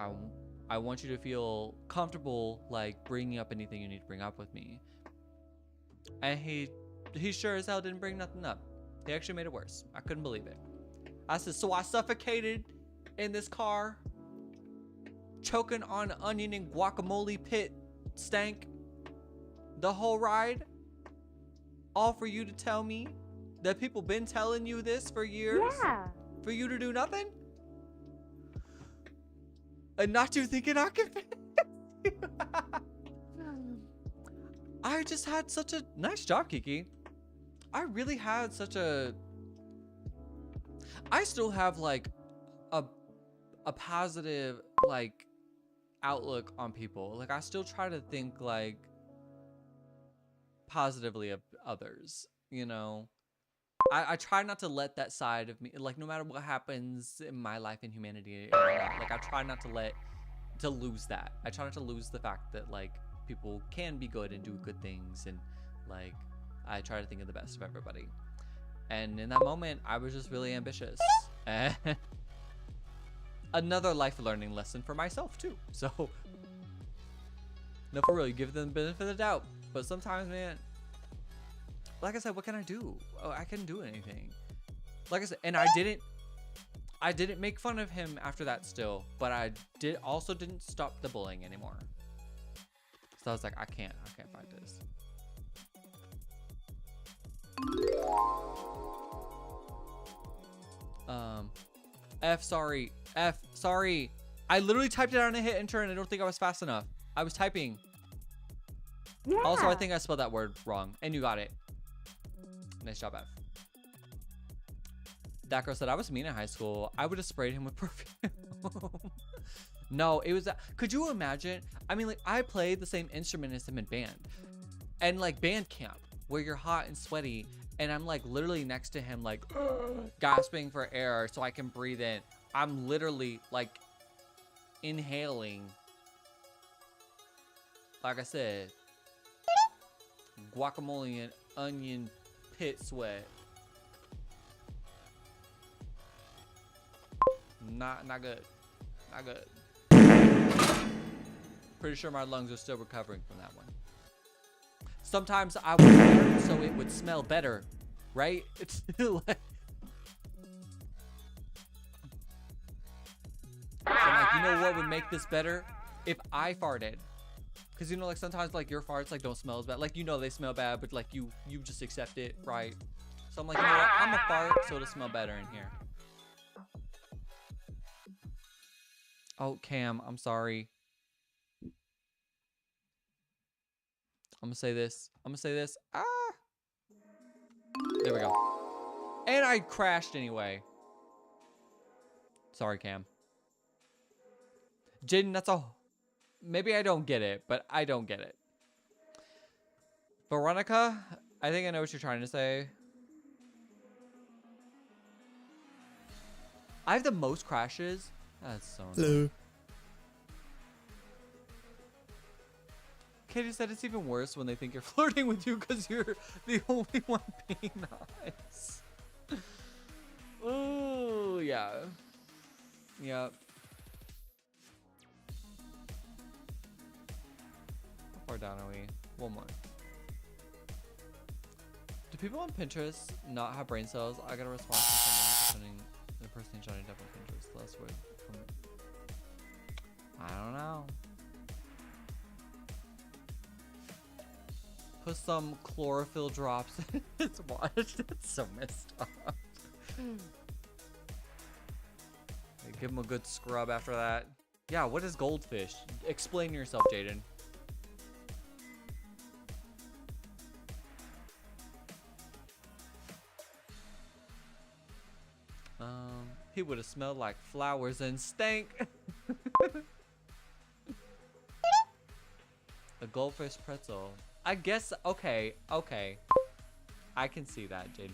Speaker 1: I want you to feel comfortable like bringing up anything you need to bring up with me. And he sure as hell didn't bring nothing up. He actually made it worse. I couldn't believe it. I said, so I suffocated in this car, choking on onion and guacamole pit stank the whole ride, all for you to tell me that people been telling you this for years?
Speaker 2: Yeah.
Speaker 1: For you to do nothing? And not you thinking I can fix you? I just had such a nice job, Kiki. I really had such a... I still have like a positive like outlook on people. Like I still try to think like positively of others, you know. I try not to let that side of me, like no matter what happens in my life and humanity, like I try not to lose that. I try not to lose the fact that like people can be good and do good things, and like I try to think of the best of everybody. And in that moment, I was just really ambitious. And another life learning lesson for myself too. So, no, for real, you give them the benefit of the doubt. But sometimes, man, like I said, what can I do? Oh, I couldn't do anything. Like I said, and I didn't make fun of him after that still, but I didn't stop the bullying anymore. So I was like, I can't fight this. F sorry. I literally typed it out and hit enter, and I don't think I was fast enough. I was typing.
Speaker 2: Yeah.
Speaker 1: Also, I think I spelled that word wrong, and you got it. Nice job, F. That girl said I was mean in high school. I would have sprayed him with perfume. No, it was that. Could you imagine? I mean, like, I played the same instrument as him in band, and like band camp, where you're hot and sweaty, and I'm like literally next to him, like gasping for air so I can breathe in. I'm literally like inhaling, like I said, guacamole and onion pit sweat. Not good. Not good. Pretty sure my lungs are still recovering from that one. Sometimes I would fart so it would smell better, right? It's like, so I'm like, you know what would make this better? If I farted. Cause you know, like sometimes like your farts like don't smell as bad. Like, you know, they smell bad, but like you just accept it, right? So I'm like, you know what? I'm a fart so it'll smell better in here. Oh, Cam, I'm sorry. I'm gonna say this. Ah! There we go. And I crashed anyway. Sorry, Cam. Jaden, that's all. Maybe I don't get it, but I don't get it. Veronica, I think I know what you're trying to say. I have the most crashes. That's so annoying.
Speaker 3: Hello.
Speaker 1: Katie said it's even worse when they think you're flirting with you because you're the only one being nice. Oh, yeah. Yep. How far down are we? One more. Do people on Pinterest not have brain cells? I got a response from someone sending the person Johnny Depp on Pinterest. Last word from... I don't know. Put some chlorophyll drops in its water. That's so messed up. Give him a good scrub after that. Yeah, what is goldfish? Explain yourself, Jaden. He would have smelled like flowers and stank. A goldfish pretzel. I guess, okay. I can see that, Jaden.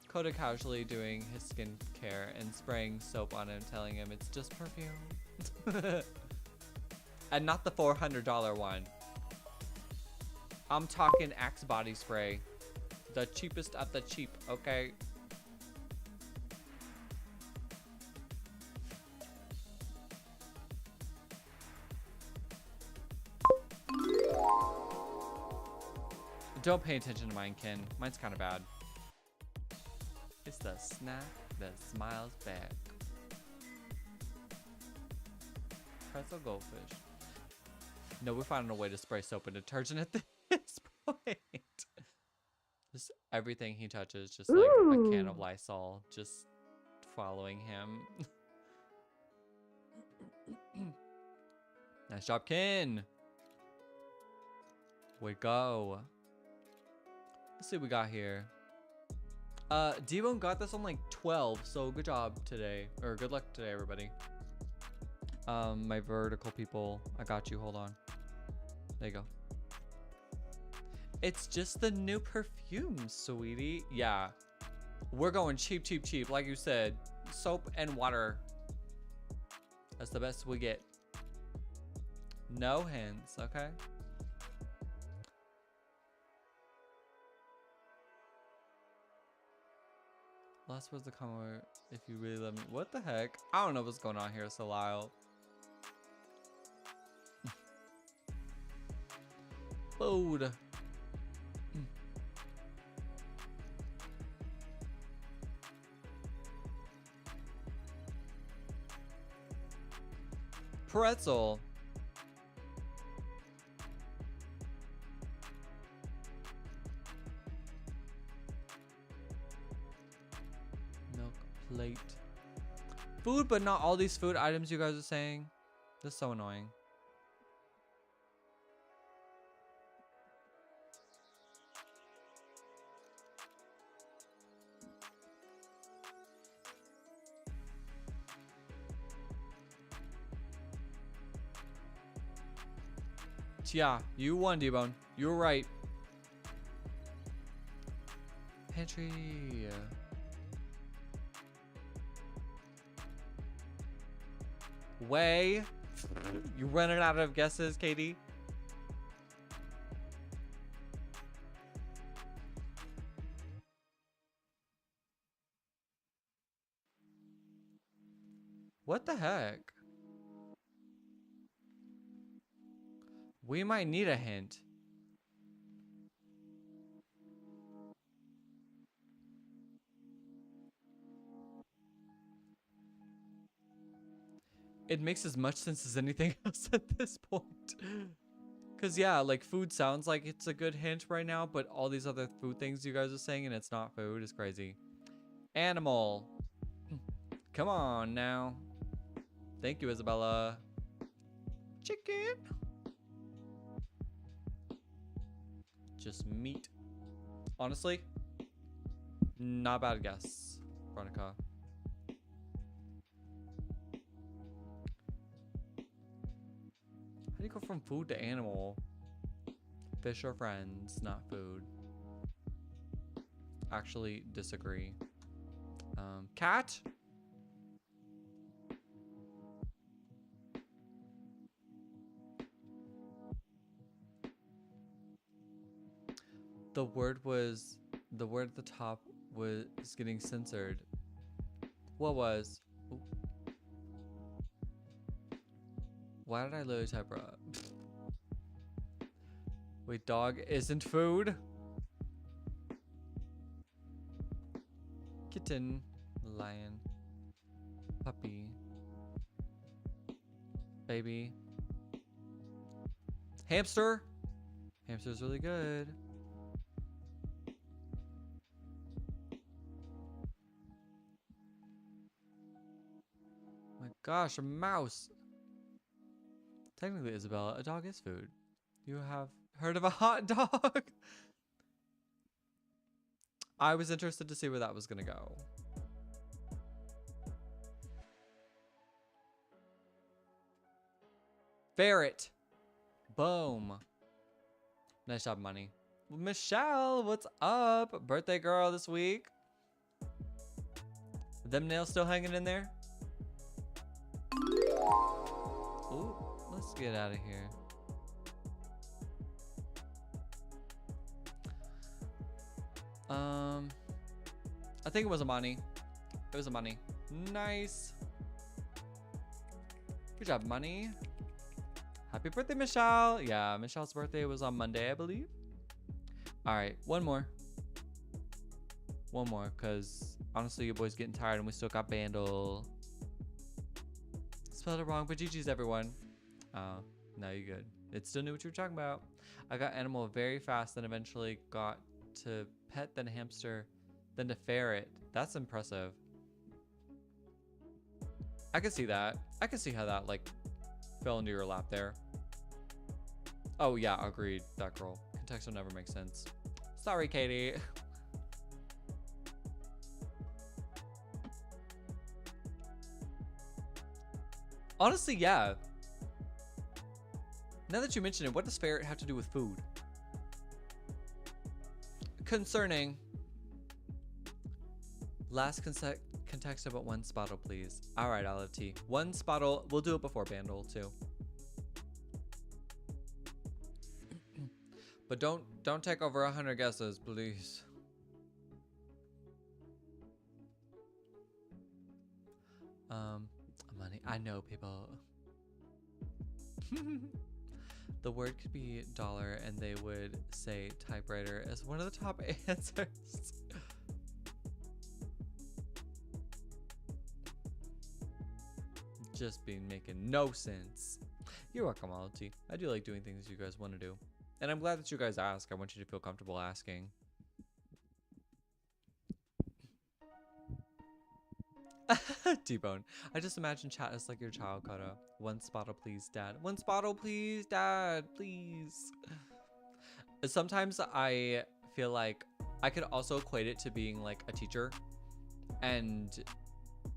Speaker 1: Kota casually doing his skincare and spraying soap on him, telling him it's just perfume. And not the $400 one. I'm talking Axe body spray. The cheapest of the cheap, okay? Don't pay attention to mine, Ken. Mine's kind of bad. It's the snack that smiles back. Pretzel goldfish. No, we're finding a way to spray soap and detergent at this point. Just everything he touches, just like a can of Lysol, just following him. Nice job, Ken. We go. Let's see what we got here. D-Bone got this on like 12, so good job today. Or good luck today, everybody. My vertical people, I got you, hold on. There you go. It's just the new perfume, sweetie. Yeah, we're going cheap, cheap, cheap. Like you said, soap and water. That's the best we get. No hints, okay? Last was the comment, if you really love me. What the heck? I don't know what's going on here, Salile. Food. Pretzel. Milk plate. Food, but not all these food items you guys are saying. This is so annoying. Yeah, you won, D-Bone. You were right. Pantry. Way. You running out of guesses, Katie? What the heck? We might need a hint. It makes as much sense as anything else at this point. Cause yeah, like food sounds like it's a good hint right now, but all these other food things you guys are saying and it's not food is crazy. Animal. Come on now. Thank you, Isabella. Chicken. Just meat. Honestly, not bad guess, Veronica. How do you go from food to animal? Fish are friends, not food. Actually, disagree. Cat? The word at the top was getting censored. What was? Ooh. Why did I literally type her up? Wait, dog isn't food? Kitten, lion, puppy, baby, Hamster. Hamster's really good. My gosh, a mouse. Technically, Isabella, a dog is food. You have heard of a hot dog? I was interested to see where that was gonna go. Ferret. Boom. Nice job, money. Michelle, what's up? Birthday girl this week. Them nails still hanging in there? Ooh, let's get out of here. I think it was a money. It was a money. Nice. Good job, money. Happy birthday, Michelle. Yeah, Michelle's birthday was on Monday, I believe. All right, one more. One more, because honestly, your boy's getting tired and we still got Bandle. Spelled it wrong, but GG's, everyone. No, you're good. It still knew what you were talking about. I got animal very fast, then eventually got to pet, then hamster, then to ferret. That's impressive. I can see that. I can see how that, like, fell into your lap there. Oh, yeah, agreed. That girl. Context will never make sense. Sorry, Katie. Honestly, yeah. Now that you mention it, what does ferret have to do with food? Concerning. Last context about one spottle, please. All right, Olive Tea. One spottle. We'll do it before Bandle, too. But don't take over 100 guesses, please. Money. I know, people. The word could be dollar, and they would say typewriter as one of the top answers. Just been making no sense. You're welcome, Alti. I do like doing things you guys want to do. And I'm glad that you guys ask. I want you to feel comfortable asking. T-Bone. I just imagine chat as like your child, Kota. One spottle, please, Dad. One spottle, please, Dad. Please. Sometimes I feel like I could also equate it to being like a teacher. And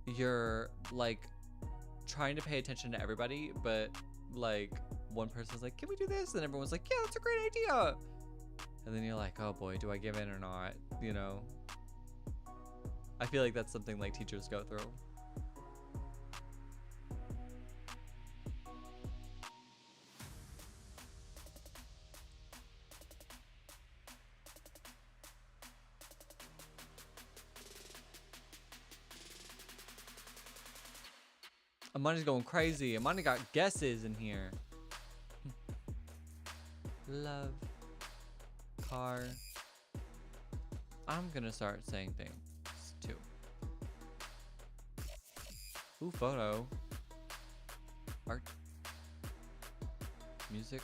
Speaker 1: you're like trying to pay attention to everybody, but like one person's like, can we do this? And everyone's like, yeah, that's a great idea. And then you're like, oh boy, do I give in or not? You know? I feel like that's something like teachers go through. Amani's going crazy. Amani got guesses in here. Love. Car. I'm gonna start saying things too. Ooh, photo. Art. Music.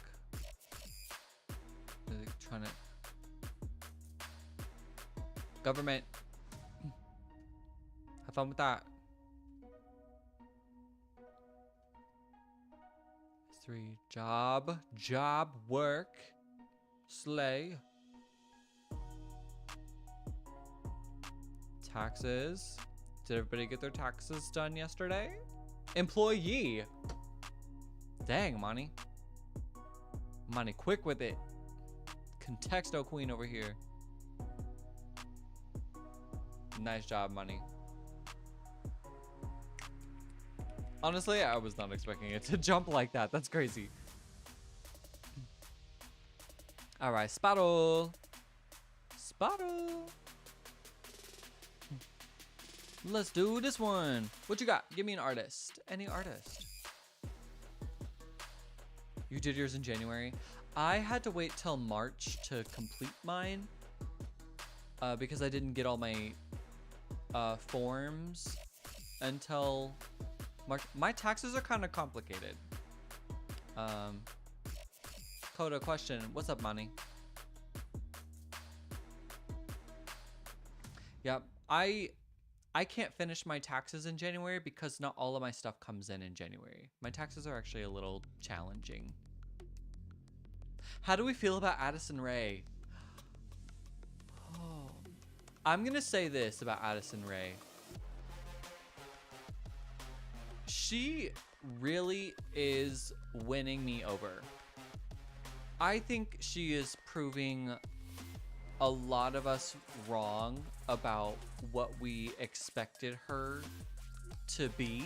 Speaker 1: Electronic. Government. Have fun with that. 3. Job. Job. Work. Slay. Taxes. Did everybody get their taxes done yesterday? Employee. Dang, Money. Money, quick with it. Contexto queen over here. Nice job, Money. Honestly, I was not expecting it to jump like that. That's crazy. All right, spottle. Spottle. Let's do this one. What you got? Give me an artist. Any artist. You did yours in January. I had to wait till March to complete mine because I didn't get all my forms until March. My taxes are kind of complicated Kota, question. What's up, Money? Yep. I can't finish my taxes in January because not all of my stuff comes in January. My taxes are actually a little challenging. How do we feel about Addison Rae? Oh, I'm gonna say this about Addison Rae. She really is winning me over. I think she is proving a lot of us wrong about what we expected her to be.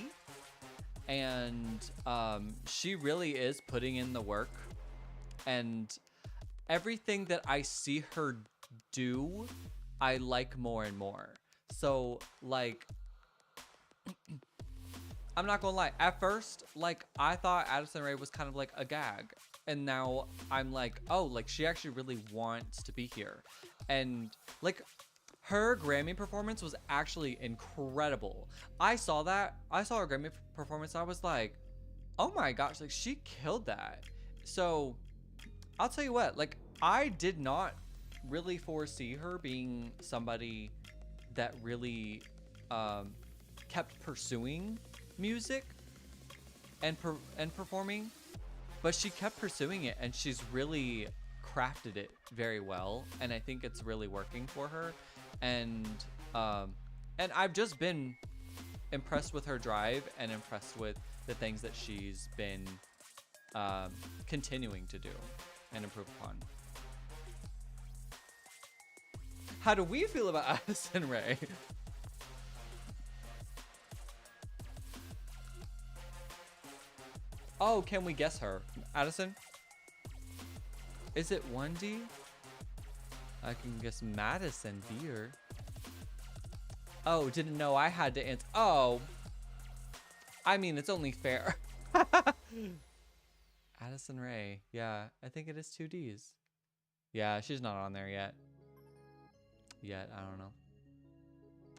Speaker 1: And she really is putting in the work. And everything that I see her do, I like more and more. So, like, I'm not gonna lie. At first, like, I thought Addison Rae was kind of like a gag. And now I'm like, oh, like, she actually really wants to be here. And, like, her Grammy performance was actually incredible. I saw that. I saw her Grammy performance. I was like, oh my gosh, like, she killed that. So, I'll tell you what, like, I did not really foresee her being somebody that really kept pursuing music and performing, but she kept pursuing it, and she's really crafted it very well, and I think it's really working for her. And I've just been impressed with her drive and impressed with the things that she's been continuing to do and improve upon. How do we feel about Addison Rae? Oh, can we guess her? Addison? Is it 1D? I can guess Madison Beer. Oh, didn't know I had to answer. Oh. I mean, it's only fair. Addison Rae. Yeah, I think it is 2Ds. Yeah, she's not on there yet. I don't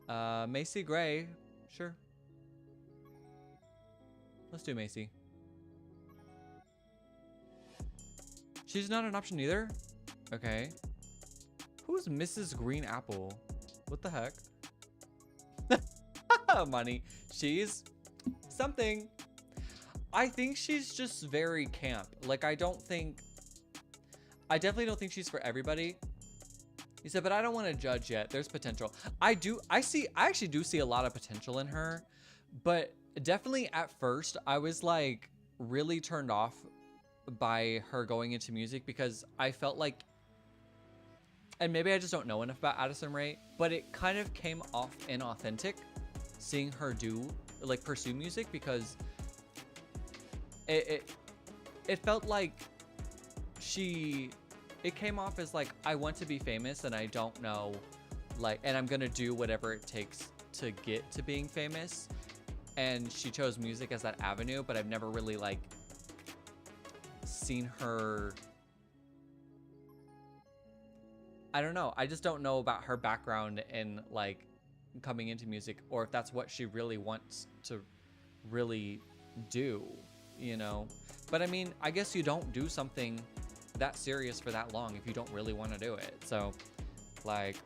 Speaker 1: know. Macy Gray. Sure. Let's do Macy. She's not an option either? Okay. Who's Mrs. Green Apple? What the heck? Money. She's something. I think she's just very camp. Like, I definitely don't think she's for everybody. He said, but I don't want to judge yet. There's potential. I actually do see a lot of potential in her, but definitely at first I was like really turned off by her going into music because I felt like, and maybe I just don't know enough about Addison Rae, but it kind of came off inauthentic seeing her pursue music, because it felt like it came off as like, I want to be famous and I don't know, like, and I'm gonna do whatever it takes to get to being famous. And she chose music as that avenue, but I've never really like seen her. I don't know. I just don't know about her background in like coming into music, or if that's what she really wants to really do, you know? But I mean, I guess you don't do something that serious for that long if you don't really want to do it. So like,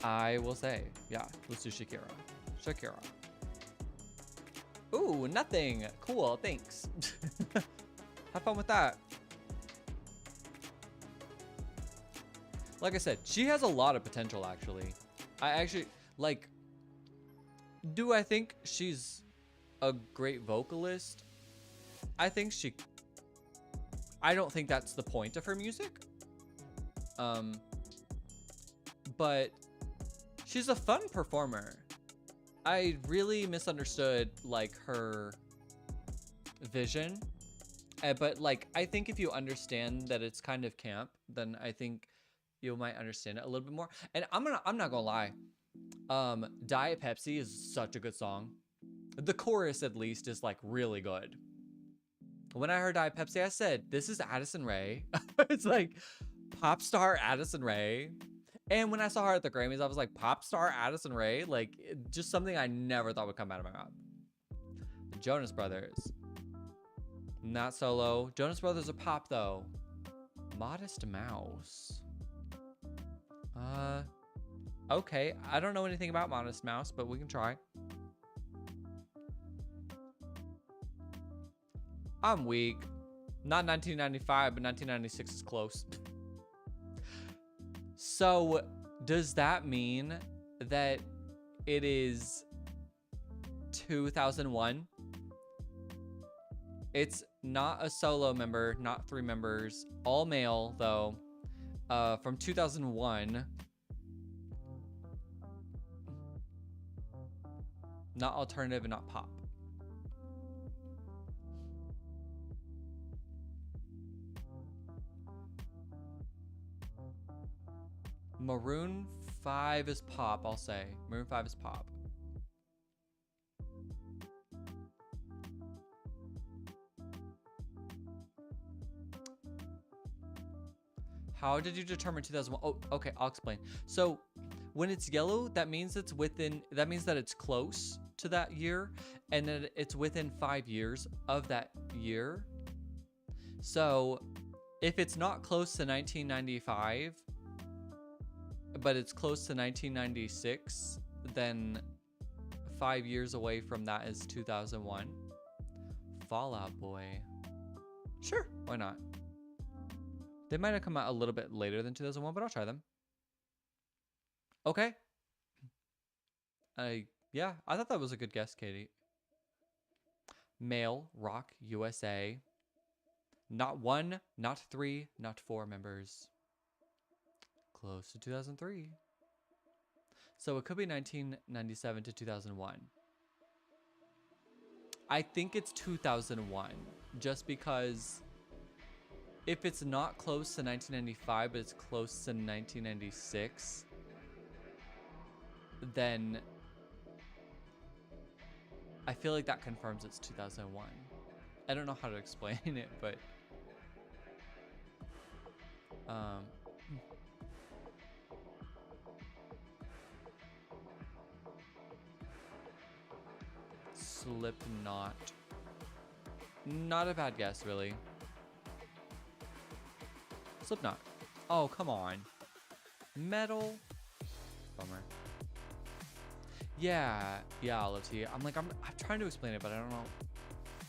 Speaker 1: I will say, yeah, let's do Shakira. Ooh, nothing. Cool, thanks. Have fun with that. Like I said, she has a lot of potential, actually. I actually, like, do I think she's a great vocalist? I don't think that's the point of her music. But she's a fun performer. I really misunderstood like her vision. But like, I think if you understand that it's kind of camp, then I think you might understand it a little bit more. And I'm not gonna lie. Diet Pepsi is such a good song. The chorus, at least, is like really good. When I heard Diet Pepsi, I said, this is Addison Rae. It's like pop star Addison Rae. And when I saw her at the Grammys, I was like, pop star Addison Rae? Like, just something I never thought would come out of my mouth. The Jonas Brothers. Not Solo. Jonas Brothers are pop though. Modest Mouse. Okay. I don't know anything about Modest Mouse, but we can try. I'm weak. Not 1995, but 1996 is close. So, does that mean that it is 2001? It's not a solo member, not 3 members, all male though, from 2001. Not alternative and not pop. Maroon 5 is pop, I'll say. Maroon 5 is pop. How did you determine 2001? Oh, okay, I'll explain. So when it's yellow, that means it's within, that means that it's close to that year, and then it's within 5 years of that year. So if it's not close to 1995, but it's close to 1996, then 5 years away from that is 2001. Fall Out Boy. Sure, why not? They might have come out a little bit later than 2001, but I'll try them. Okay. Yeah, I thought that was a good guess, Katie. Male, rock, USA. Not 1, not 3, not 4 members. Close to 2003. So it could be 1997 to 2001. I think it's 2001, just because if it's not close to 1995, but it's close to 1996, then I feel like that confirms it's 2001. I don't know how to explain it, but Slipknot. Not a bad guess, really. Slipknot. Oh, come on. Metal. Bummer. Yeah, Olive T. I'm trying to explain it, but I don't know.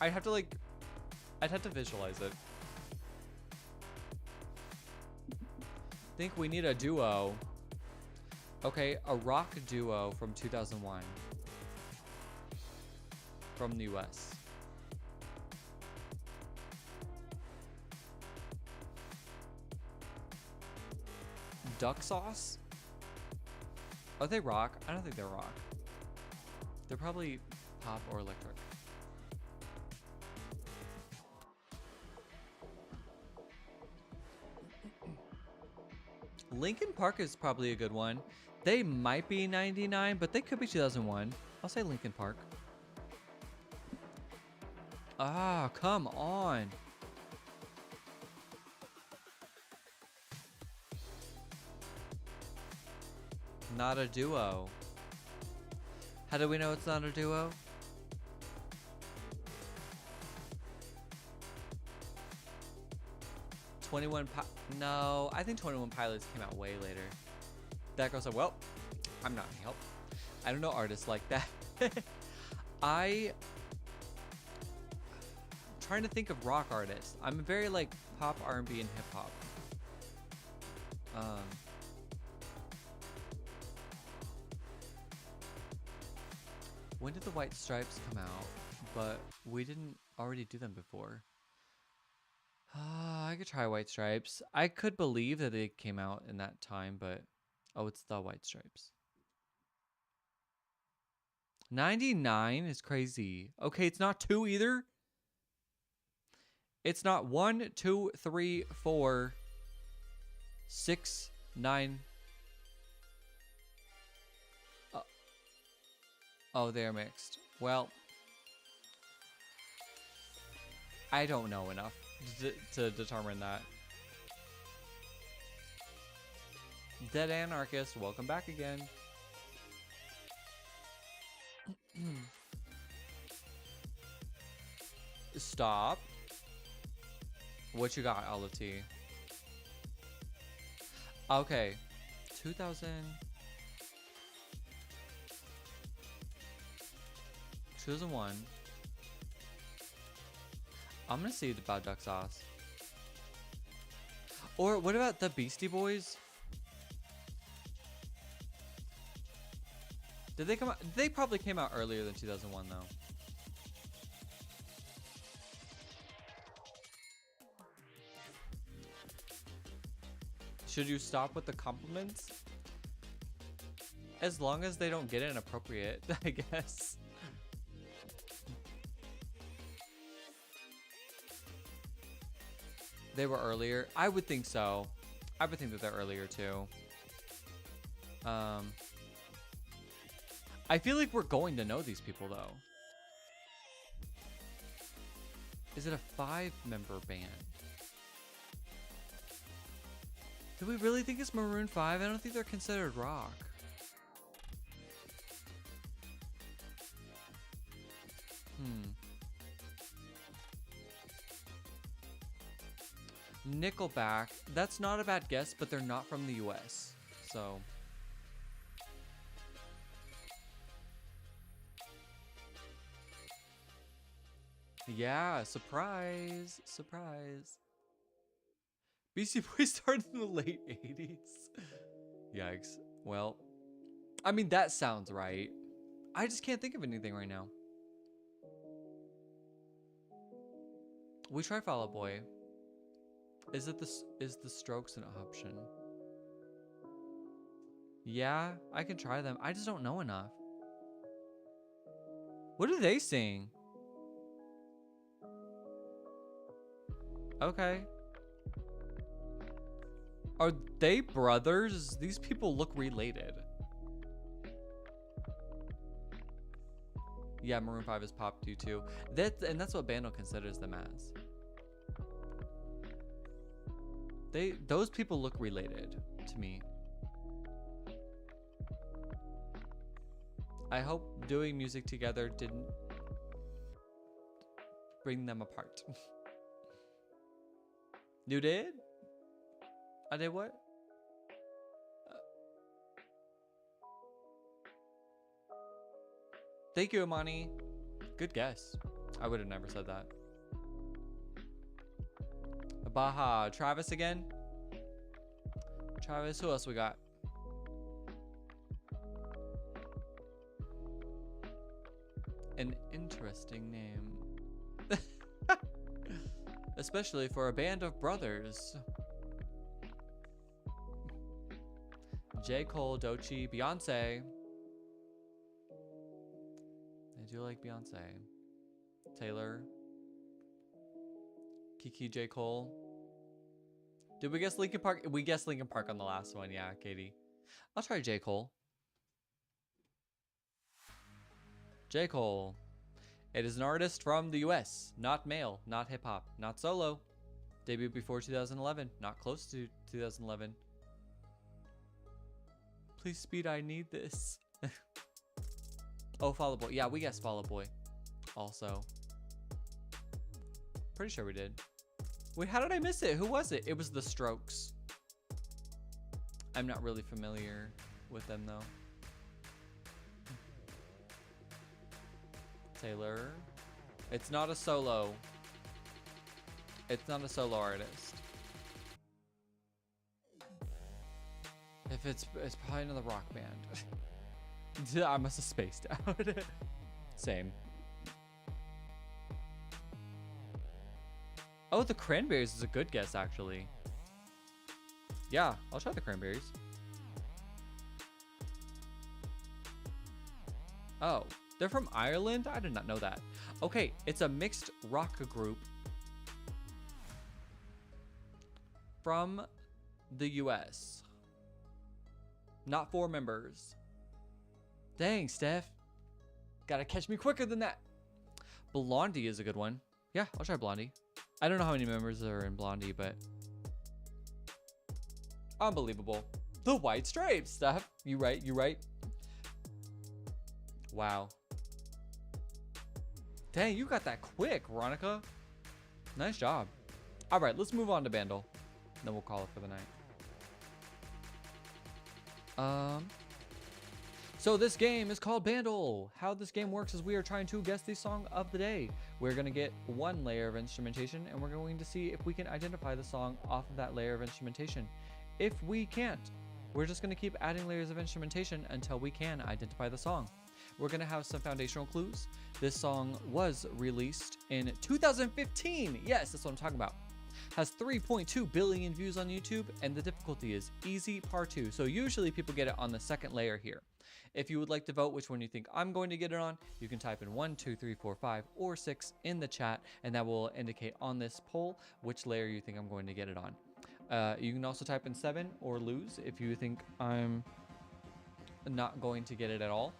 Speaker 1: I'd have to visualize it. Think we need a duo. Okay, a rock duo from 2001. From the US. Duck Sauce? Are they rock? I don't think they're rock. They're probably pop or electric. Linkin Park is probably a good one. They might be 99, but they could be 2001. I'll say Linkin Park. Ah, come on. Not a duo. How do we know it's not a duo? No, I think 21 Pilots came out way later. That goes, well, I'm not any help. I don't know artists like that. I'm trying to think of rock artists. I'm very like pop, R&B, and hip hop. When did the White Stripes come out? But we didn't already do them before. I could try White Stripes. I could believe that they came out in that time, but oh, it's the White Stripes. 99 is crazy. Okay, it's not 2 either. It's not 1, 2, 3, 4, 6, 9. Oh, they're mixed. Well, I don't know enough to determine that. Dead Anarchist, welcome back again. Stop. What you got, Olive T? Okay. 2000. 2001. I'm gonna see about duck sauce. Or what about the Beastie Boys? Did they come out? They probably came out earlier than 2001 though. Should you stop with the compliments? As long as they don't get inappropriate, I guess. They were earlier. I would think so. I would think that they're earlier too. I feel like we're going to know these people though. Is it a 5-member band? Do we really think it's Maroon 5? I don't think they're considered rock. Nickelback. That's not a bad guess, but they're not from the US. So. Yeah, surprise. Surprise. Beastie Boys started in the late 80s. Yikes. Well, I mean, that sounds right. I just can't think of anything right now. We try Fall Out Boy. Is the Strokes an option? Yeah, I can try them. I just don't know enough. What do they sing? Okay. Are they brothers? These people look related. Yeah, Maroon 5 is pop too. That's what Bando considers them as. Those people look related to me. I hope doing music together didn't bring them apart. You did? I did what? Thank you, Amani. Good guess. I would have never said that. Baha. Travis again? Travis, who else we got? An interesting name. Especially for a band of brothers. J. Cole, Doechii, Beyonce. I do like Beyonce. Taylor. Kiki, J. Cole. Did we guess Linkin Park? We guessed Linkin Park on the last one. Yeah, Katie. I'll try J. Cole. J. Cole. It is an artist from the US. Not male, not hip hop, not solo. Debuted before 2011. Not close to 2011. Please, Speed, I need this. Oh, Fall Out Boy. Yeah, we guessed Fall Out Boy. Also. Pretty sure we did. Wait, how did I miss it? Who was it? It was the Strokes. I'm not really familiar with them though. Taylor. It's not a solo. It's not a solo artist. If it's probably another rock band. I must have spaced out. Same. Oh, the Cranberries is a good guess, actually. Yeah, I'll try the Cranberries. Oh, they're from Ireland? I did not know that. Okay, it's a mixed rock group from the US. Not 4 members. Dang, Steph. Gotta catch me quicker than that. Blondie is a good one. Yeah, I'll try Blondie. I don't know how many members are in Blondie, but unbelievable. The White Stripes, Steph. You right, you right. Wow. Dang, you got that quick, Veronica. Nice job. All right, let's move on to Bandle. Then we'll call it for the night. So this game is called Bandle. How this game works is we are trying to guess the song of the day. We're going to get one layer of instrumentation, and we're going to see if we can identify the song off of that layer of instrumentation. If we can't, we're just going to keep adding layers of instrumentation until we can identify the song. We're going to have some foundational clues. This song was released in 2015. Yes, that's what I'm talking about. Has 3.2 billion views on YouTube, and the difficulty is easy part 2. So usually people get it on the second layer here. If you would like to vote which one you think I'm going to get it on, you can type in 1, 2, 3, 4, 5, or 6 in the chat, and that will indicate on this poll which layer you think I'm going to get it on. You can also type in 7 or lose if you think I'm not going to get it at all.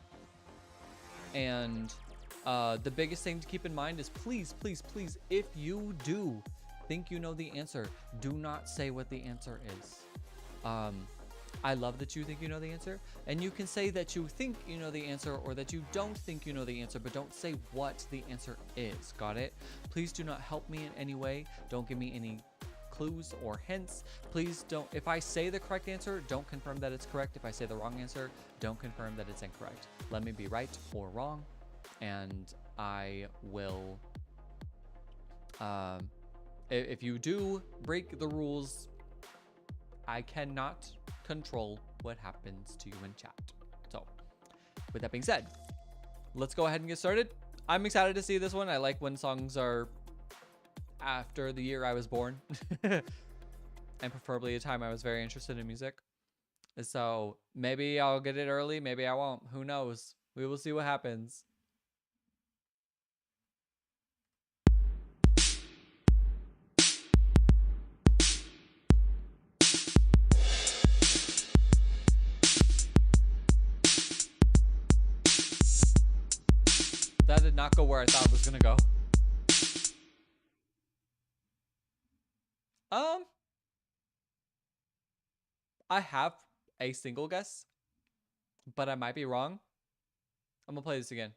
Speaker 1: And the biggest thing to keep in mind is please, please, please, if you do think you know the answer, do not say what the answer is. I love that you think you know the answer, and you can say that you think you know the answer or that you don't think you know the answer, but don't say what the answer is. Got it? Please do not help me in any way. Don't give me any clues or hints. Please don't, if I say the correct answer, don't confirm that it's correct. If I say the wrong answer, don't confirm that it's incorrect. Let me be right or wrong, and I will, if you do break the rules, I cannot control what happens to you in chat. So with that being said, let's go ahead and get started. I'm excited to see this one. I like when songs are after the year I was born and preferably a time I was very interested in music. So maybe I'll get it early, maybe I won't. Who knows? We will see what happens. That did not go where I thought it was gonna go. I have a single guess, but I might be wrong. I'm gonna play this again.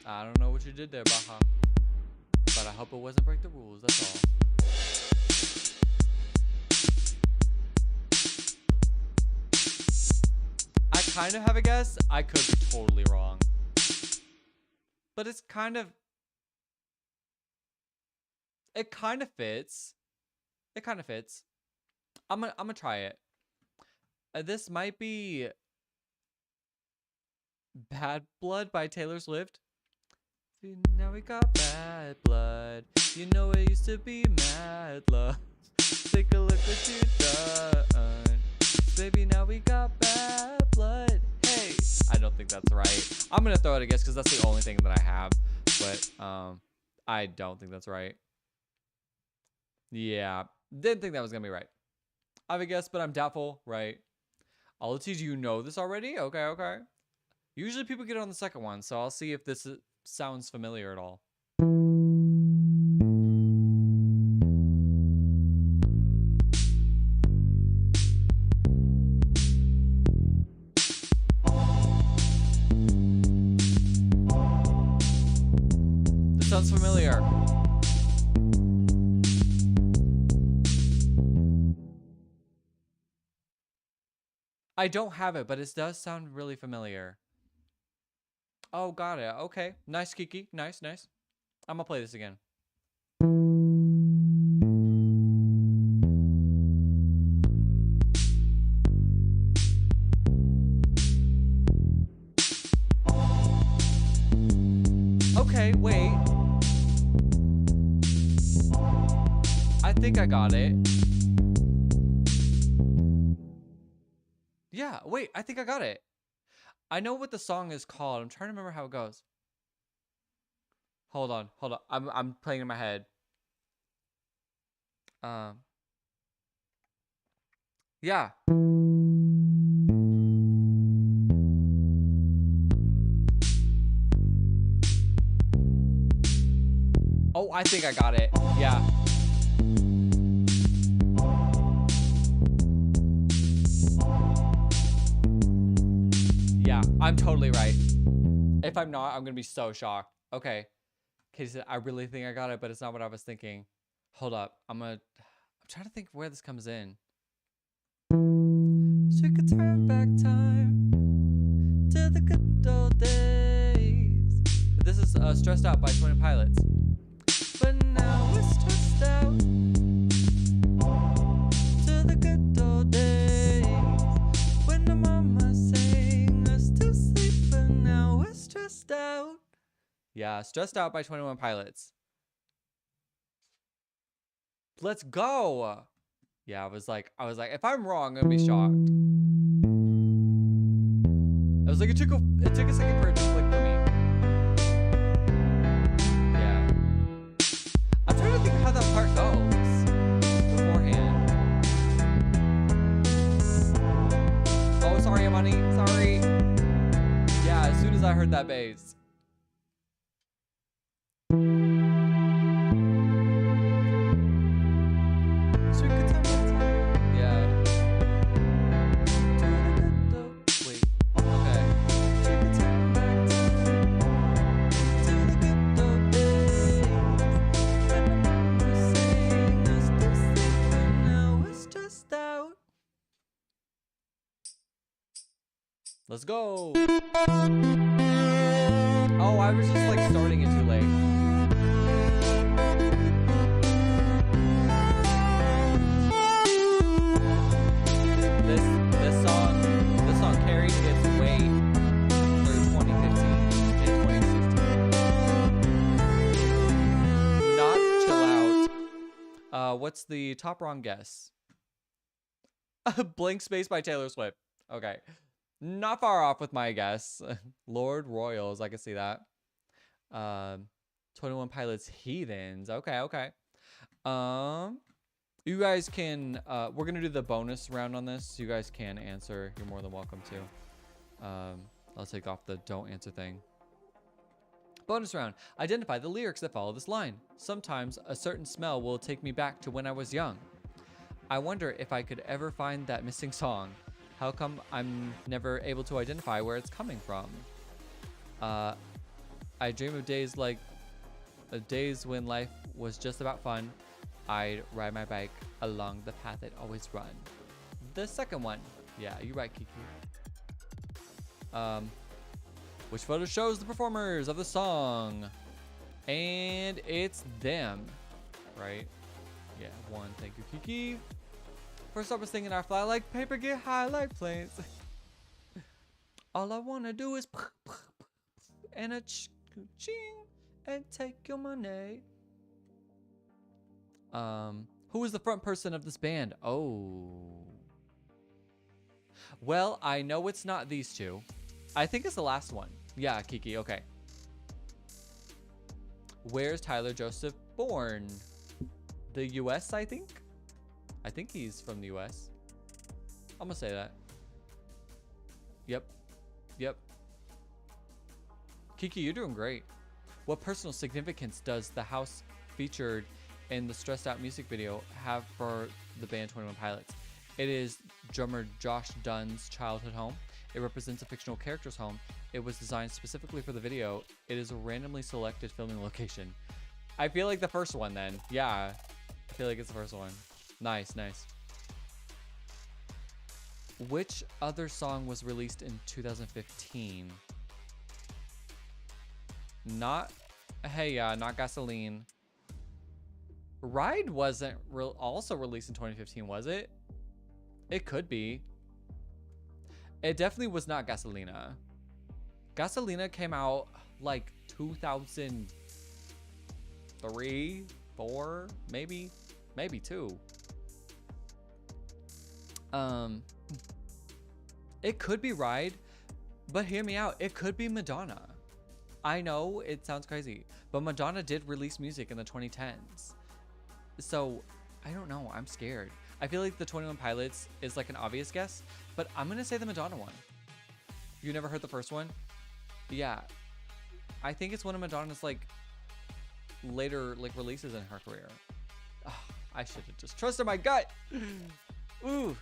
Speaker 1: I don't know what you did there, Baha, but I hope it wasn't break the rules, that's all. I kind of have a guess. I could be totally wrong. But it's kind of... It kind of fits. It kind of fits. I'm gonna try it. This might be Bad Blood by Taylor Swift. Now we got bad blood. You know it used to be mad love. Take a look what you done. Baby, now we got bad blood. Hey, I don't think that's right. I'm gonna throw it a guess because that's the only thing that I have. But I don't think that's right. Yeah, didn't think that was gonna be right. I have a guess, but I'm doubtful. Right. Let's see. Do you know this already? Okay, okay. Usually people get on the second one, so I'll see if this sounds familiar at all. This sounds familiar. I don't have it, but it does sound really familiar. Oh, got it. Okay. Nice, Kiki. Nice, nice. I'm gonna play this again. Okay, wait. I think I got it. Yeah, wait, I think I got it. I know what the song is called. I'm trying to remember how it goes. Hold on, hold on. I'm playing in my head. Yeah. Oh, I think I got it. Yeah. Yeah, I'm totally right. If I'm not, I'm gonna be so shocked. Okay. Katie said, I really think I got it, but it's not what I was thinking. Hold up. I'm trying to think where this comes in. So we could turn back time to the good old days. This is Stressed Out by 20 Pilots. But now we're stressed out to the good old days when the mama sang us to sleep, but now we're stressed out. Yeah, Stressed Out by 21 Pilots. Let's go. Yeah, I was like, if I'm wrong, I'm gonna be shocked. I was like, it took a second for it to click for me. Yeah. I'm trying to think how that part goes beforehand. Oh, sorry, Amani. Sorry. Yeah, as soon as I heard that bass. Let's go. Oh, I was just like starting it too late. This song carried its weight through 2015 and 2016. Not chill out. What's the top wrong guess? Blank Space by Taylor Swift. Okay. Not far off with my guess. Lord Royals, I can see that. 21 Pilots, Heathens. Okay. You guys can, we're gonna do the bonus round on this. You guys can answer. You're more than welcome to. I'll take off the don't answer thing. Bonus round. Identify the lyrics that follow this line. Sometimes a certain smell will take me back to when I was young. I wonder if I could ever find that missing song. How come I'm never able to identify where it's coming from? I dream of days like days when life was just about fun. I'd ride my bike along the path I'd always run. The second one. Yeah, you're right, Kiki. Which photo shows the performers of the song? And it's them, right? Yeah, one. Thank you, Kiki. First, I was thinking I fly like paper, get high like planes. All I wanna do is and a ching and take your money. Who is the front person of this band? Oh. Well, I know it's not these two. I think it's the last one. Yeah, Kiki, okay. Where's Tyler Joseph born? The US, I think? I think he's from the US. I'm gonna say that. Yep. Kiki, you're doing great. What personal significance does the house featured in the Stressed Out music video have for the band 21 Pilots? It is drummer Josh Dunn's childhood home. It represents a fictional character's home. It was designed specifically for the video. It is a randomly selected filming location. I feel like the first one then. Yeah, I feel like it's the first one. Nice. Which other song was released in 2015? Not Gasoline. Ride wasn't also released in 2015, was it? It could be. It definitely was not Gasolina. Gasolina came out like 2003, 4, maybe 2. It could be Ride, but hear me out. It could be Madonna. I know it sounds crazy, but Madonna did release music in the 2010s. So I don't know. I'm scared. I feel like the 21 Pilots is like an obvious guess, but I'm going to say the Madonna one. You never heard the first one? Yeah. I think it's one of Madonna's like later like releases in her career. Oh, I should have just trusted my gut. Ooh.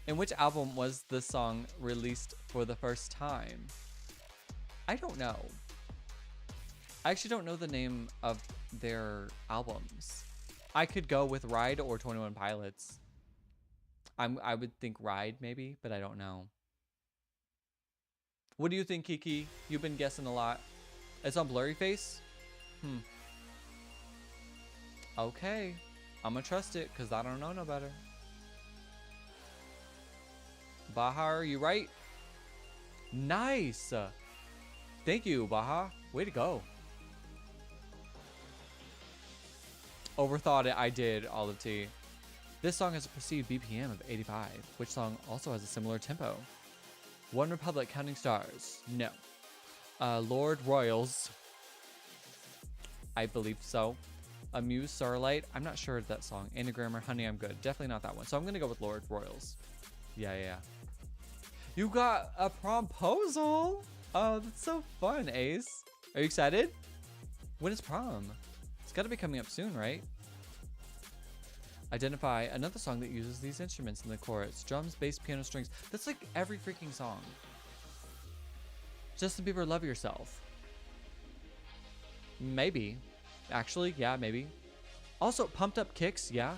Speaker 1: In which album was the song released for the first time? I don't know. I actually don't know the name of their albums. I could go with Ride or 21 Pilots. I would think Ride maybe, but I don't know. What do you think, Kiki? You've been guessing a lot. It's on Blurry Face? Okay. I'm gonna trust it because I don't know no better. Baha, are you right? Nice. Thank you, Baha. Way to go. Overthought it. I did, Olive T. This song has a perceived BPM of 85. Which song also has a similar tempo? One Republic, Counting Stars. No. Lord Royals. I believe so. Amuse Starlight. I'm not sure of that song. Anagrammer, Honey, I'm Good. Definitely not that one. So I'm going to go with Lord Royals. Yeah. You got a promposal. Oh, that's so fun, Ace. Are you excited? When is prom? It's got to be coming up soon, right? Identify another song that uses these instruments in the chorus. Drums, bass, piano, strings. That's like every freaking song. Justin Bieber, Love Yourself. Maybe. Actually, yeah, maybe. Also, Pumped Up Kicks, yeah.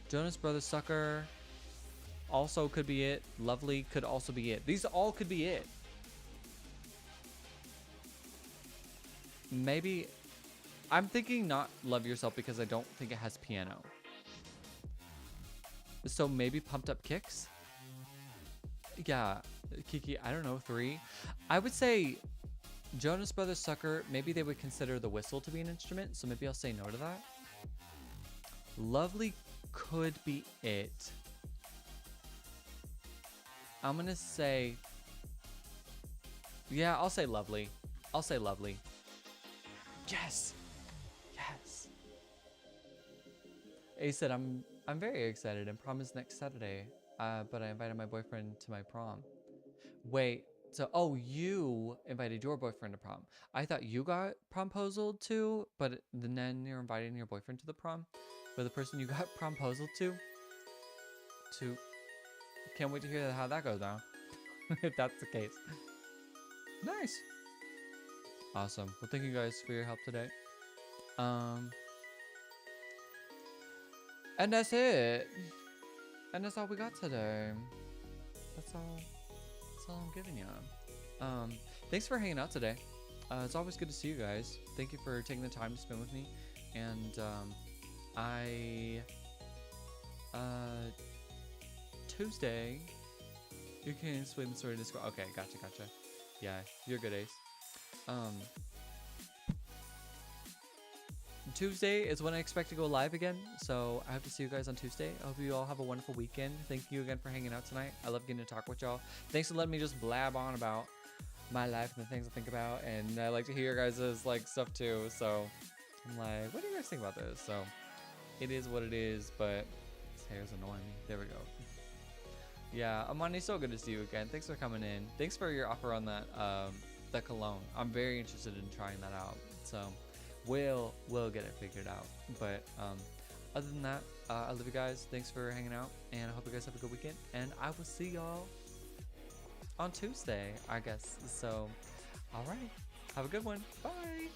Speaker 1: Jonas Brothers, Sucker. Also could be it. Lovely could also be it. These all could be it. Maybe. I'm thinking not Love Yourself because I don't think it has piano. So maybe Pumped Up Kicks? Yeah, Kiki, I don't know, 3. I would say Jonas Brothers, Sucker, maybe they would consider the whistle to be an instrument, so maybe I'll say no to that. Lovely could be it. I'm gonna say, yeah, I'll say Lovely. I'll say Lovely. Yes. A said, I'm very excited and prom is next Saturday, but I invited my boyfriend to my prom. Wait, so, oh, you invited your boyfriend to prom. I thought you got promposal to, but then you're inviting your boyfriend to the prom? But the person you got promposal to, can't wait to hear how that goes now, if that's the case. Nice. Awesome. Well, thank you guys for your help today. And that's it. And that's all we got today. That's all I'm giving you. Thanks for hanging out today. It's always good to see you guys. Thank you for taking the time to spend with me. And Tuesday, you can explain the story in Discord. Okay, gotcha. Yeah, you're good, Ace. Tuesday is when I expect to go live again, so I hope to see you guys on Tuesday. I hope you all have a wonderful weekend. Thank you again for hanging out tonight. I love getting to talk with y'all. Thanks for letting me just blab on about my life and the things I think about, and I like to hear your guys' like stuff too. So I'm like, what do you guys think about this? So it is what it is, but this hair's annoying me. There we go. Yeah, Amani, so good to see you again. Thanks for coming in. Thanks for your offer on that that cologne. I'm very interested in trying that out. So we'll get it figured out. But other than that, I love you guys. Thanks for hanging out, and I hope you guys have a good weekend. And I will see y'all on Tuesday, I guess. So, all right, have a good one. Bye.